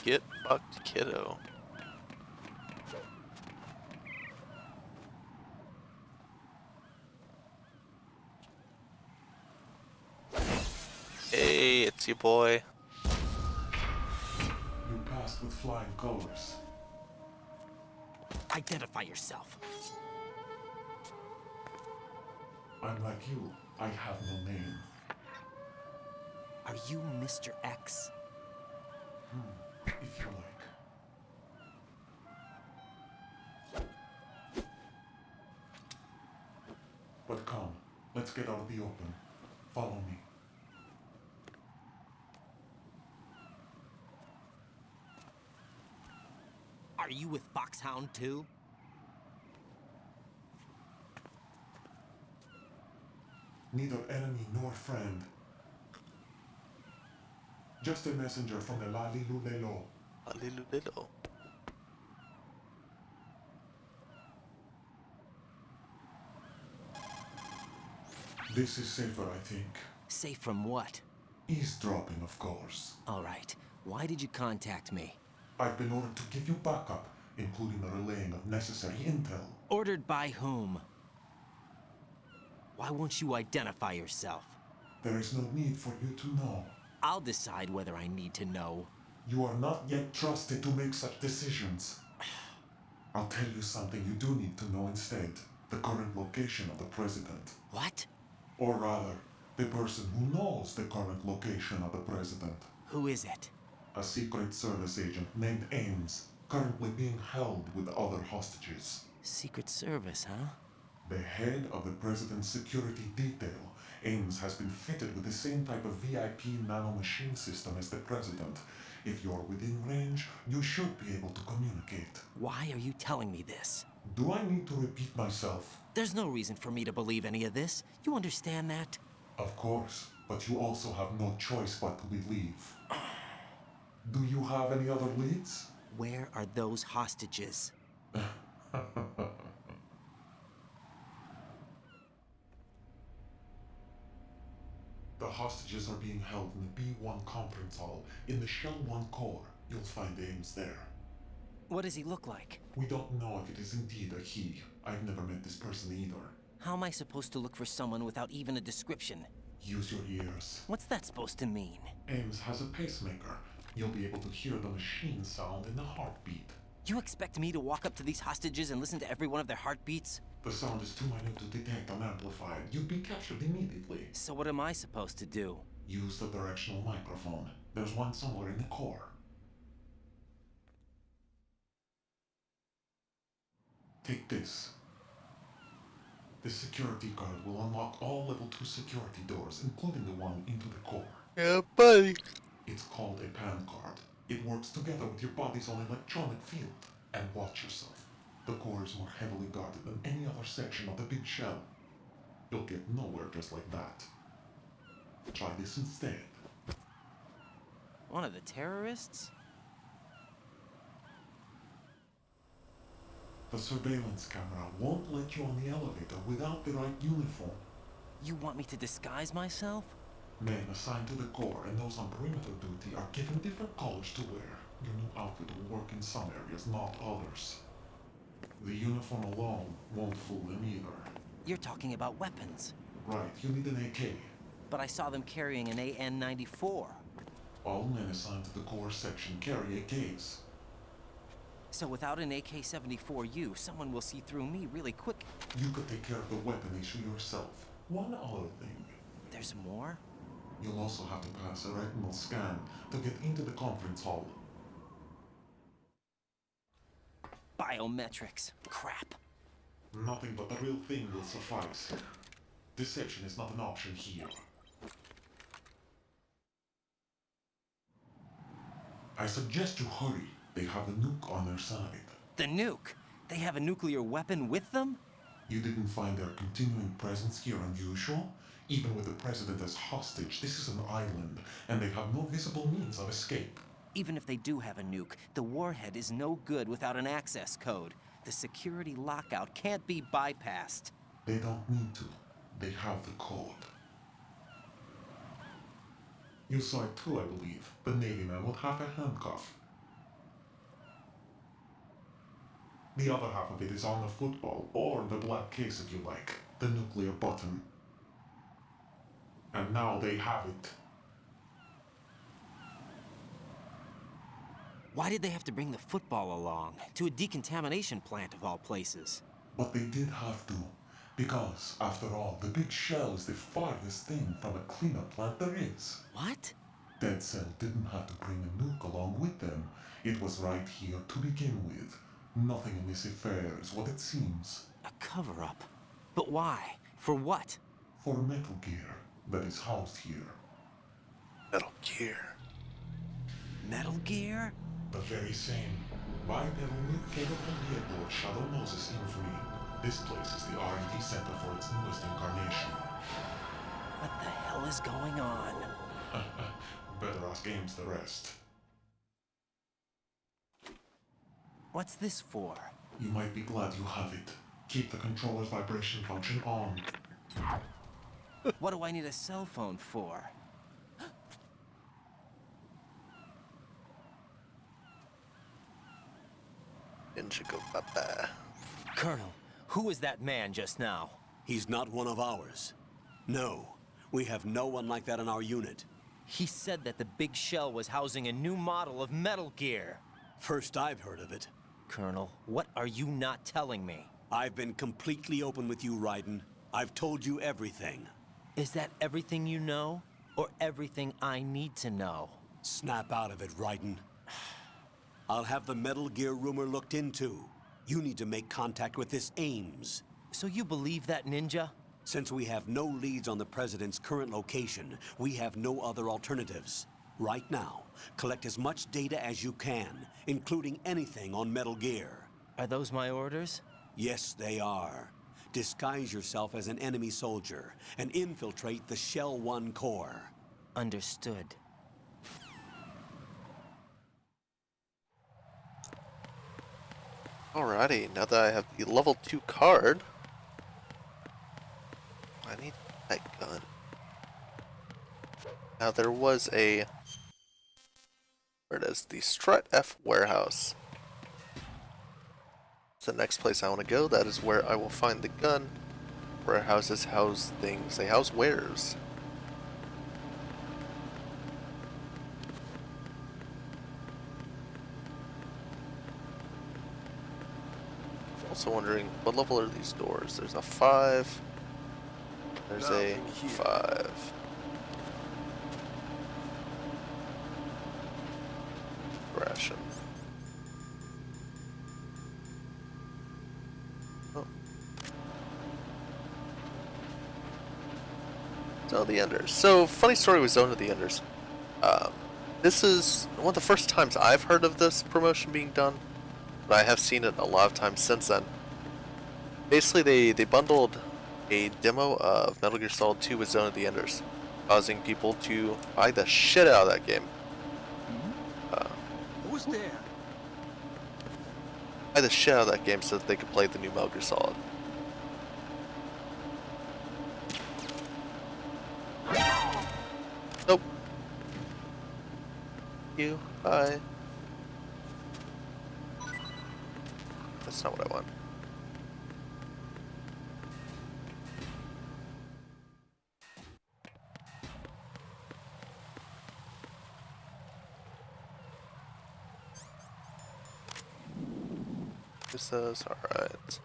Get fucked, kiddo. Hey, it's your boy. You passed with flying colors. Identify yourself. I'm like you. I have no name. Are you Mr. X? If you like. But come, let's get out of the open. Follow me. Are you with Foxhound too? Neither enemy nor friend. Just a messenger from the Lalilulelo. Alilulilo. This is safer, I think. Safe from what? Eavesdropping, of course. All right. Why did you contact me? I've been ordered to give you backup, including the relaying of necessary intel. Ordered by whom? Why won't you identify yourself? There is no need for you to know. I'll decide whether I need to know. You are not yet trusted to make such decisions. I'll tell you something you do need to know instead. The current location of the president. What? Or rather, the person who knows the current location of the president. Who is it? A Secret Service agent named Ames, currently being held with other hostages. Secret Service, huh? The head of the president's security detail, Ames, has been fitted with the same type of VIP nanomachine system as the president. If you're within range, you should be able to communicate. Why are you telling me this? Do I need to repeat myself? There's no reason for me to believe any of this. You understand that? Of course, but you also have no choice but to believe. Do you have any other leads? Where are those hostages? The hostages are being held in the B1 conference hall in the Shell 1 core. You'll find Ames there. What does he look like? We don't know if it is indeed a he. I've never met this person either. How am I supposed to look for someone without even a description? Use your ears. What's that supposed to mean? Ames has a pacemaker. You'll be able to hear the machine sound in the heartbeat. You expect me to walk up to these hostages and listen to every one of their heartbeats? The sound is too minute to detect unamplified. You'd be captured immediately. So what am I supposed to do? Use the directional microphone. There's one somewhere in the core. Take this. The security card will unlock all level 2 security doors, including the one into the core. Yeah, buddy. It's called a PAN card. It works together with your body's own electronic field. And watch yourself. The core is more heavily guarded than any other section of the big shell. You'll get nowhere just like that. Try this instead. One of the terrorists? The surveillance camera won't let you on the elevator without the right uniform. You want me to disguise myself? Men assigned to the core and those on perimeter duty are given different colors to wear. Your new outfit will work in some areas, not others. The uniform alone won't fool them either. You're talking about weapons. Right, you need an AK. But I saw them carrying an AN-94. All men assigned to the core section carry AKs. So without an AK-74U, someone will see through me really quick. You could take care of the weapon issue yourself. One other thing. There's more? You'll also have to pass a retinal scan to get into the conference hall. Biometrics. Crap. Nothing but the real thing will suffice. Deception is not an option here. I suggest you hurry. They have the nuke on their side. The nuke? They have a nuclear weapon with them? You didn't find their continuing presence here unusual? Even with the president as hostage, this is an island, and they have no visible means of escape. Even if they do have a nuke, the warhead is no good without an access code. The security lockout can't be bypassed. They don't need to. They have the code. You saw it too, I believe. The Navy man with half a handcuff. The other half of it is on the football, or the black case if you like, the nuclear button. And now they have it. Why did they have to bring the football along? To a decontamination plant of all places. But they did have to. Because, after all, the big shell is the farthest thing from a cleanup plant there is. What? Dead Cell didn't have to bring a nuke along with them. It was right here to begin with. Nothing in this affair is what it seems. A cover-up? But why? For what? For Metal Gear that is housed here. Metal Gear. Metal Gear? The very same. Bipedal nuke-capable vehicle of Shadow Moses Infamy. This place is the R&D center for its newest incarnation. What the hell is going on? Better ask Ames the rest. What's this for? You might be glad you have it. Keep the controller's vibration function on. What do I need a cell phone for? Ninjago Baba. Colonel, who was that man just now? He's not one of ours. No, we have no one like that in our unit. He said that the big shell was housing a new model of Metal Gear. First I've heard of it. Colonel, what are you not telling me? I've been completely open with you, Raiden. I've told you everything. Is that everything you know? Or everything I need to know? Snap out of it, Raiden. I'll have the Metal Gear rumor looked into. You need to make contact with this Ames. So you believe that ninja? Since we have no leads on the President's current location, we have no other alternatives. Right now, collect as much data as you can, including anything on Metal Gear. Are those my orders? Yes, they are. Disguise yourself as an enemy soldier and infiltrate the Shell 1 core. Understood. Alrighty, now that I have the level 2 card, I need that gun. Now there was a, where it is, the Strut F warehouse. It's the next place I want to go. That is where I will find the gun. Warehouses house things. They house wares. Also wondering, what level are these doors? There's a 5. There's a 5. Ration. Oh. So the Enders. So funny story with Zone of the Enders. This is one of the first times I've heard of this promotion being done, but I have seen it a lot of times since then. Basically, they bundled a demo of Metal Gear Solid 2 with Zone of the Enders, causing people to buy the shit out of that game. Who's there? Buy the shit out of that game so that they could play the new Metal Gear Solid. Nope. You. Bye. That's not what I want. This is alright.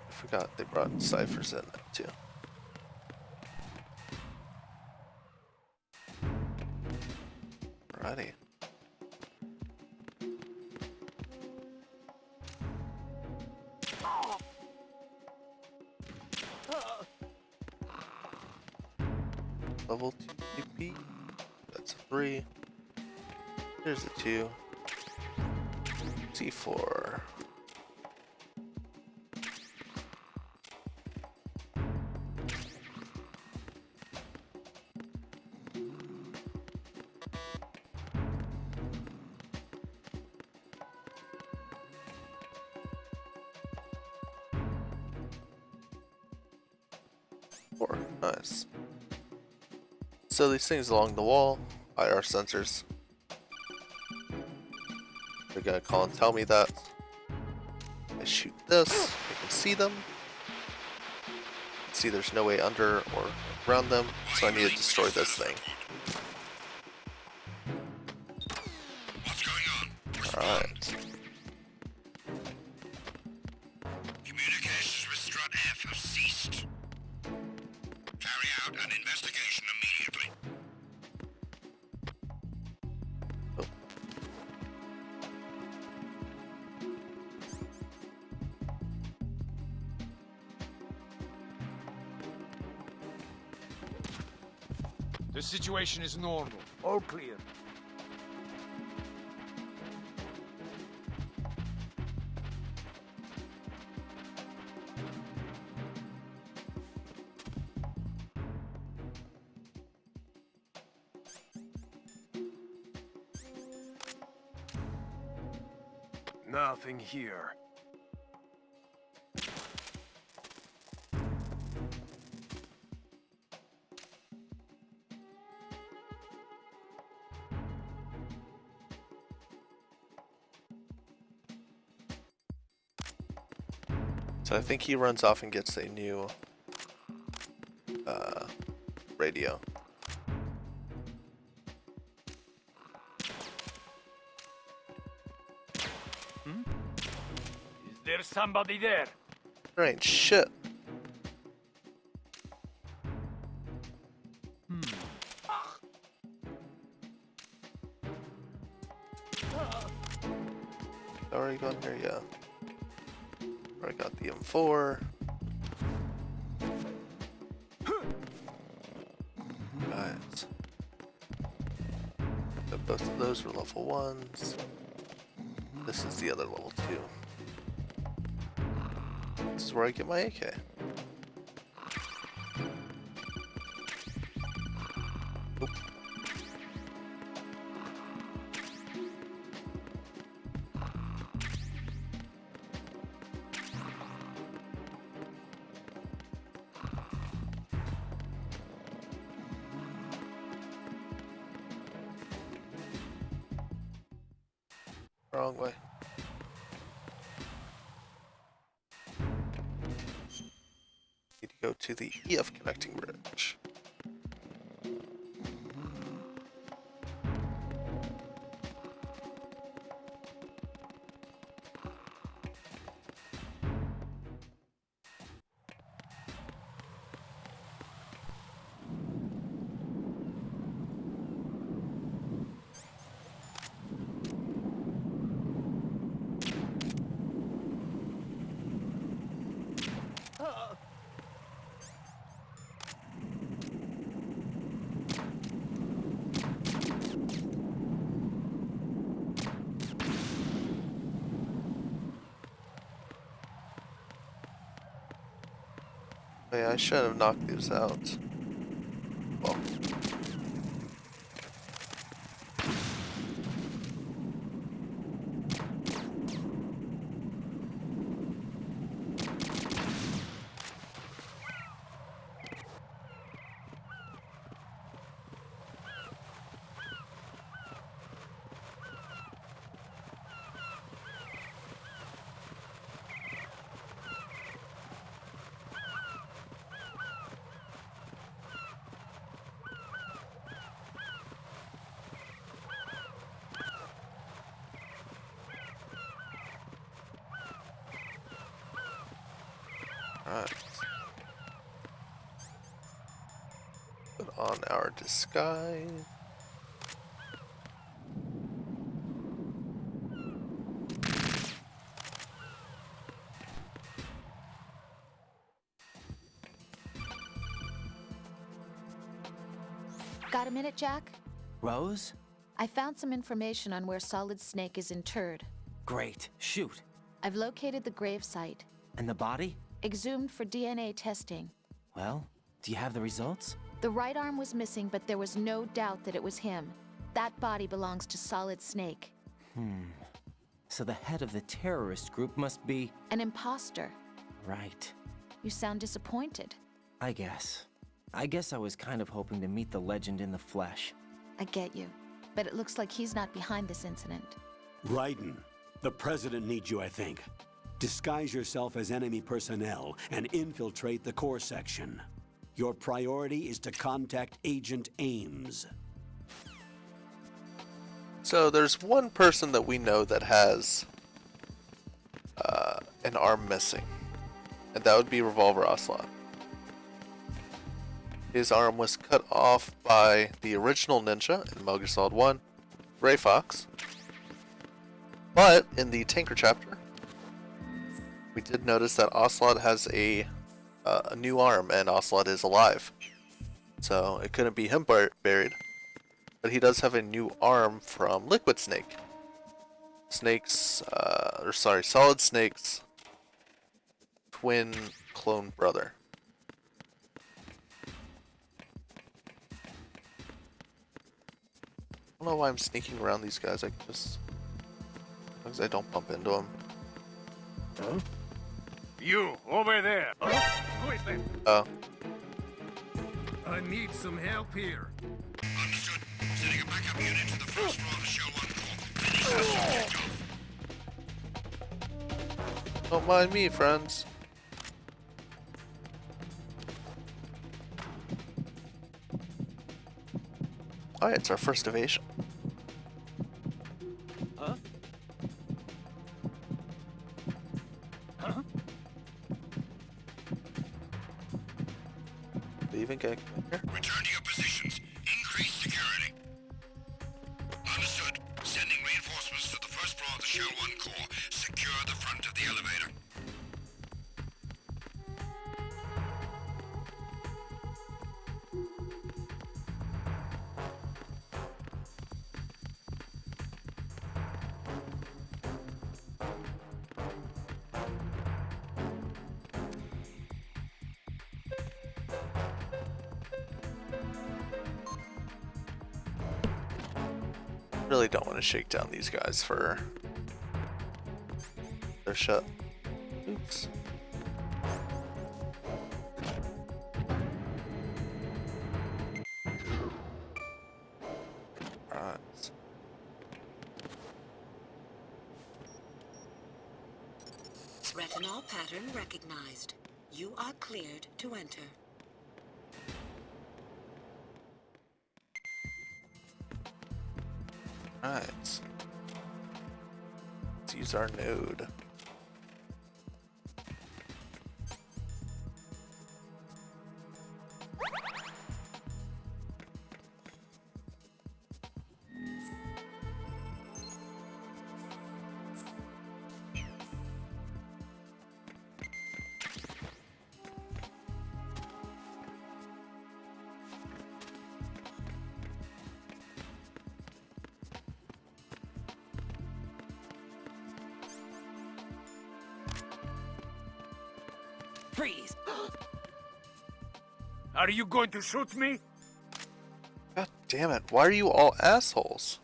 I forgot they brought ciphers in there too. Alrighty. Level 2 CP. That's a 3. Here's a 2. C4. Nice. So these things along the wall, IR sensors. They're gonna call and tell me that. I shoot this, I can see them. See there's no way under or around them, so I need to destroy this thing. Alright. Communications with Strut F have ceased. Carry out an investigation immediately. Oh. The situation is normal. All clear. Nothing here. So I think he runs off and gets a new radio. Is there somebody there? There ain't shit. Already gone here, yeah. I got the M4. Right. So both of those were level 1s. This is the other level 2. This is where I get my AK. Oop. Wrong way. Need to go to the EF connecting bridge. Oh yeah, I should have knocked these out. Well. Alright. Put on our disguise. Got a minute, Jack? Rose? I found some information on where Solid Snake is interred. Great. Shoot. I've located the grave site. And the body? Exhumed for DNA testing. Well, do you have the results? The right arm was missing, but there was no doubt that it was him. That body belongs to Solid Snake. So the head of the terrorist group must be... An imposter. Right. You sound disappointed. I guess. I guess I was kind of hoping to meet the legend in the flesh. I get you. But it looks like he's not behind this incident. Raiden, the President needs you, I think. Disguise yourself as enemy personnel and infiltrate the core section. Your priority is to contact Agent Ames. So there's one person that we know that has an arm missing, and that would be Revolver Ocelot. His arm was cut off by the original ninja in Metal Gear Solid 1, Gray Fox. But in the Tanker chapter, we did notice that Ocelot has a new arm, and Ocelot is alive. So it couldn't be him buried. But he does have a new arm from Liquid Snake. Solid Snake's twin clone brother. I don't know why I'm sneaking around these guys. I can just, as long as I don't bump into them. Huh? You, over there! Quit it! Oh. I need some help here. Understood. Sending a backup unit to the first floor of the Shell 1 core. Finish the subject off. Don't mind me, friends. Oh, it's our first evasion. Huh? Huh? Do you even get here? Return to your positions. Increase security. Understood. Sending reinforcements to the first floor of the Shell 1 core. Secure the front of the elevator. Really don't want to shake down these guys for their shut. Oops. Right. Retinol pattern recognized. You are cleared to enter. Right. Let's use our node. Freeze! Are you going to shoot me? God damn it, why are you all assholes?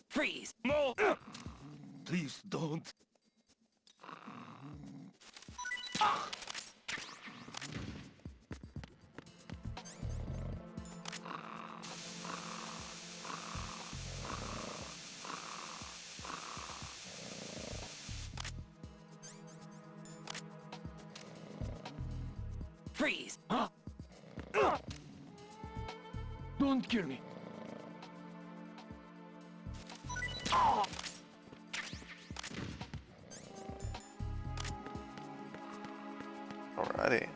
Freeze! No! Please don't. Freeze! Don't kill me. Alrighty.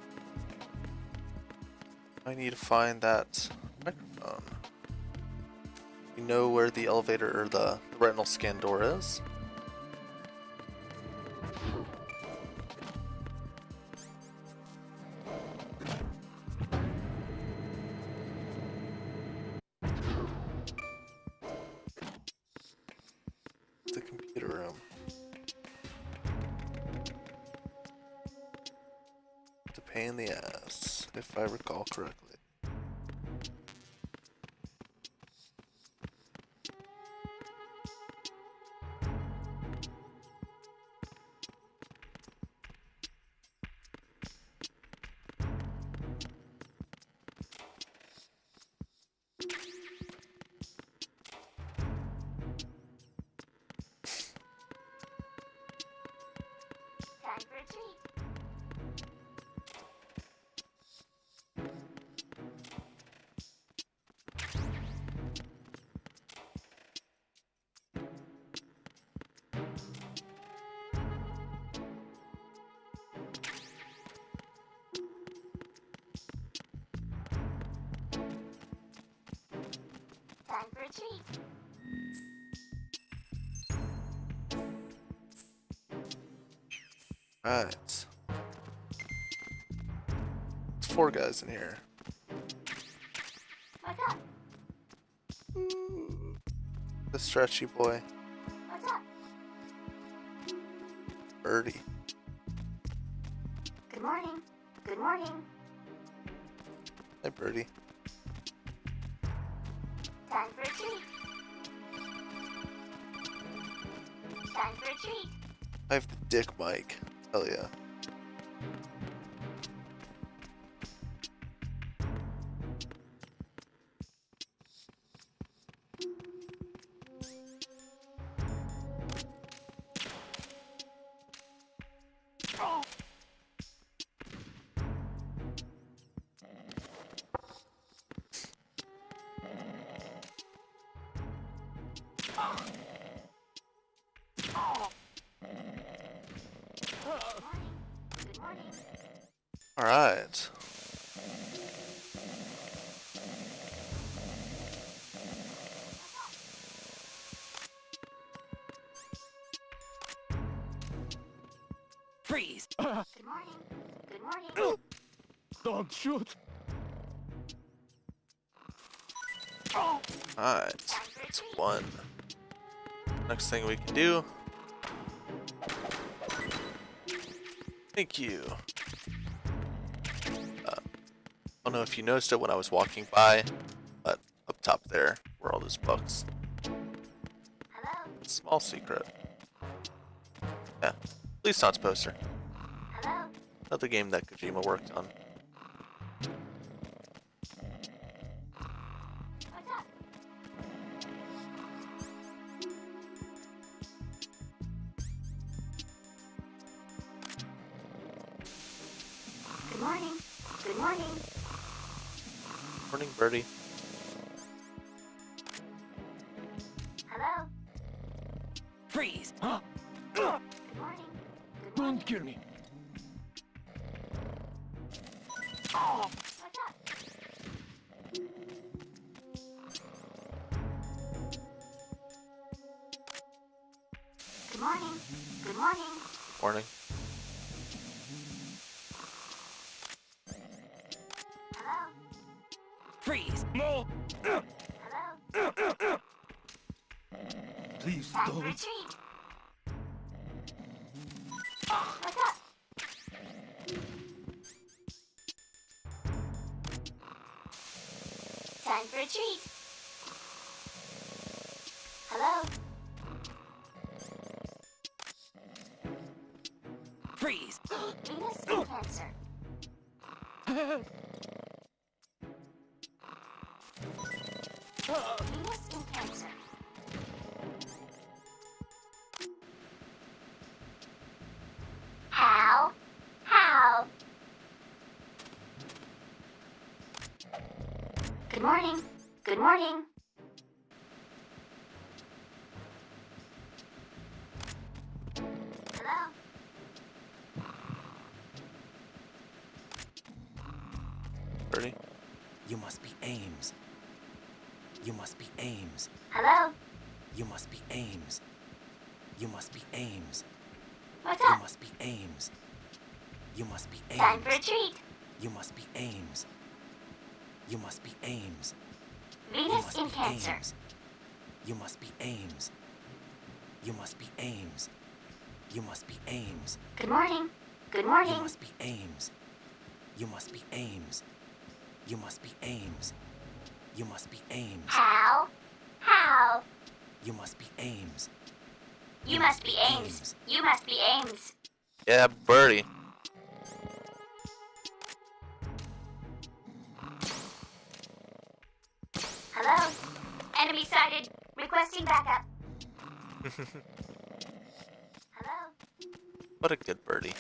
I need to find that microphone. We You know where the elevator or the retinal scan door is? The computer room. It's a pain in the ass, if I recall correctly. Time for a treat. Time for a treat. Right. There's 4 guys in here. What's up? The stretchy boy. What's up? Birdie. Good morning. Good morning. Hi, Birdie. Time for a treat. Time for a treat. I have the dick mic. Hell yeah. Good morning. All right. Freeze! Good morning. Good morning. Don't shoot! Alright. That's 1. Next thing we can do. Thank you. I don't know if you noticed it when I was walking by, but up top there were all those books. Hello? Small secret. Yeah. Police Tots poster. Hello? Another game that Kojima worked on. What's up? Good morning. Good morning. Morning, Birdie. Hello? Freeze! Good morning. Good morning. Don't kill me! What's up? Good morning. Good morning. Morning. Hello? Freeze! No! Hello? Please Time for a don't. treat. What's up? Time for a treat. Hello? Freeze! Venus skin cancer. Venus skin cancer. How? How? Good morning. Good morning. Hello? Birdie. You must be Ames. You must be Ames. Hello? You must be Ames. You must be Ames. What's You up? must be Ames. You must be Ames. Time for a treat. You must be Ames. You must be Ames. Venus in Cancer. You must be Ames. You must be Ames. You must be Ames. Good morning. Good You morning. must be Ames. You must be Ames. You must be Ames. You must be Ames. How? How? You must be Ames. You must be Ames. You must be Ames. Yeah, birdie. Hello? Enemy sighted. Requesting backup. Hello? What a good birdie.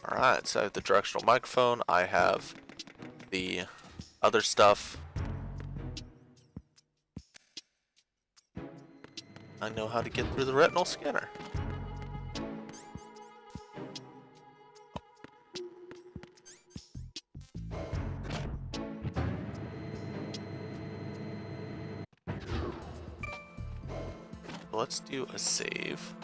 Alright, so I have the directional microphone, I have the other stuff. I know how to get through the retinal scanner. Let's do a save.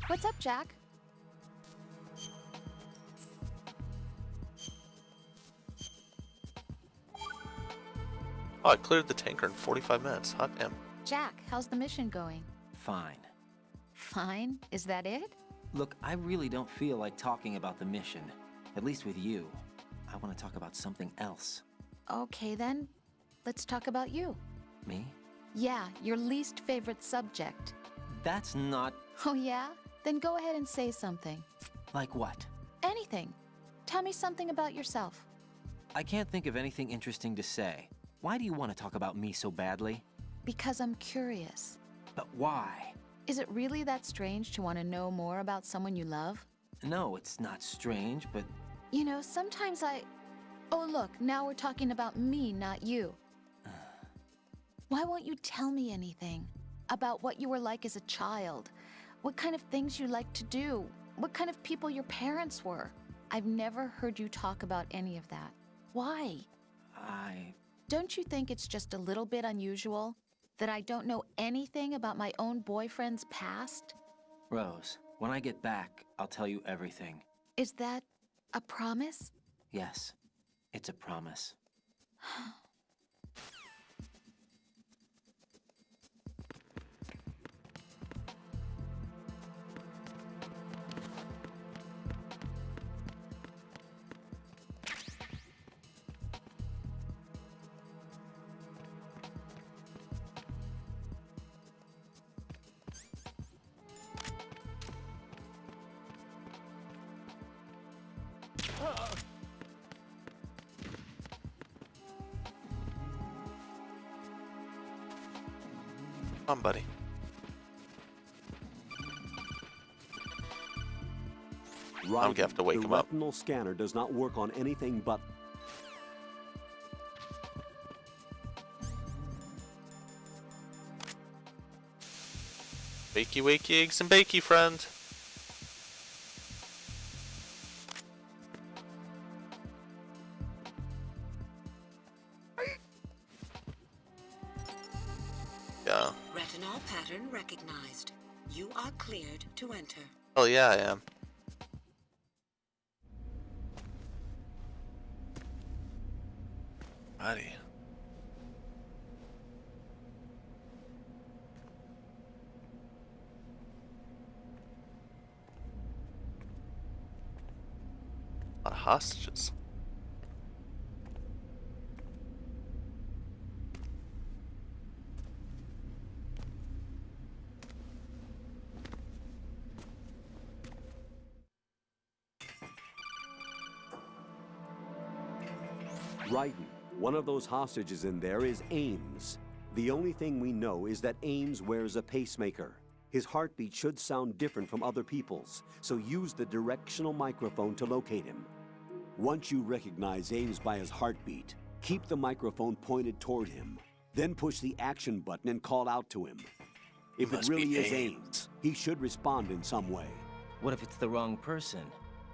What's up, Jack? Oh, I cleared the tanker in 45 minutes. Hot damn. Jack, how's the mission going? Fine. Fine? Is that it? Look, I really don't feel like talking about the mission. At least with you. I want to talk about something else. Okay then, let's talk about you. Me? Yeah, your least favorite subject. That's not... Oh yeah? Then go ahead and say something. Like what? Anything. Tell me something about yourself. I can't think of anything interesting to say. Why do you want to talk about me so badly? Because I'm curious. But why? Is it really that strange to want to know more about someone you love? No, it's not strange, but... You know, sometimes Oh look, now we're talking about me, not you. Why won't you tell me anything? About what you were like as a child? What kind of things you liked to do? What kind of people your parents were? I've never heard you talk about any of that. Why? Don't you think it's just a little bit unusual that I don't know anything about my own boyfriend's past? Rose, when I get back, I'll tell you everything. Is that a promise? Yes, it's a promise. Come on, buddy. I'm gonna have to wake him up. The retinal scanner does not work on anything but... Wakey, wakey, eggs and bakey, friend. Yeah. Retinol pattern recognized. You are cleared to enter. Oh yeah, I am. Buddy. A lot of hostages. Raiden, one of those hostages in there is Ames. The only thing we know is that Ames wears a pacemaker. His heartbeat should sound different from other people's, so use the directional microphone to locate him. Once you recognize Ames by his heartbeat, keep the microphone pointed toward him. Then push the action button and call out to him. If it Must be really is Ames. Ames, he should respond in some way. What if it's the wrong person?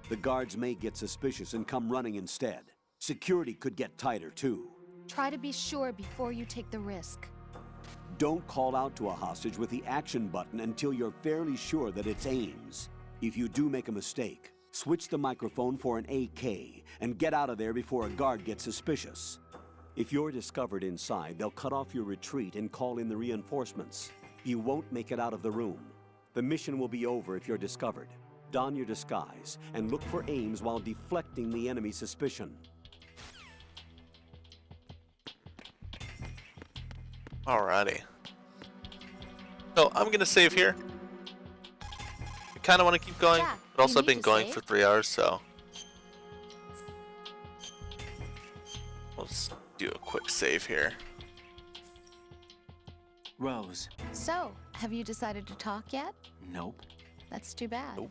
The guards may get suspicious and come running instead. Security could get tighter, too. Try to be sure before you take the risk. Don't call out to a hostage with the action button until you're fairly sure that it's Ames. If you do make a mistake, switch the microphone for an AK and get out of there before a guard gets suspicious. If you're discovered inside, they'll cut off your retreat and call in the reinforcements. You won't make it out of the room. The mission will be over if you're discovered. Don your disguise and look for Ames while deflecting the enemy's suspicion. Alrighty. So I'm gonna save here. I kind of want to keep going, Jack, but also you I've been need to going save? for 3 hours, so let's do a quick save here. Rose. So, have you decided to talk yet? Nope. That's too bad. Nope.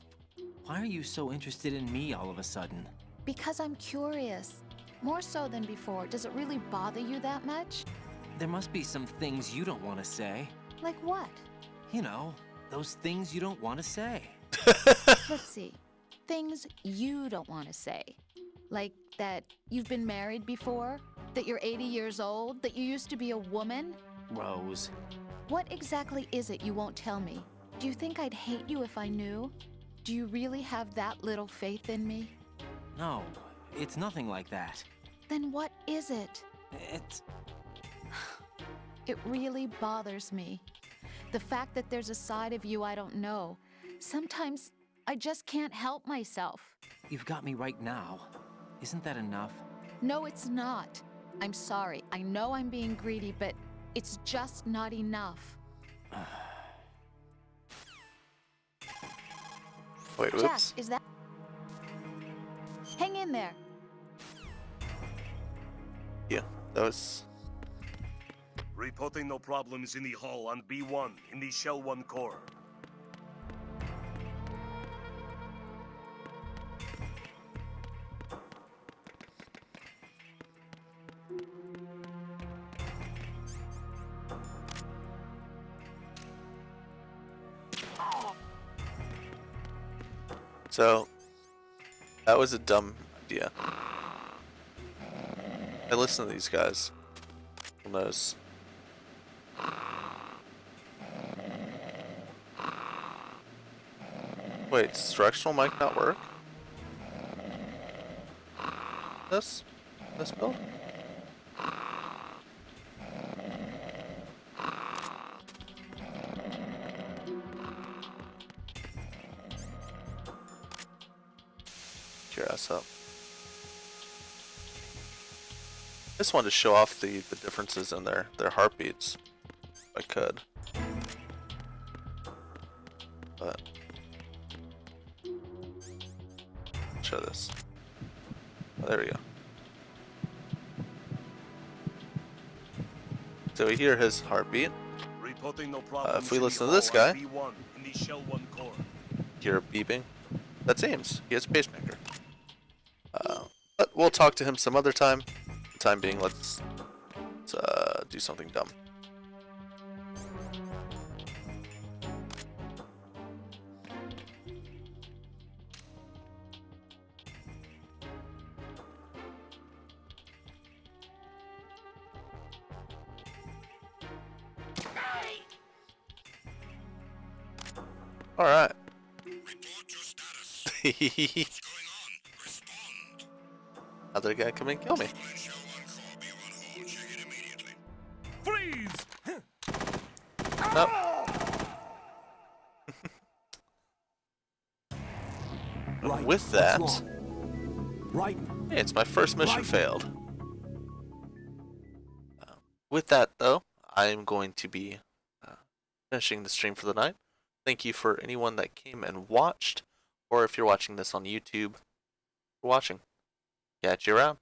Why are you so interested in me all of a sudden? Because I'm curious. More so than before. Does it really bother you that much? There must be some things you don't want to say. Like what? You know, those things you don't want to say. Let's see. Things you don't want to say. Like that you've been married before? That you're 80 years old? That you used to be a woman? Rose. What exactly is it you won't tell me? Do you think I'd hate you if I knew? Do you really have that little faith in me? No, it's nothing like that. Then what is it? It's... It really bothers me. The fact that there's a side of you I don't know. Sometimes I just can't help myself. You've got me right now. Isn't that enough? No, it's not. I'm sorry. I know I'm being greedy, but it's just not enough. Wait, Jack, whoops. is that... Hang in there. Yeah, that was... Reporting no problems in the hull on B1 in the Shell 1 core. So, that was a dumb idea. I listen to these guys. Who knows? Wait, does directional mic not work? This build? Get your ass up. I just wanted to show off the differences in their heartbeats, if I could. But show this. Oh, there we go. So we hear his heartbeat. Reporting no problems If we in the listen to this hull on guy, B1 in the Shell 1 core. hear a beeping. That's Ames. He has a pacemaker. But we'll talk to him some other time. For the time being, let's do something dumb. All right. Report your status. What's going on? Respond. Other guy come and kill me. People in Shell 1 core B1 hall. Check it immediately. Freeze! Nope. Right. With that, What's wrong? Right. hey, it's my first mission Right. failed. With that, though, I am going to be finishing the stream for the night. Thank you for anyone that came and watched, or if you're watching this on YouTube, for watching. Catch you around.